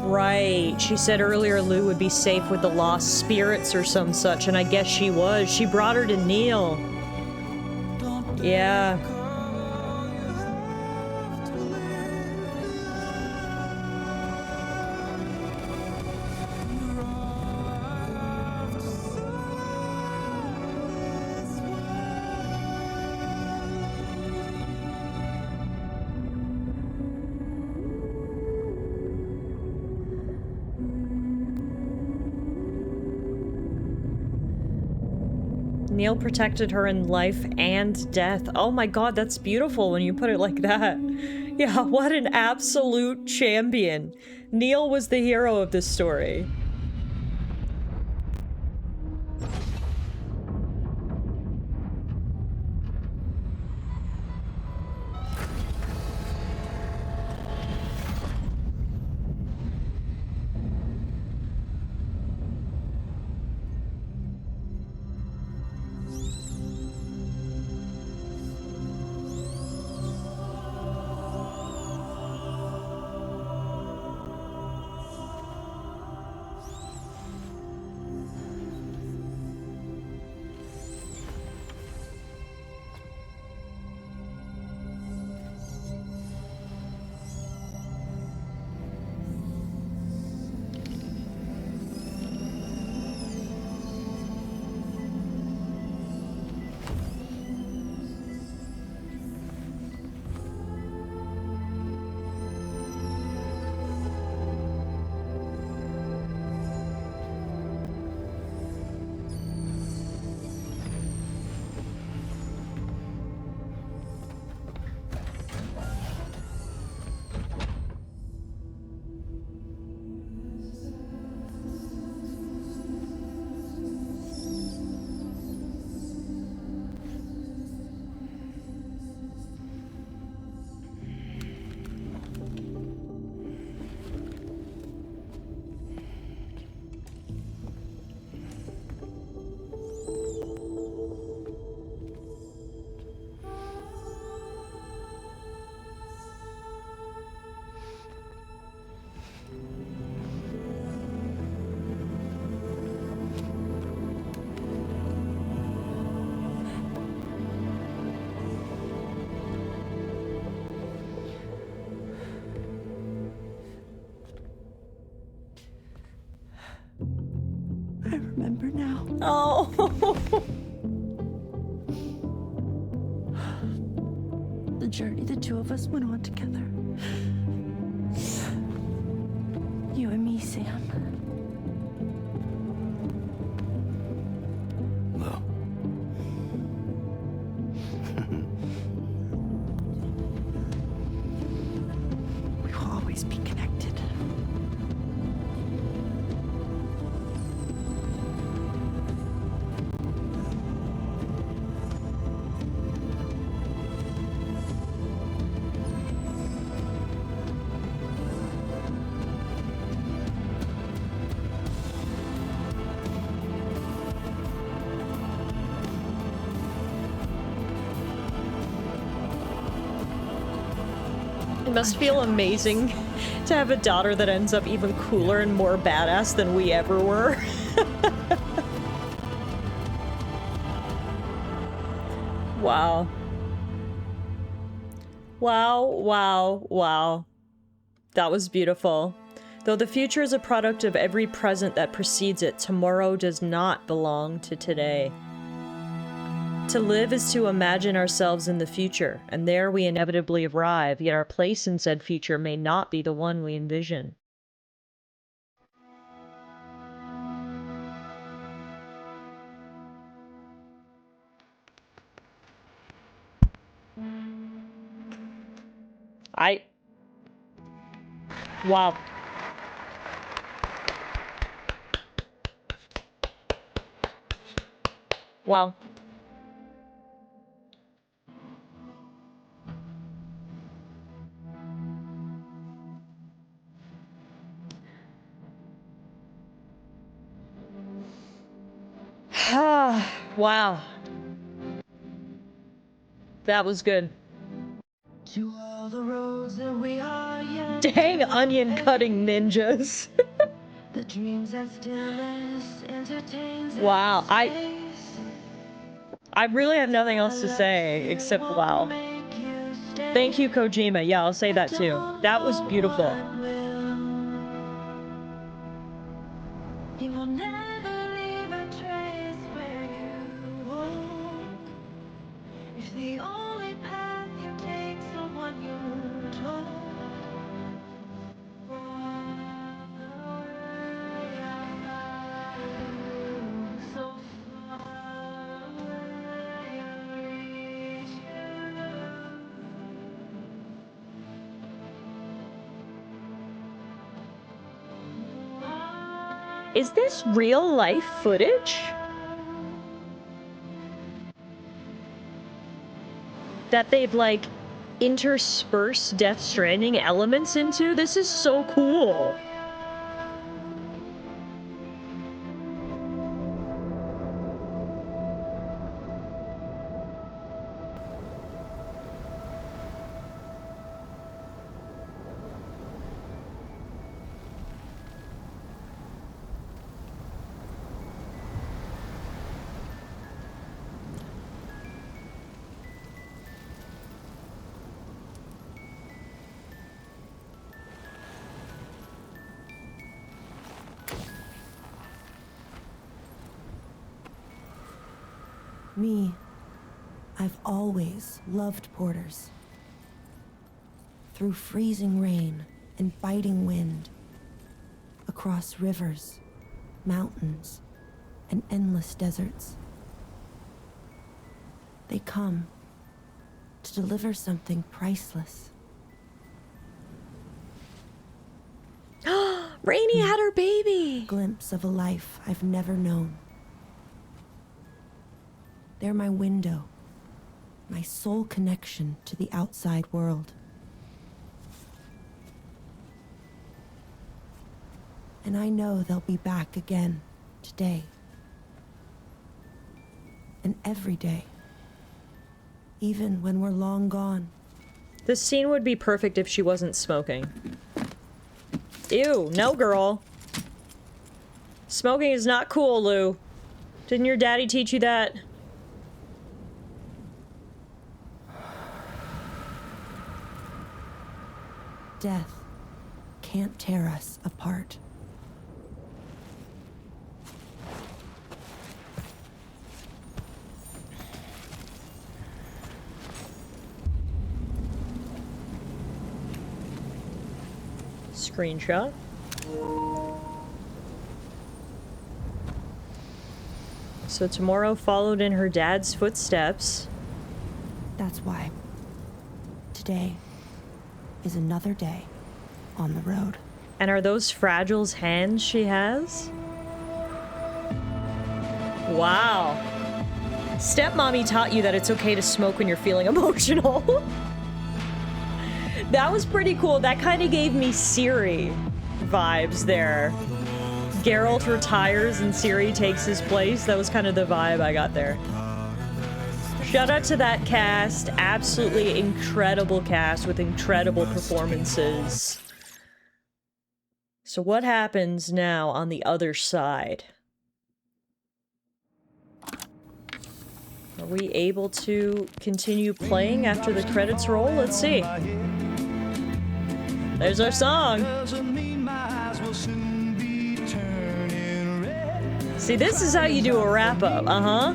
Right. She said earlier Lou would be safe with the lost spirits or some such, and I guess she was. She brought her to Neil. Yeah. Neil protected her in life and death. Oh my god, that's beautiful when you put it like that. Yeah, what an absolute champion. Neil was the hero of this story. I remember now. Oh. The journey the two of us went on together. You and me, Sam. No. We will always be connected. It must feel amazing to have a daughter that ends up even cooler and more badass than we ever were. Wow. Wow, wow, wow. That was beautiful. Though the future is a product of every present that precedes it, tomorrow does not belong to today. To live is to imagine ourselves in the future, and there we inevitably arrive, yet our place in said future may not be the one we envision. Wow. Wow. Wow. That was good. To all the roads that we are yet Dang onion cutting ninjas. the dreams that stillness entertains. Wow. I really have nothing else to say except wow. Thank you, Kojima. Yeah, I'll say that too. That was beautiful. He will never leave a trace where you walk. If the only path you take, someone you told. So far Is this real life footage? That they've, like, interspersed Death Stranding elements into? This is so cool. Me, I've always loved porters. Through freezing rain and biting wind, across rivers, mountains, and endless deserts. They come to deliver something priceless. Rainey had her baby! Glimpse of a life I've never known. They're my window, my sole connection to the outside world. And I know they'll be back again today. And every day. Even when we're long gone. This scene would be perfect if she wasn't smoking. Ew, no girl. Smoking is not cool, Lou. Didn't your daddy teach you that? Death can't tear us apart. Screenshot. So tomorrow followed in her dad's footsteps. That's why. Today is another day on the road. And are those Fragile's hands she has? Wow. Stepmommy taught you that it's okay to smoke when you're feeling emotional. That was pretty cool. That kind of gave me Siri vibes there. Geralt retires and Siri takes his place. That was kind of the vibe I got there. Shout out to that cast. Absolutely incredible cast with incredible performances. So what happens now on the other side? Are we able to continue playing after the credits roll? Let's see. There's our song. See, this is how you do a wrap-up. Uh-huh.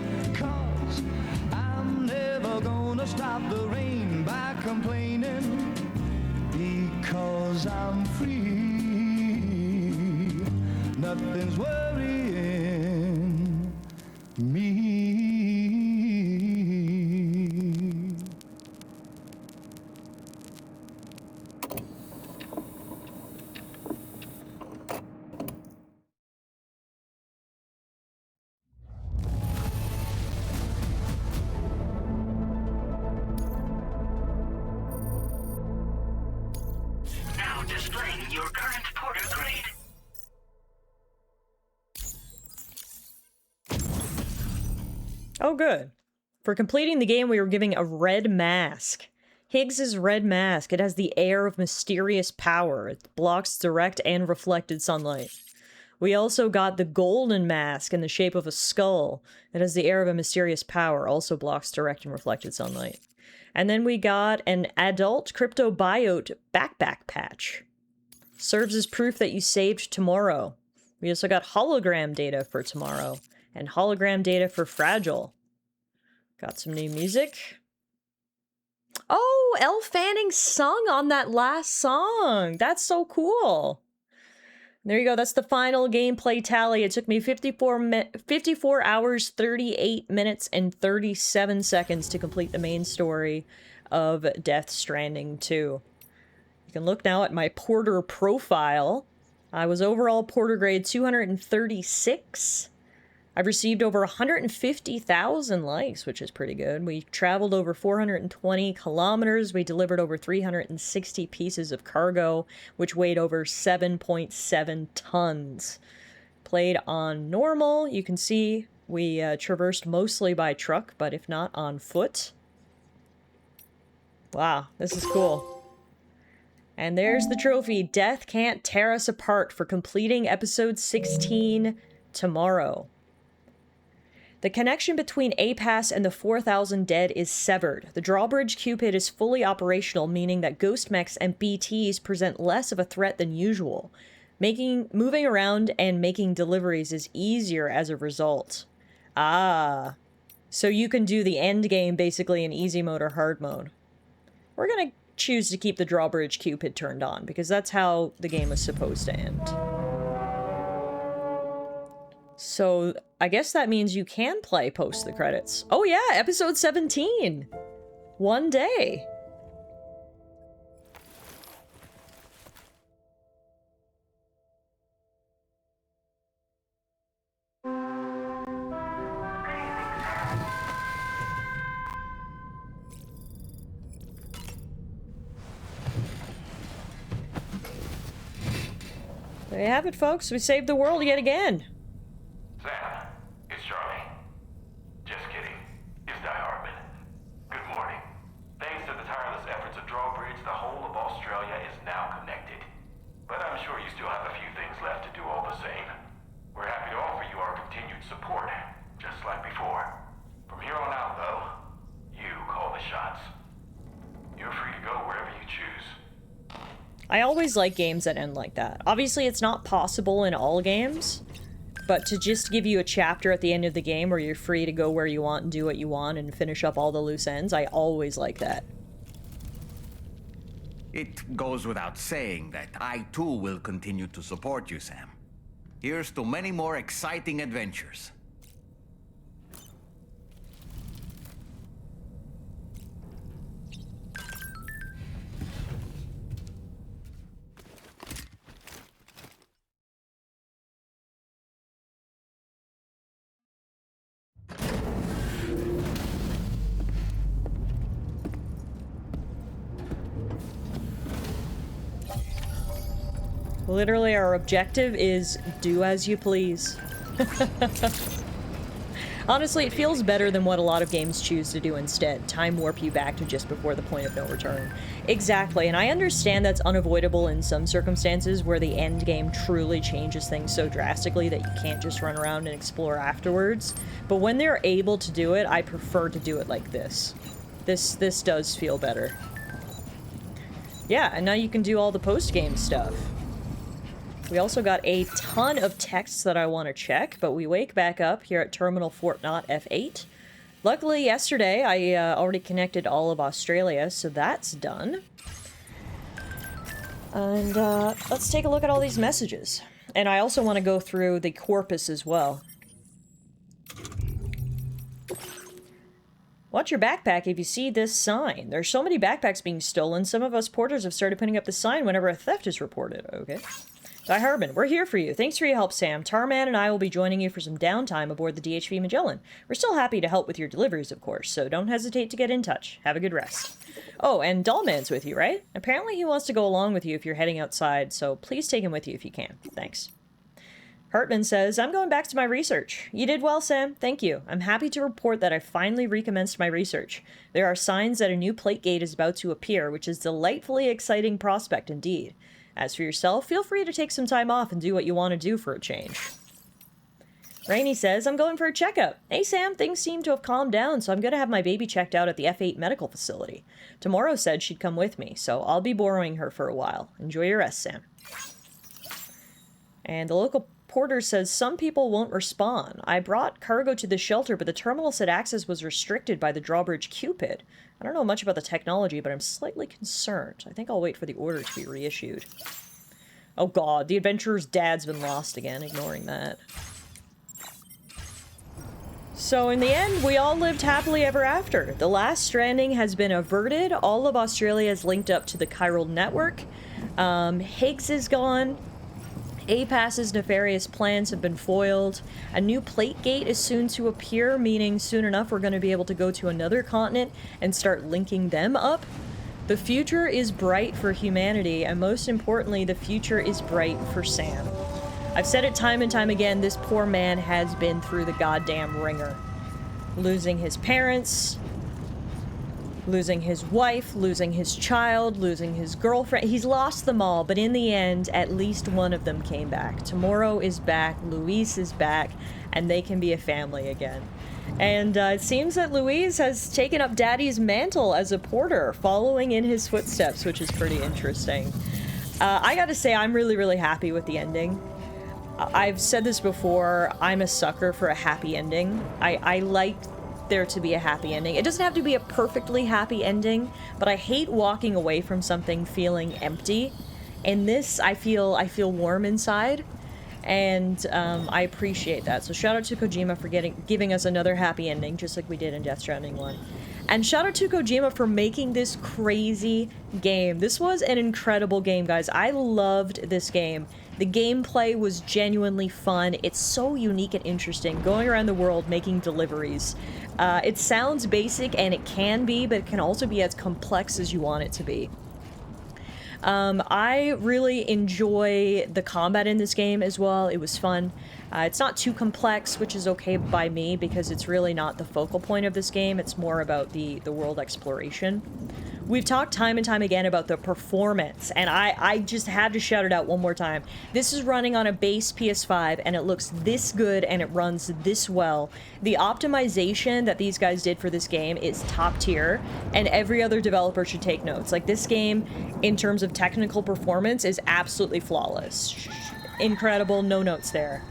Stop the rain by complaining because I'm free. Nothing's worrying me. Displaying your current porter grade. Oh, good. For completing the game, we were giving a red mask. Higgs's red mask. It has the air of mysterious power. It blocks direct and reflected sunlight. We also got the golden mask in the shape of a skull. It has the air of a mysterious power. Also blocks direct and reflected sunlight. And then we got an adult cryptobiote backpack patch. Serves as proof that you saved tomorrow. We also got hologram data for tomorrow. And hologram data for Fragile. Got some new music. Oh, Elle Fanning sung on that last song. That's so cool. There you go. That's the final gameplay tally. It took me 54 hours, 38 minutes, and 37 seconds to complete the main story of Death Stranding 2. You can look now at my Porter profile. I was overall porter grade 236. I've received over 150,000 likes, which is pretty good. We traveled over 420 kilometers. We delivered over 360 pieces of cargo, which weighed over 7.7 tons. Played on normal. You can see we traversed mostly by truck, but if not, on foot. Wow, this is cool. And there's the trophy. Death can't tear us apart for completing episode 16 tomorrow. The connection between APAS and the 4,000 dead is severed. The drawbridge Cupid is fully operational, meaning that ghost mechs and BTs present less of a threat than usual. Moving around and making deliveries is easier as a result. Ah. So you can do the end game basically in easy mode or hard mode. We're gonna choose to keep the drawbridge Cupid turned on, because that's how the game is supposed to end. So, I guess that means you can play post the credits. Oh yeah, episode 17! One day! There you have it, folks. We saved the world yet again. Sam, it's Charlie. Just kidding. It's Die Hardman. Good morning. Thanks to the tireless efforts of Drawbridge, the whole of Australia is now connected. But I'm sure you still have a few things left to do all the same. We're happy to offer you our continued support, just like before. From here on out, though, you call the shots. You're free to go wherever you choose. I always like games that end like that. Obviously, it's not possible in all games, but to just give you a chapter at the end of the game where you're free to go where you want and do what you want and finish up all the loose ends, I always like that. It goes without saying that I too will continue to support you, Sam. Here's to many more exciting adventures. Literally, our objective is do as you please. Honestly, it feels better than what a lot of games choose to do instead. Time warp you back to just before the point of no return. Exactly, and I understand that's unavoidable in some circumstances where the end game truly changes things so drastically that you can't just run around and explore afterwards. But when they're able to do it, I prefer to do it like this. This does feel better. Yeah, and now you can do all the post-game stuff. We also got a ton of texts that I want to check, but we wake back up here at Terminal Fort Knott F8. Luckily, yesterday, I already connected all of Australia, so that's done. And let's take a look at all these messages. And I also want to go through the corpus as well. Watch your backpack if you see this sign. There's so many backpacks being stolen, some of us porters have started putting up the sign whenever a theft is reported. Okay. Die Harbin, we're here for you. Thanks for your help, Sam. Tarman and I will be joining you for some downtime aboard the DHV Magellan. We're still happy to help with your deliveries, of course, so don't hesitate to get in touch. Have a good rest. Oh, and Dollman's with you, right? Apparently he wants to go along with you if you're heading outside, so please take him with you if you can. Thanks. Hartman says, I'm going back to my research. You did well, Sam. Thank you. I'm happy to report that I finally recommenced my research. There are signs that a new plate gate is about to appear, which is a delightfully exciting prospect indeed. As for yourself, feel free to take some time off and do what you want to do for a change. Rainey says, I'm going for a checkup. Hey Sam, things seem to have calmed down, so I'm going to have my baby checked out at the F8 medical facility. Tomorrow said she'd come with me, so I'll be borrowing her for a while. Enjoy your rest, Sam. And the local porter says, some people won't respond. I brought cargo to the shelter, but the terminal said access was restricted by the drawbridge Cupid. I don't know much about the technology, but I'm slightly concerned. I think I'll wait for the order to be reissued. Oh god, the adventurer's dad's been lost again, ignoring that. So in the end, we all lived happily ever after. The last stranding has been averted. All of Australia is linked up to the chiral network. Higgs is gone. APAS's nefarious plans have been foiled. A new plate gate is soon to appear, meaning soon enough we're going to be able to go to another continent and start linking them up. The future is bright for humanity, and most importantly, the future is bright for Sam. I've said it time and time again, this poor man has been through the goddamn ringer. Losing his parents, losing his wife, losing his child, losing his girlfriend. He's lost them all, but in the end, at least one of them came back. Tomorrow is back, Luis is back, and they can be a family again. And it seems that Luis has taken up Daddy's mantle as a porter, following in his footsteps, which is pretty interesting. I gotta say, I'm really, really happy with the ending. I've said this before, I'm a sucker for a happy ending. I like there to be a happy ending. It doesn't have to be a perfectly happy ending, but I hate walking away from something feeling empty. In this, I feel warm inside, and I appreciate that. So shout out to Kojima for giving us another happy ending, just like we did in Death Stranding 1. And shout out to Kojima for making this crazy game. This was an incredible game, guys. I loved this game. The gameplay was genuinely fun. It's so unique and interesting, going around the world making deliveries. It sounds basic, and it can be, but it can also be as complex as you want it to be. I really enjoy the combat in this game as well. It was fun. It's not too complex, which is okay by me, because it's really not the focal point of this game. It's more about the world exploration. We've talked time and time again about the performance, and I just had to shout it out one more time. This is running on a base PS5, and it looks this good, and it runs this well. The optimization that these guys did for this game is top tier, and every other developer should take notes. Like, this game, in terms of technical performance, is absolutely flawless. Incredible, no notes there.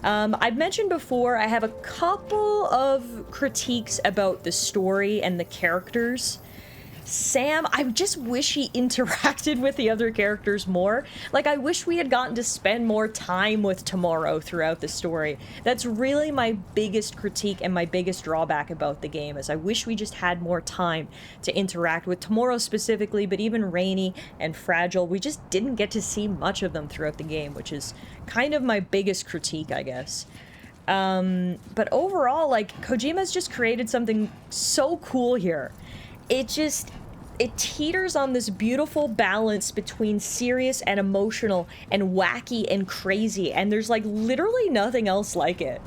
I've mentioned before, I have a couple of critiques about the story and the characters. Sam, I just wish he interacted with the other characters more. Like, I wish we had gotten to spend more time with Tomorrow throughout the story. That's really my biggest critique and my biggest drawback about the game, is I wish we just had more time to interact with Tomorrow specifically, but even Rainy and Fragile. We just didn't get to see much of them throughout the game, which is kind of my biggest critique, I guess. But overall, like, Kojima's just created something so cool here. It teeters on this beautiful balance between serious and emotional and wacky and crazy, and there's like literally nothing else like it.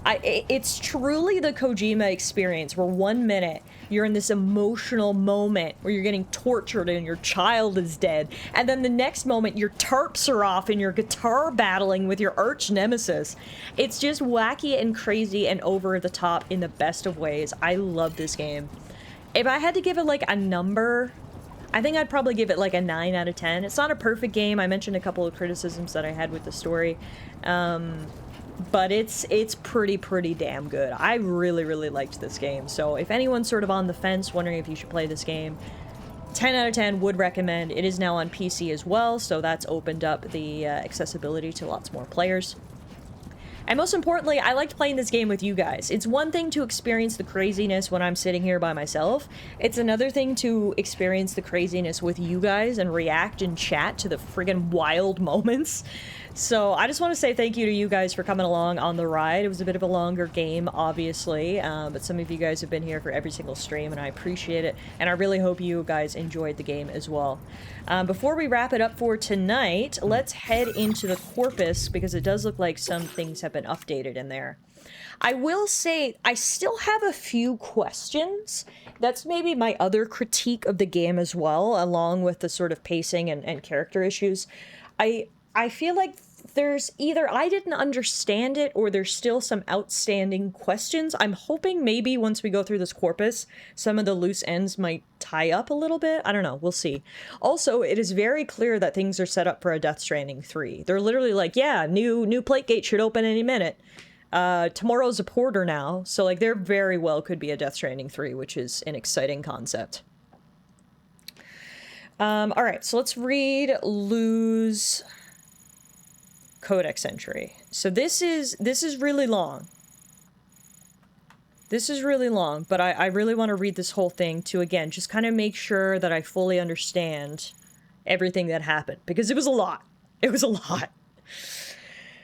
It's truly the Kojima experience, where 1 minute you're in this emotional moment where you're getting tortured and your child is dead, and then the next moment your tarps are off and you're guitar battling with your arch nemesis. It's just wacky and crazy and over the top in the best of ways. I love this game. If I had to give it like a number, I think I'd probably give it like a 9 out of 10. It's not a perfect game. I mentioned a couple of criticisms that I had with the story. But it's pretty damn good. I really liked this game. So if anyone's sort of on the fence, wondering if you should play this game, 10 out of 10 would recommend. It is now on PC as well, so that's opened up the accessibility to lots more players. And most importantly, I liked playing this game with you guys. It's one thing to experience the craziness when I'm sitting here by myself. It's another thing to experience the craziness with you guys and react and chat to the friggin' wild moments. So I just want to say thank you to you guys for coming along on the ride. It was a bit of a longer game, obviously, but some of you guys have been here for every single stream, and I appreciate it. And I really hope you guys enjoyed the game as well. Before we wrap it up for tonight, let's head into the corpus, because it does look like some things have been updated in there. I will say, I still have a few questions. That's maybe my other critique of the game as well, along with the sort of pacing and character issues. I feel like there's either I didn't understand it, or there's still some outstanding questions. I'm hoping maybe once we go through this corpus, some of the loose ends might tie up a little bit. I don't know. We'll see. Also, it is very clear that things are set up for a Death Stranding 3. They're literally like, yeah, new plate gate should open any minute. Tomorrow's a porter now, so like there very well could be a Death Stranding 3, which is an exciting concept. All right, so let's read Lou's codex entry. So this is really long. This is really long, but I really want to read this whole thing to, again, just kind of make sure that I fully understand everything that happened, because it was a lot. It was a lot.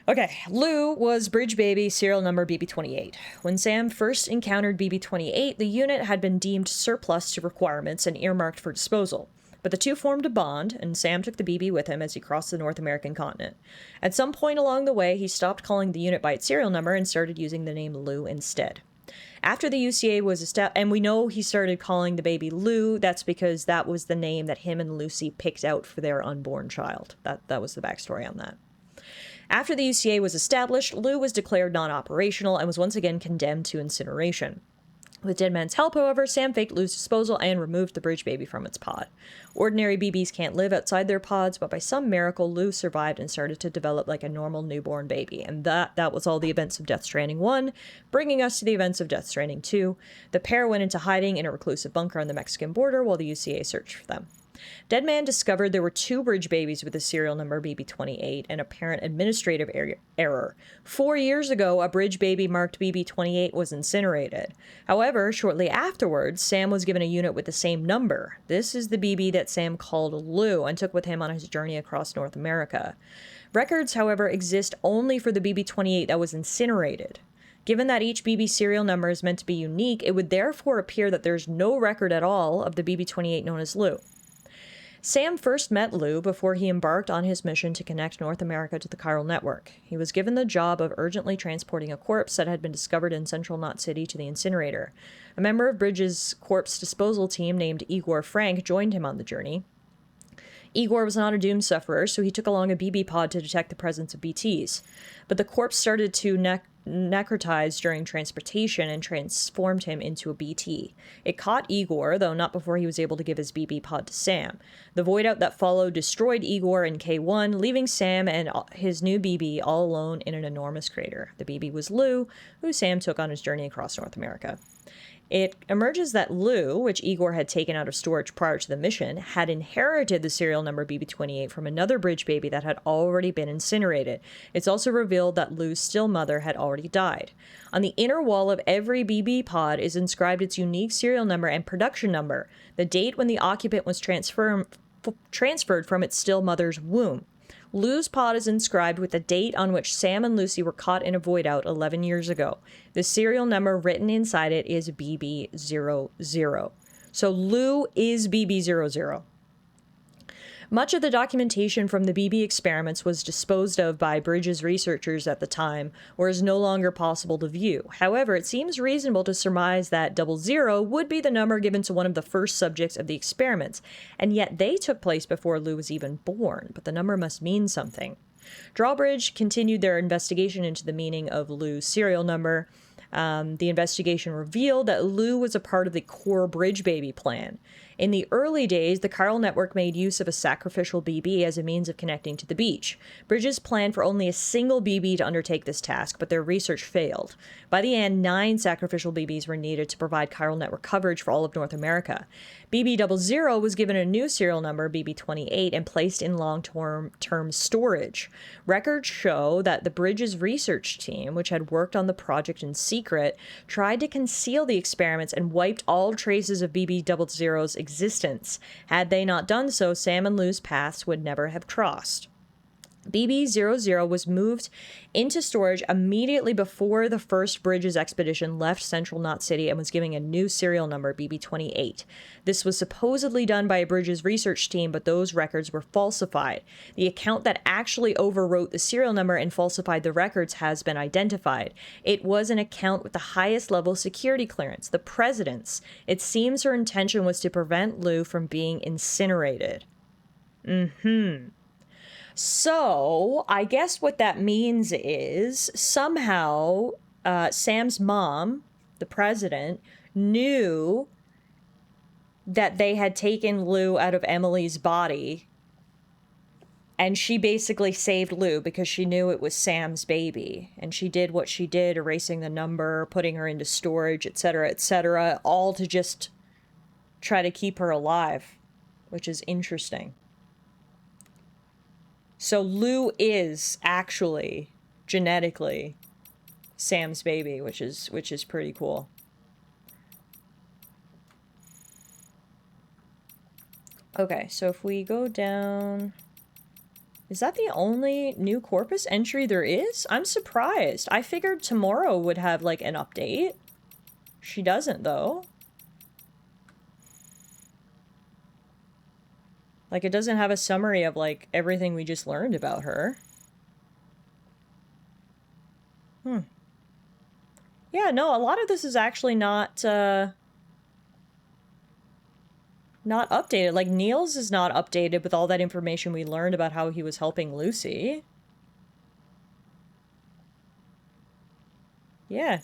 Okay, Lou was bridge baby serial number BB-28. When Sam first encountered BB-28, the unit had been deemed surplus to requirements and earmarked for disposal. But the two formed a bond, and Sam took the BB with him as he crossed the North American continent. At some point along the way, he stopped calling the unit by its serial number and started using the name Lou instead. After the UCA was established, and we know he started calling the baby Lou, that's because that was the name that him and Lucy picked out for their unborn child. That was the backstory on that. After the UCA was established, Lou was declared non-operational and was once again condemned to incineration. With Dead Man's help, however, Sam faked Lou's disposal and removed the bridge baby from its pod. Ordinary BBs can't live outside their pods, but by some miracle, Lou survived and started to develop like a normal newborn baby. And that was all the events of Death Stranding 1, bringing us to the events of Death Stranding 2. The pair went into hiding in a reclusive bunker on the Mexican border while the UCA searched for them. Dead Man discovered there were two bridge babies with the serial number BB-28, an apparent administrative error. 4 years ago, a bridge baby marked BB-28 was incinerated. However, shortly afterwards, Sam was given a unit with the same number. This is the BB that Sam called Lou and took with him on his journey across North America. Records, however, exist only for the BB-28 that was incinerated. Given that each BB serial number is meant to be unique, it would therefore appear that there's no record at all of the BB-28 known as Lou. Sam first met Lou before he embarked on his mission to connect North America to the chiral network. He was given the job of urgently transporting a corpse that had been discovered in central Knot City to the incinerator. A member of Bridges' corpse disposal team named Igor Frank joined him on the journey. Igor was not a doom sufferer, so he took along a BB pod to detect the presence of BTs. But the corpse started to necrotize during transportation and transformed him into a BT. It caught Igor, though not before he was able to give his BB pod to Sam. The void out that followed destroyed Igor and K1, leaving Sam and his new BB all alone in an enormous crater. The BB was Lou, who Sam took on his journey across North America. It emerges that Lou, which Igor had taken out of storage prior to the mission, had inherited the serial number BB-28 from another bridge baby that had already been incinerated. It's also revealed that Lou's still mother had already died. On the inner wall of every BB pod is inscribed its unique serial number and production number, the date when the occupant was transferred from its still mother's womb. Lou's pod is inscribed with the date on which Sam and Lucy were caught in a void out 11 years ago. The serial number written inside it is BB00. So Lou is BB00. Much of the documentation from the BB experiments was disposed of by Bridges researchers at the time, or is no longer possible to view. However, it seems reasonable to surmise that 00 would be the number given to one of the first subjects of the experiments, and yet they took place before Lou was even born, but the number must mean something. Drawbridge continued their investigation into the meaning of Lou's serial number. The investigation revealed that Lou was a part of the core bridge baby plan. In the early days, the chiral network made use of a sacrificial BB as a means of connecting to the beach. Bridges planned for only a single BB to undertake this task, but their research failed. By the end, 9 sacrificial BBs were needed to provide chiral network coverage for all of North America. BB00 was given a new serial number, BB28, and placed in long-term storage. Records show that the Bridges research team, which had worked on the project in secret, tried to conceal the experiments and wiped all traces of BB00's existence. Had they not done so, Sam and Lou's paths would never have crossed. BB00 was moved into storage immediately before the first Bridges expedition left central Knot City and was given a new serial number, BB28. This was supposedly done by a Bridges research team, but those records were falsified. The account that actually overwrote the serial number and falsified the records has been identified. It was an account with the highest level security clearance, the President's. It seems her intention was to prevent Lou from being incinerated. So, I guess what that means is somehow Sam's mom, the president, knew that they had taken Lou out of Emily's body, and she basically saved Lou because she knew it was Sam's baby, and she did what she did, erasing the number, putting her into storage, etc., all to just try to keep her alive, which is interesting. So Lou is actually genetically Sam's baby, which is pretty cool. Okay, so if we go down Is that the only new Corpus entry there is? I'm surprised. I figured tomorrow would have, like, an update. She doesn't, though. Like, it doesn't have a summary of, like, everything we just learned about her. Yeah, no, a lot of this is actually not updated. Like, Neil's is not updated with all that information we learned about how he was helping Lucy. Yeah,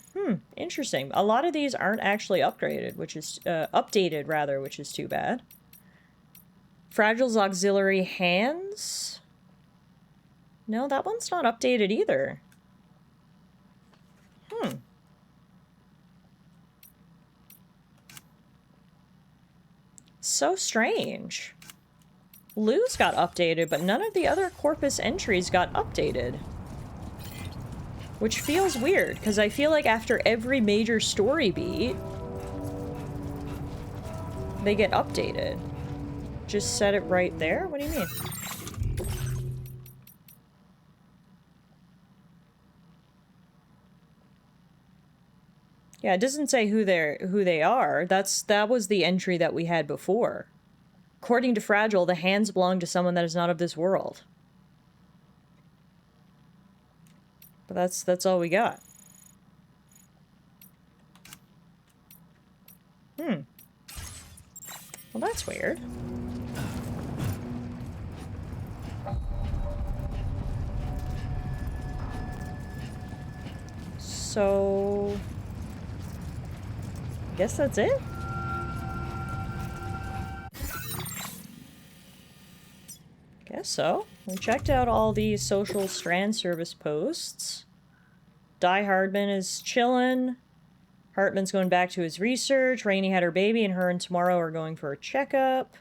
interesting. A lot of these aren't actually upgraded, which is, updated, rather, which is too bad. Fragile's auxiliary hands? No, that one's not updated either. So strange. Lou's got updated, but none of the other Corpus entries got updated. Which feels weird, because I feel like after every major story beat, they get updated. Just set it right there? What do you mean? Yeah, it doesn't say who they are. That was the entry that we had before. According to Fragile, the hands belong to someone that is not of this world. But that's all we got. Well, that's weird. So... guess that's it? Guess so. We checked out all the social strand service posts. Die Hardman is chillin'. Hartman's going back to his research. Rainey had her baby, and her and Tomorrow are going for a checkup.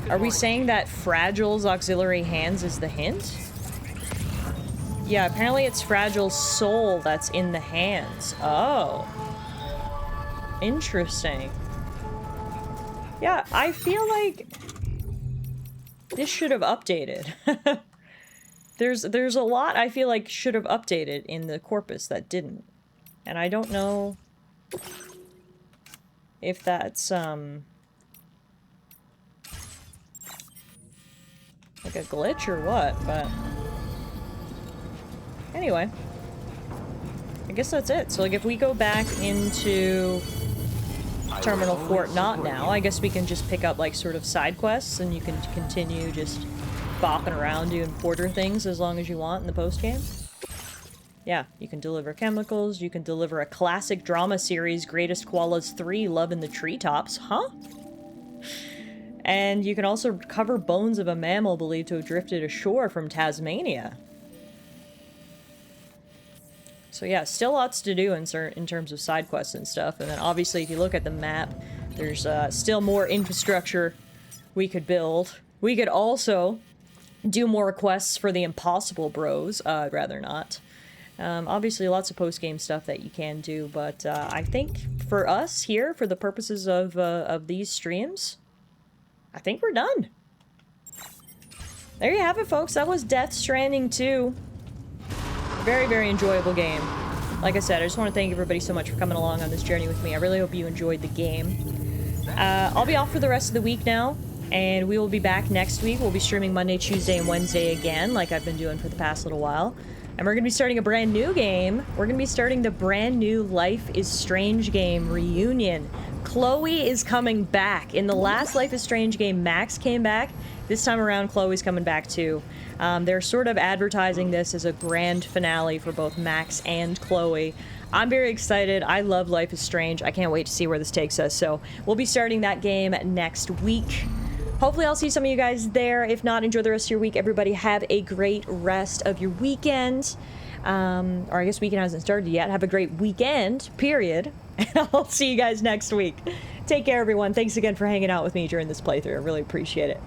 Are we saying that Fragile's auxiliary hands is the hint? Yeah, apparently it's Fragile's soul that's in the hands. Oh. Interesting. Yeah, I feel like this should have updated. There's a lot I feel like should have updated in the corpus that didn't. And I don't know if that's like a glitch or what, but anyway, I guess that's it. So like if we go back into Terminal Fort Not Now, I guess we can just pick up like sort of side quests and you can continue just bopping around doing porter things as long as you want in the post game. Yeah, you can deliver chemicals, you can deliver a classic drama series, Greatest Koalas 3, Love in the Treetops, huh? And you can also recover bones of a mammal believed to have drifted ashore from Tasmania. So yeah, still lots to do in terms of side quests and stuff. And then obviously if you look at the map, there's still more infrastructure we could build. We could also do more quests for the Impossible Bros. I'd rather not. Obviously lots of post-game stuff that you can do, but I think for us here, for the purposes of these streams, I think we're done. There you have it, folks. That was Death Stranding 2. Very, very enjoyable game. Like I said, I just want to thank everybody so much for coming along on this journey with me. I really hope you enjoyed the game. I'll be off for the rest of the week now, and we will be back next week. We'll be streaming Monday, Tuesday, and Wednesday again, like I've been doing for the past little while. And we're going to be starting a brand new game. We're going to be starting the brand new Life is Strange game reunion. Chloe is coming back. In the last Life is Strange game, Max came back. This time around, Chloe's coming back too. They're sort of advertising this as a grand finale for both Max and Chloe. I'm very excited. I love Life is Strange. I can't wait to see where this takes us. So we'll be starting that game next week. Hopefully I'll see some of you guys there. If not, enjoy the rest of your week. Everybody have a great rest of your weekend. Or I guess weekend hasn't started yet. Have a great weekend, period. And I'll see you guys next week. Take care, everyone. Thanks again for hanging out with me during this playthrough. I really appreciate it.